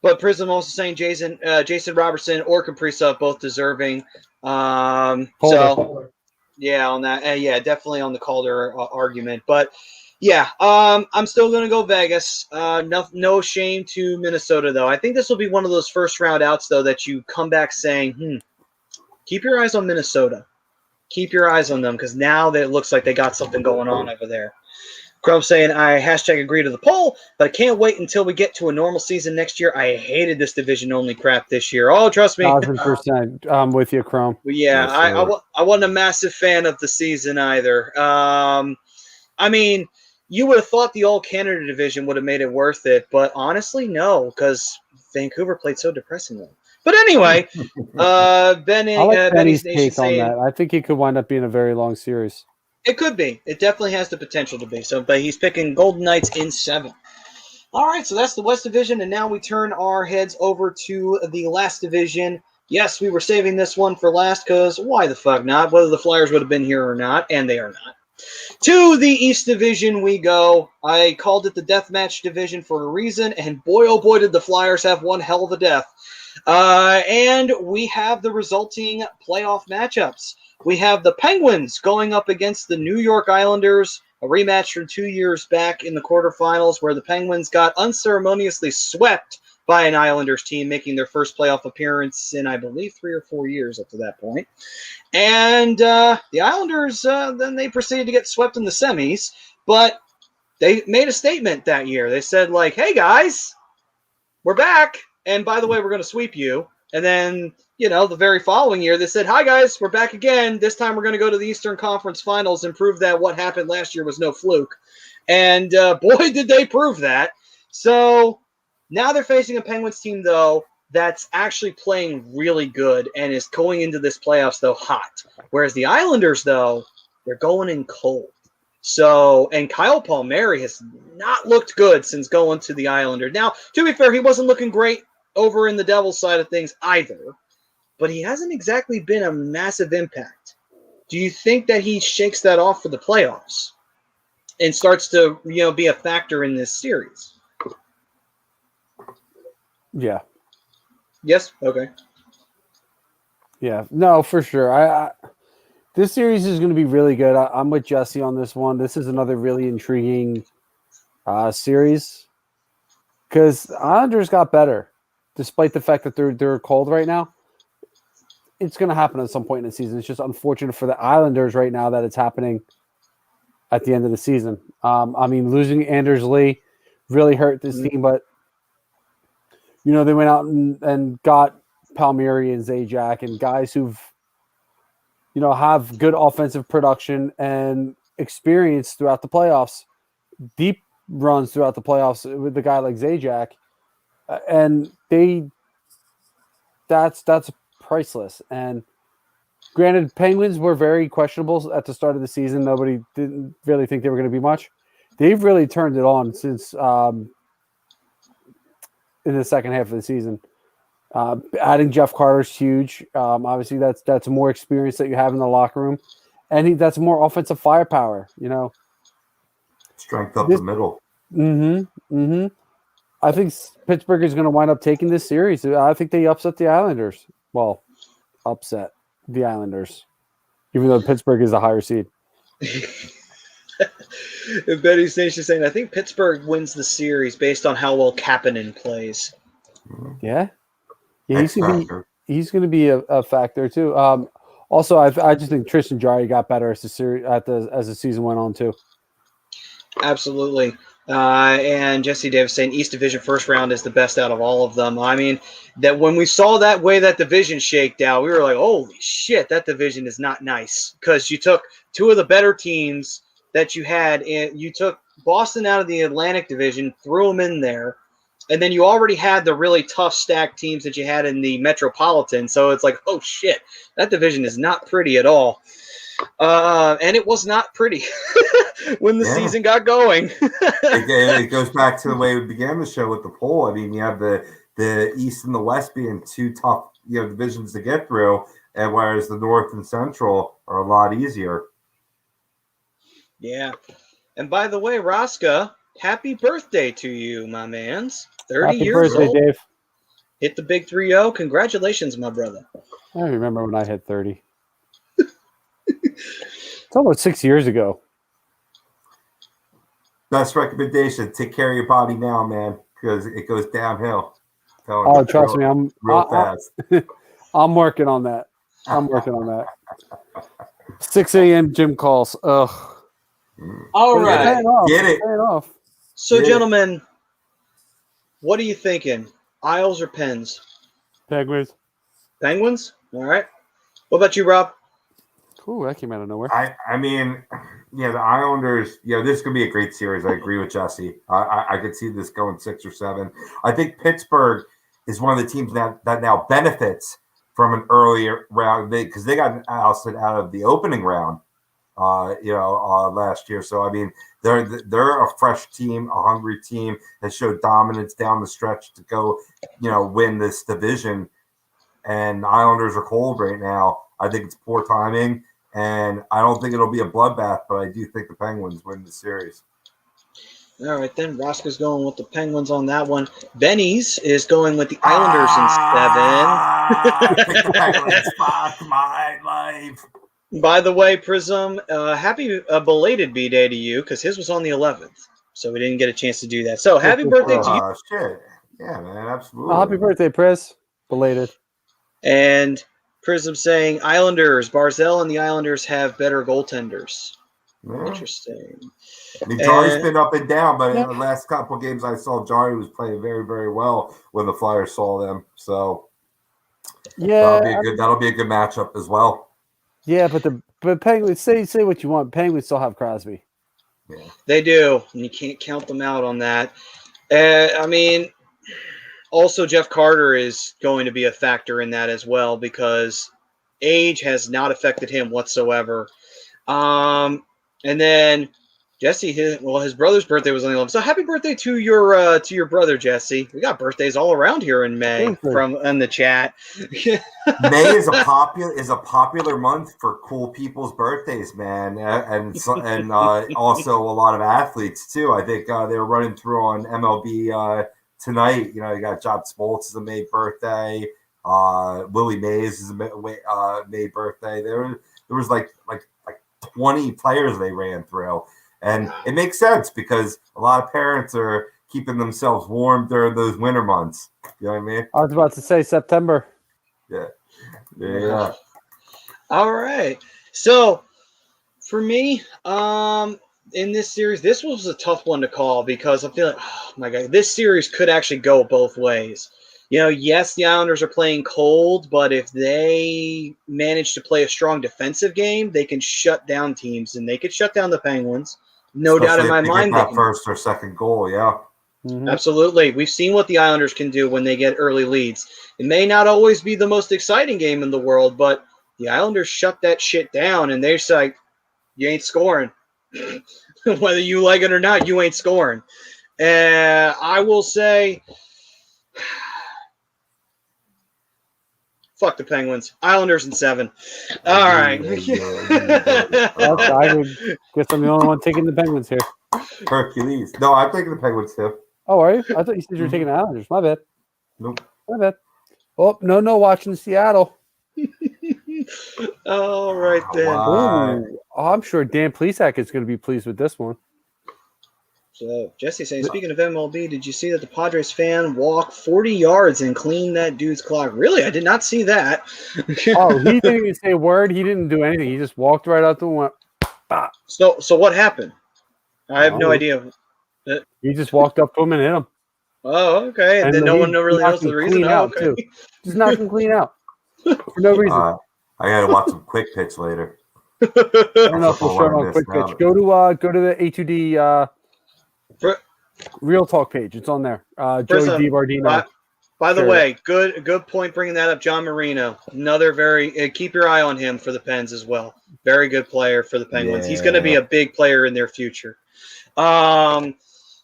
But Prism also saying Jason Robertson or Kaprizov both deserving. Calder. Yeah, on that. Yeah, definitely on the Calder argument. But Yeah, I'm still going to go Vegas. No shame to Minnesota, though. I think this will be one of those first round outs, though, that you come back saying, keep your eyes on Minnesota. Keep your eyes on them, because now that it looks like they got something going on over there. Chrome saying, I #agree to the poll, but I can't wait until we get to a normal season next year. I hated this division-only crap this year. Oh, trust me. 1,000%. I'm with you, Chrome. Yeah, Yes, I wasn't a massive fan of the season either. I mean, you would have thought the All-Canada division would have made it worth it, but honestly, no, because Vancouver played so depressingly. But anyway, I like Benny's Benny's Nation take on saying that. I think it could wind up being a very long series. it could be. It definitely has the potential to be. So, but he's picking Golden Knights in 7. All right, so that's the West Division, and now we turn our heads over to the last division. Yes, we were saving this one for last because why the fuck not? Whether the Flyers would have been here or not, and they are not. To the East Division we go. I called it the Deathmatch Division for a reason, and boy, oh boy, did the Flyers have one hell of a death. And we have the resulting playoff matchups. We have the Penguins going up against the New York Islanders, a rematch from 2 years back in the quarterfinals where the Penguins got unceremoniously swept by an Islanders team, making their first playoff appearance in, I believe, 3 or 4 years up to that point. And the Islanders, then they proceeded to get swept in the semis, but they made a statement that year. They said, like, hey, guys, we're back, and by the way, we're going to sweep you. And then, the very following year, they said, hi, guys, we're back again. This time we're going to go to the Eastern Conference Finals and prove that what happened last year was no fluke. And boy, did they prove that. So now they're facing a Penguins team, though, that's actually playing really good and is going into this playoffs, though, hot. Whereas the Islanders, though, they're going in cold. So, and Kyle Palmieri has not looked good since going to the Islanders. Now, to be fair, he wasn't looking great over in the Devils side of things either, but he hasn't exactly been a massive impact. Do you think that he shakes that off for the playoffs and starts to, be a factor in this series? Yeah. Yes? Okay. Yeah. No, for sure. This series is going to be really good. I'm with Jesse on this one. This is another really intriguing series because Islanders got better. Despite the fact that they're cold right now, it's going to happen at some point in the season. It's just unfortunate for the Islanders right now that it's happening at the end of the season. I mean, losing Anders Lee really hurt this team, but they went out and got Palmieri and Zajac and guys who've have good offensive production and experience throughout the playoffs, deep runs throughout the playoffs with a guy like Zajac. And that's priceless. And granted, Penguins were very questionable at the start of the season. Nobody didn't really think they were going to be much. They've really turned it on since in the second half of the season. Adding Jeff Carter's huge. Obviously, that's more experience that you have in the locker room, and that's more offensive firepower. Strength up the middle. I think Pittsburgh is going to wind up taking this series. I think they upset the Islanders. Well, upset the Islanders, even though Pittsburgh is a higher seed. Betty's Nation saying, I think Pittsburgh wins the series based on how well Kapanen plays. Yeah, he's going to be a factor too. Also, I just think Tristan Jarry got better as the season went on too. Absolutely. And Jesse Davis saying East Division first round is the best out of all of them. I mean, that when we saw that way that division shaked out, we were like, holy shit, that division is not nice. Because you took two of the better teams that you had, and you took Boston out of the Atlantic Division, threw them in there, and then you already had the really tough stacked teams that you had in the Metropolitan. So it's like, oh shit, that division is not pretty at all. And it was not pretty when the season got going. it goes back to the way we began the show with the poll. I mean, you have the East and the West being two tough divisions to get through, and whereas the North and Central are a lot easier. Yeah. And by the way, Raska, happy birthday to you, my mans. 30 happy years birthday, old. Dave. Hit the big 3-0. Congratulations, my brother. I remember when I hit 30. It's almost 6 years ago. Best recommendation: take care of your body now, man, because it goes downhill. Oh, trust me, I'm real fast. I'm working on that. 6 a.m. gym calls. Ugh. All But it's right. paying off. Get It's it. paying off. So, Yeah. gentlemen, what are you thinking? Isles or Pens? Penguins. Penguins? All right. What about you, Rob? Ooh, that came out of nowhere. I mean, yeah, the Islanders. Yeah, this could be a great series. I agree with Jesse. I could see this going 6 or 7. I think Pittsburgh is one of the teams that now benefits from an earlier round because they got ousted out of the opening round. Last year. So I mean, they're a fresh team, a hungry team that showed dominance down the stretch to go, win this division. And the Islanders are cold right now. I think it's poor timing, and I don't think it'll be a bloodbath. But I do think the Penguins win the series. All right, then. Roscoe's going with the Penguins on that one. Benny's is going with the Islanders in 7. Pick the Penguins. Fuck my life. By the way, Prism, happy belated B-Day to you because his was on the 11th, so we didn't get a chance to do that. So happy birthday to you. Oh, shit. Yeah, man, absolutely. Oh, happy birthday, Pris. Belated. And Prism saying Islanders, Barzell and the Islanders have better goaltenders. Yeah. Interesting. I mean, Jari's been up and down, but in the last couple of games I saw, Jari was playing very, very well when the Flyers saw them. So Yeah, that'll be a good matchup as well. yeah, but Penguins say what you want. Penguins still have Crosby. Yeah. They do, and you can't count them out on that. I mean, also Jeff Carter is going to be a factor in that as well because age has not affected him whatsoever. And then Jesse, his brother's birthday was on the 11th. So happy birthday to your brother, Jesse. We got birthdays all around here in May in the chat. May is a popular month for cool people's birthdays, man, and also a lot of athletes too. I think they were running through on MLB tonight. You got John Smoltz is a May birthday. Willie Mays is a May birthday. There was like 20 players they ran through. And it makes sense because a lot of parents are keeping themselves warm during those winter months. You know what I mean? I was about to say September. Yeah. All right. So for me, in this series, this was a tough one to call because I feel like, oh my God, this series could actually go both ways. Yes, the Islanders are playing cold, but if they manage to play a strong defensive game, they can shut down teams, and they could shut down the Penguins. No doubt in my mind. That first or second goal, yeah. Mm-hmm. Absolutely. We've seen what the Islanders can do when they get early leads. It may not always be the most exciting game in the world, but the Islanders shut that shit down, and they're just like, you ain't scoring. Whether you like it or not, you ain't scoring. And I will say, fuck the Penguins. Islanders in 7. All right. I guess I'm the only one taking the Penguins here. Hercules. No, I'm taking the Penguins too. Oh, are you? I thought you said you were taking the Islanders. My bad. Nope. My bad. Oh, no, watching Seattle. All right, then. Ooh, I'm sure Dan Plesac is going to be pleased with this one. So Jesse saying, speaking of MLB, did you see that the Padres fan walked 40 yards and cleaned that dude's clock? Really? I did not see that. Oh, he didn't even say a word. He didn't do anything. He just walked right up to him and went, bah. So what happened? I have no idea. He just walked up to him and hit him. Oh, okay. And then no one really knows the reason. Out, okay. Too. Just knocked him clean out for no reason. I got to watch some quick pitch later. I don't know if we'll show him on quick pitch. Go to the A2D Real Talk page. It's on there. Joey DiBardino. By the way, good point bringing that up. John Marino, another very keep your eye on him for the Pens as well. Very good player for the Penguins. He's going to be a big player in their future.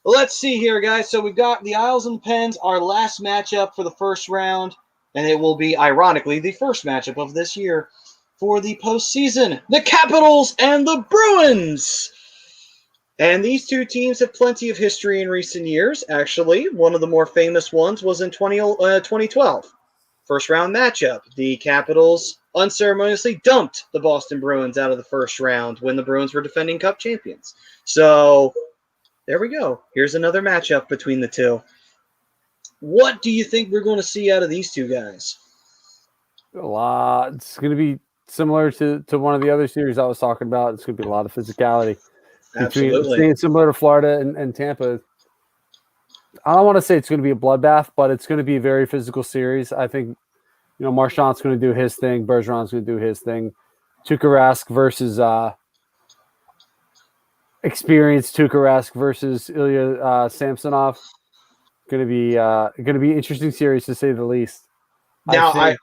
Let's see here, guys. So we've got the Isles and the Pens, our last matchup for the first round, and it will be, ironically, the first matchup of this year for the postseason. The Capitals and the Bruins. And these two teams have plenty of history in recent years. Actually, one of the more famous ones was in 2012. First round matchup. The Capitals unceremoniously dumped the Boston Bruins out of the first round when the Bruins were defending Cup champions. So There we go. Here's another matchup between the two. What do you think we're going to see out of these two guys? A lot. It's going to be similar to one of the other series I was talking about. It's going to be a lot of physicality. Absolutely. Similar to Florida and Tampa. I don't want to say it's going to be a bloodbath, but it's going to be a very physical series. I think, Marchand's going to do his thing. Bergeron's going to do his thing. Tuukka Rask versus experienced Tuukka Rask versus Ilya Samsonov. Going to be an interesting series to say the least. Now,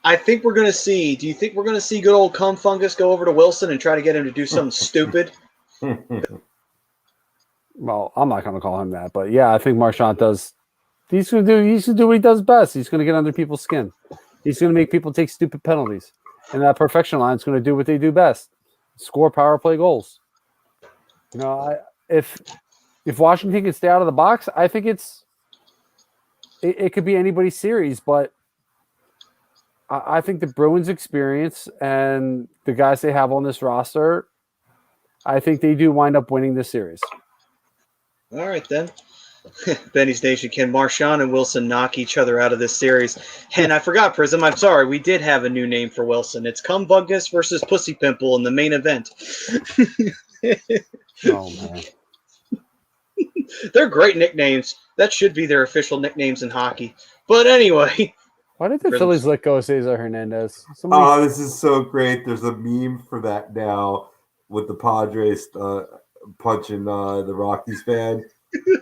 I think we're going to see. Do you think we're going to see good old cum fungus go over to Wilson and try to get him to do something stupid? Well, I'm not going to call him that, but yeah, I think Marchand does. He's going to do what he does best. He's going to get under people's skin. He's going to make people take stupid penalties, and that perfection line is going to do what they do best: score power play goals. If Washington can stay out of the box, I think it could be anybody's series, but I think the Bruins' experience and the guys they have on this roster, I think they do wind up winning this series. All right, then. Benny's Nation, can Marchand and Wilson knock each other out of this series? And I forgot, Prism, I'm sorry, we did have a new name for Wilson. It's Cum Bungus versus Pussy Pimple in the main event. Oh, man. They're great nicknames. That should be their official nicknames in hockey. But anyway. Why did the Phillies let go of Cesar Hernandez? Oh, this is so great. There's a meme for that now with the Padres punching the Rockies fan.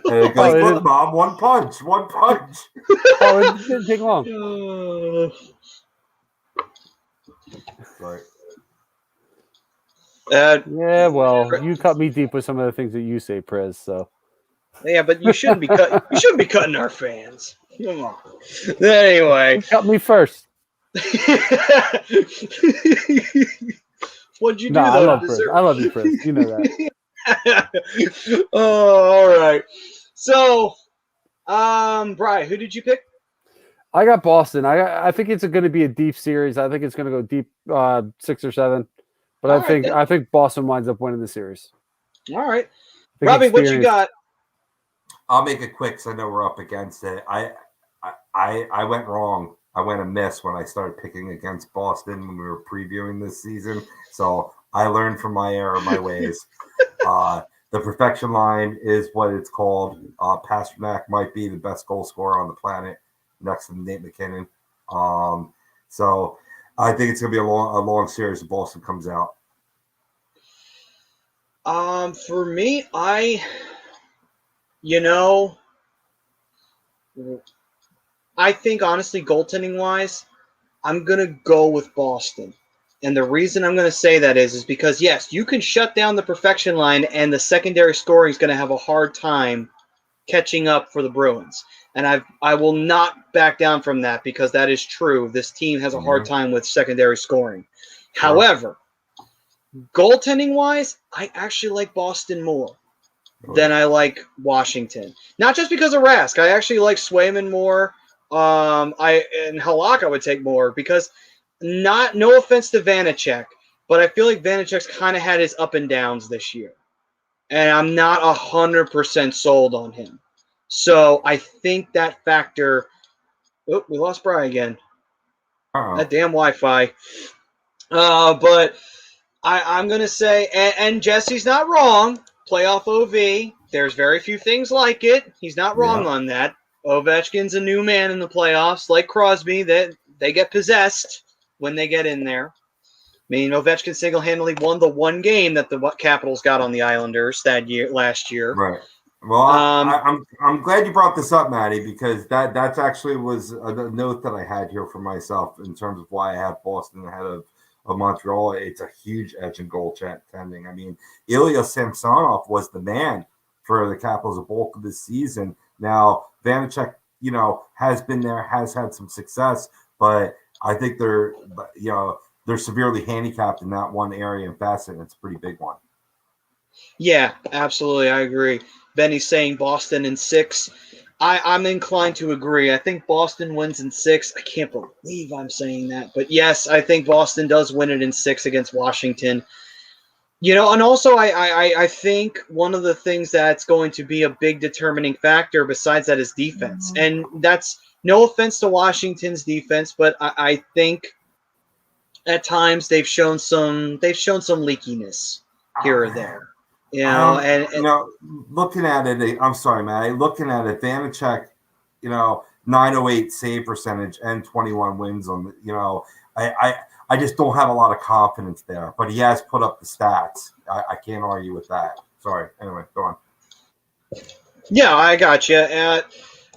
And it goes, look, Bob, one punch. Oh, it didn't take long. Right. Yeah, well, you cut me deep with some of the things that you say, Prez. So. Yeah, but you shouldn't be cutting our fans. Come on. Anyway, you cut me first. What'd you do? I love you, Prez. You know that. Oh, all right. So, Brian, who did you pick? I got Boston. I think it's going to be a deep series. I think it's going to go deep, 6 or 7. But I think Boston winds up winning the series. All right, Robbie, what you got? I'll make it quick because I know we're up against it. I went wrong. I went amiss when I started picking against Boston when we were previewing this season. So I learned from my error, my ways. The perfection line is what it's called. Pasternak might be the best goal scorer on the planet next to Nate McKinnon. So I think it's going to be a long series if Boston comes out. For me, I think honestly, goaltending wise, I'm going to go with Boston. And the reason I'm going to say that is because, yes, you can shut down the perfection line and the secondary scoring is going to have a hard time catching up for the Bruins. And I will not back down from that because that is true. This team has a hard time with secondary scoring. Sure. However, goaltending-wise, I actually like Boston more than I like Washington. Not just because of Rask. I actually like Swayman more. And Halak I would take more because no offense to Vanacek, but I feel like Vanacek's kind of had his up and downs this year. And I'm not 100% sold on him. So I think that factor – oh, we lost Brian again. That damn Wi-Fi. But I'm going to say – and Jesse's not wrong. Playoff OV. There's very few things like it. He's not wrong on that. Ovechkin's a new man in the playoffs. Like Crosby, that they get possessed when they get in there. I mean, Ovechkin single-handedly won the one game that the Capitals got on the Islanders last year. Right. Well, I'm glad you brought this up, Maddie, because that's actually was a note that I had here for myself in terms of why I have Boston ahead of Montreal. It's a huge edge in goaltending. I mean, Ilya Samsonov was the man for the Capitals the bulk of this season. Now, Vanacek, has been there, has had some success, but I think they're severely handicapped in that one area and facet, and it's a pretty big one. Yeah, absolutely. I agree. Benny's saying Boston in 6. I'm inclined to agree. I think Boston wins in 6. I can't believe I'm saying that. But yes, I think Boston does win it in 6 against Washington. And also I think one of the things that's going to be a big determining factor besides that is defense. And that's no offense to Washington's defense, but I think at times they've shown some leakiness here or there. Looking at it, I'm sorry, man. Looking at it, Vanacek, 908 save percentage and 21 wins on I just don't have a lot of confidence there, but he has put up the stats. I can't argue with that. Sorry. Anyway, go on. Yeah, I got you.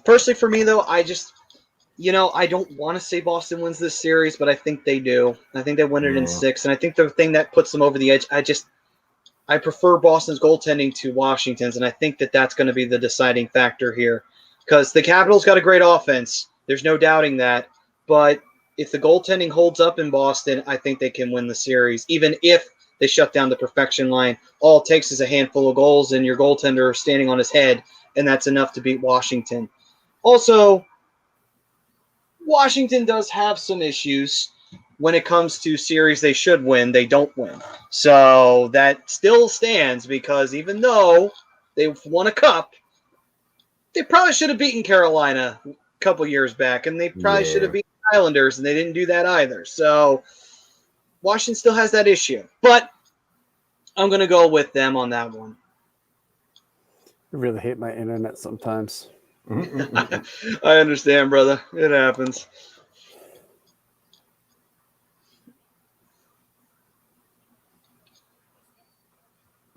Personally, for me though, I just, I don't want to say Boston wins this series, but I think they do. I think they win it in 6, and I think the thing that puts them over the edge, I prefer Boston's goaltending to Washington's, and I think that's going to be the deciding factor here, because the Capitals got a great offense. There's no doubting that, but if the goaltending holds up in Boston, I think they can win the series, even if they shut down the perfection line. All it takes is a handful of goals and your goaltender standing on his head, and that's enough to beat Washington. Also, Washington does have some issues when it comes to series they should win, they don't win. So that still stands, because even though they've won a cup, they probably should have beaten Carolina a couple years back, and they probably should have beaten Islanders, and they didn't do that either. So Washington still has that issue, but I'm going to go with them on that one. I really hate my internet sometimes. I understand, brother. It happens.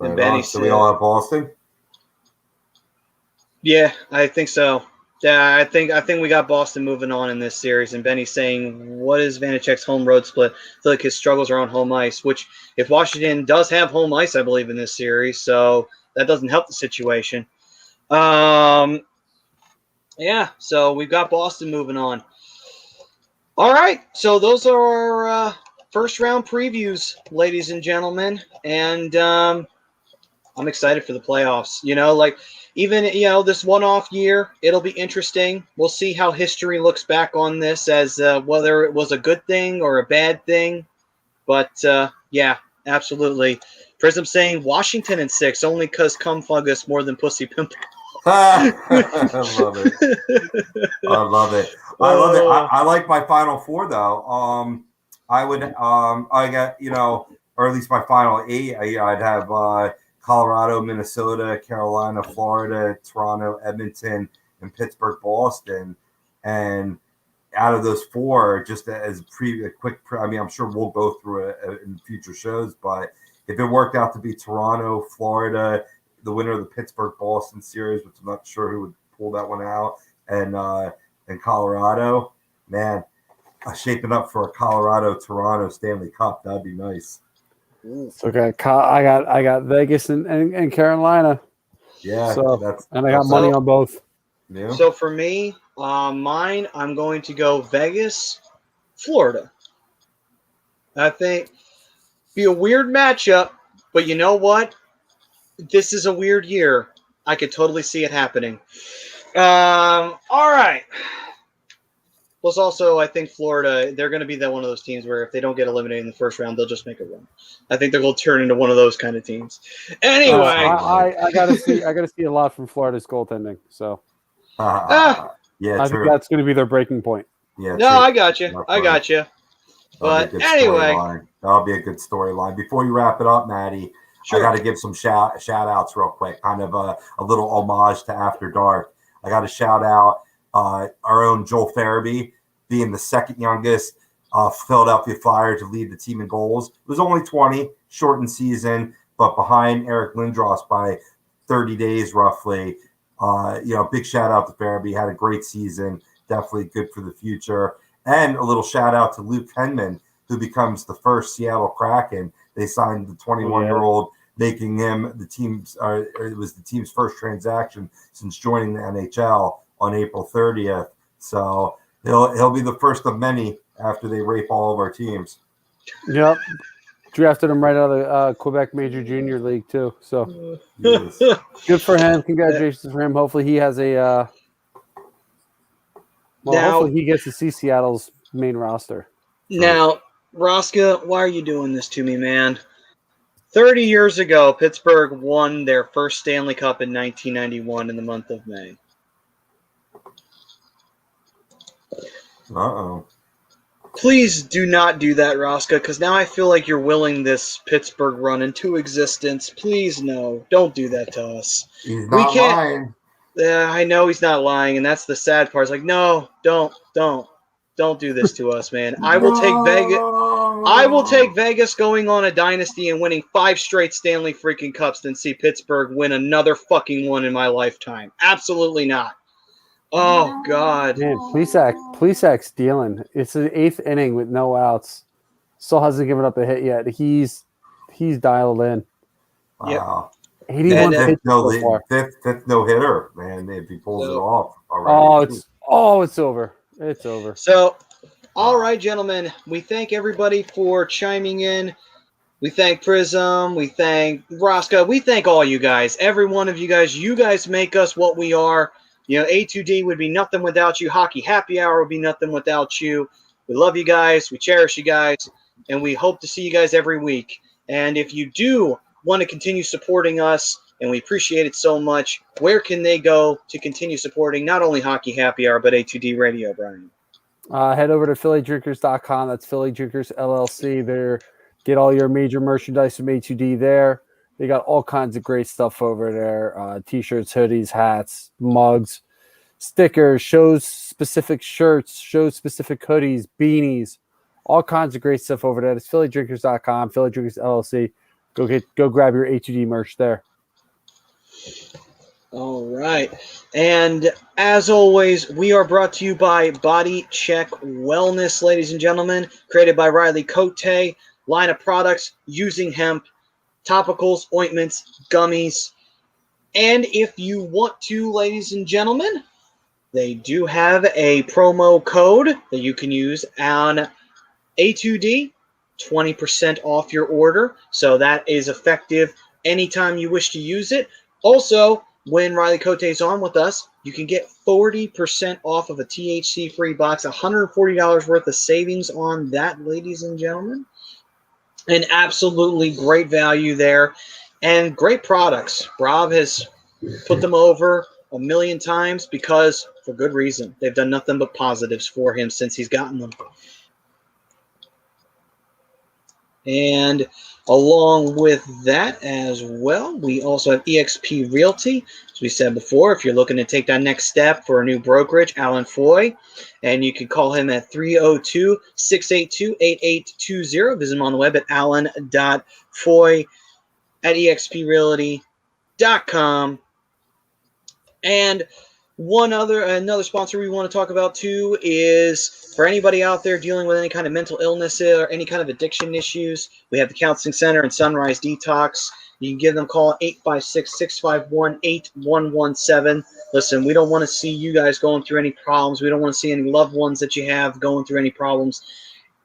And Benny so we all have Boston? Yeah, I think so. Yeah, I think we got Boston moving on in this series. And Benny's saying, what is Vanacek's home road split? I feel like his struggles are on home ice, which if Washington does have home ice, I believe, in this series, so that doesn't help the situation. Yeah, so we've got Boston moving on. All right, so those are our first round previews, ladies and gentlemen, and I'm excited for the playoffs. Even, this one-off year, it'll be interesting. We'll see how history looks back on this as whether it was a good thing or a bad thing. But, yeah, absolutely. Prism saying Washington in 6 only because cum fungus more than pussy pimple. I love it. I love it. I like my Final Four, though. I would, I got, or at least my Final 8, I'd have Colorado, Minnesota, Carolina, Florida, Toronto, Edmonton, and Pittsburgh, Boston. And out of those 4, just as a quick, I'm sure we'll go through it in future shows, but if it worked out to be Toronto, Florida, the winner of the Pittsburgh-Boston series, which I'm not sure who would pull that one out, and Colorado, man, shaping up for a Colorado-Toronto Stanley Cup. That'd be nice. So I got Vegas and Carolina. Yeah, and I got money on both. Yeah. So for me, mine, I'm going to go Vegas, Florida. I think be a weird matchup, but you know what? This is a weird year. I could totally see it happening. All right. Plus, also, I think Florida, they're going to be one of those teams where if they don't get eliminated in the first round, they'll just make a run. I think they're going to turn into one of those kind of teams. Anyway, I got to see a lot from Florida's goaltending. So, yeah, I think that's going to be their breaking point. Yeah. No, I got you. But anyway, that'll be a good storyline. Before you wrap it up, Maddie, sure. I got to give some shout outs real quick. Kind of a little homage to After Dark. I got to shout out our own Joel Farabee, being the second youngest Philadelphia Flyer to lead the team in goals. It was only 20, shortened season, but behind Eric Lindros by 30 days roughly. Big shout out to Farabee. Had a great season. Definitely good for the future. And a little shout out to Luke Henman, who becomes the first Seattle Kraken. They signed the 21-year-old, making him the team's. It was the team's first transaction since joining the NHL on April 30th. So he'll be the first of many after they rape all of our teams. Yep. Drafted him right out of the Quebec Major Junior League too. So Yes. Good for him. Congratulations for him. Hopefully he has a hopefully he gets to see Seattle's main roster. Now, Roska, why are you doing this to me, man? 30 years ago, Pittsburgh won their first Stanley Cup in 1991 in the month of May. Uh-oh. Please do not do that, Rosca, because now I feel like you're willing this Pittsburgh run into existence. Please, no. Don't do that to us. He's We not can't. lying. Yeah, I know he's not lying, and that's the sad part. It's like, no, don't do this to us, man. I will take Vegas. I will take Vegas going on a dynasty and winning 5 straight Stanley freaking Cups than see Pittsburgh win another fucking one in my lifetime. Absolutely not. Oh God. Man, Plecak's dealing. It's the 8th inning with no outs. Still hasn't given up a hit yet. He's dialed in. Wow. 81 And, pitches so far. Fifth no hitter, man. If he pulls it off, already. It's over. It's over. So, all right, gentlemen, we thank everybody for chiming in. We thank Prism. We thank Rosca. We thank all you guys. Every one of you guys. You guys make us what we are. You know, A2D would be nothing without you. Hockey Happy Hour would be nothing without you. We love you guys. We cherish you guys. And we hope to see you guys every week. And if you do want to continue supporting us, and we appreciate it so much, where can they go to continue supporting not only Hockey Happy Hour, but A2D Radio, Brian? Head over to PhillyDrinkers.com. That's Philly Drinkers LLC. There, get all your major merchandise from A2D there. They got all kinds of great stuff over there. T-shirts, hoodies, hats, mugs, stickers, shows-specific shirts, show-specific hoodies, beanies, all kinds of great stuff over there. It's PhillyDrinkers.com, Philly Drinkers LLC. Go grab your A2D merch there. All right. And as always, we are brought to you by Body Check Wellness, ladies and gentlemen, created by Riley Cote. Line of products using hemp, topicals, ointments, gummies. And if you want to, ladies and gentlemen, they do have a promo code that you can use on A2D, 20% off your order. So that is effective anytime you wish to use it. Also, when Riley Cote is on with us, you can get 40% off of a THC-free box, $140 worth of savings on that, ladies and gentlemen. An absolutely great value there and great products. Rob has put them over a million times because for good reason. They've done nothing but positives for him since he's gotten them. And along with that as well, we also have EXP Realty. As we said before, if you're looking to take that next step for a new brokerage, Alan Foy, and you can call him at 302-682-8820. Visit him on the web at alan.foy at exprealty.com. And another sponsor we want to talk about too is for anybody out there dealing with any kind of mental illness or any kind of addiction issues, we have the Counseling Center and Sunrise Detox. You can give them a call, 856-651-8117. Listen, we don't want to see you guys going through any problems. We don't want to see any loved ones that you have going through any problems.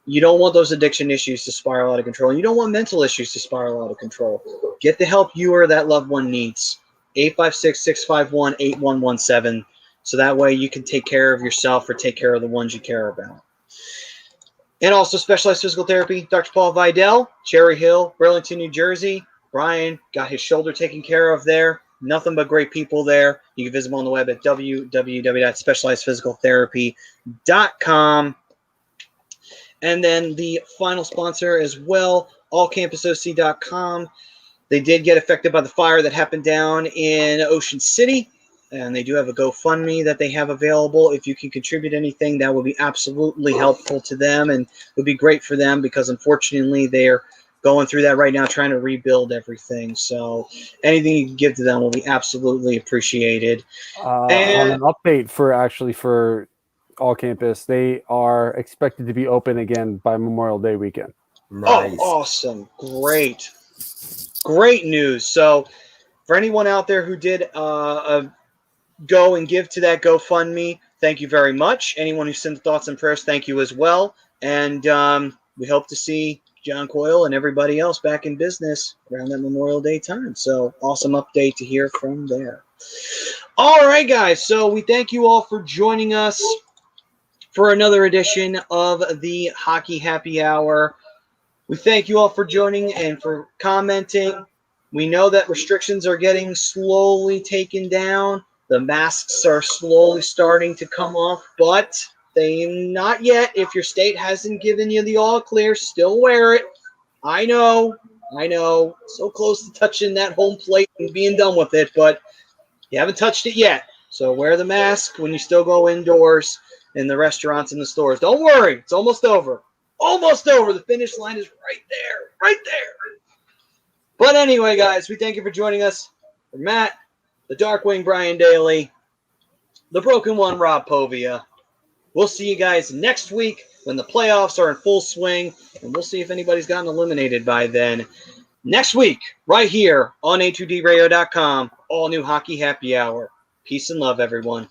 You don't want those addiction issues to spiral out of control. You don't want mental issues to spiral out of control. Get the help you or that loved one needs. 856-651-8117. So that way you can take care of yourself or take care of the ones you care about. And also Specialized Physical Therapy, Dr. Paul Vidal, Cherry Hill, Burlington, New Jersey. Brian got his shoulder taken care of there. Nothing but great people there. You can visit him on the web at www.specializedphysicaltherapy.com. And then the final sponsor as well, allcampusoc.com. They did get affected by the fire that happened down in Ocean City, and they do have a GoFundMe that they have available. If you can contribute anything, that would be absolutely helpful to them and would be great for them because, unfortunately, they're going through that right now, trying to rebuild everything. So anything you can give to them will be absolutely appreciated. And an update for All Campus, they are expected to be open again by Memorial Day weekend. Nice. Oh, awesome. Great news. So for anyone out there who did go and give to that GoFundMe, thank you very much. Anyone who sent thoughts and prayers, thank you as well. And we hope to see John Coyle and everybody else back in business around that Memorial Day time. So awesome update to hear from there. All right, guys. So we thank you all for joining us for another edition of the Hockey Happy Hour. We thank you all for joining and for commenting. We know that restrictions are getting slowly taken down. The masks are slowly starting to come off, but they not yet. If your state hasn't given you the all clear, still wear it. I know. So close to touching that home plate and being done with it, but you haven't touched it yet. So wear the mask when you still go indoors in the restaurants and the stores. Don't worry. It's almost over. Almost over. The finish line is right there. Right there. But anyway, guys, we thank you for joining us. For Matt, the Darkwing Brian Daly, the Broken One Rob Povia. We'll see you guys next week when the playoffs are in full swing, and we'll see if anybody's gotten eliminated by then. Next week, right here on A2DRadio.com, all new Hockey Happy Hour. Peace and love, everyone.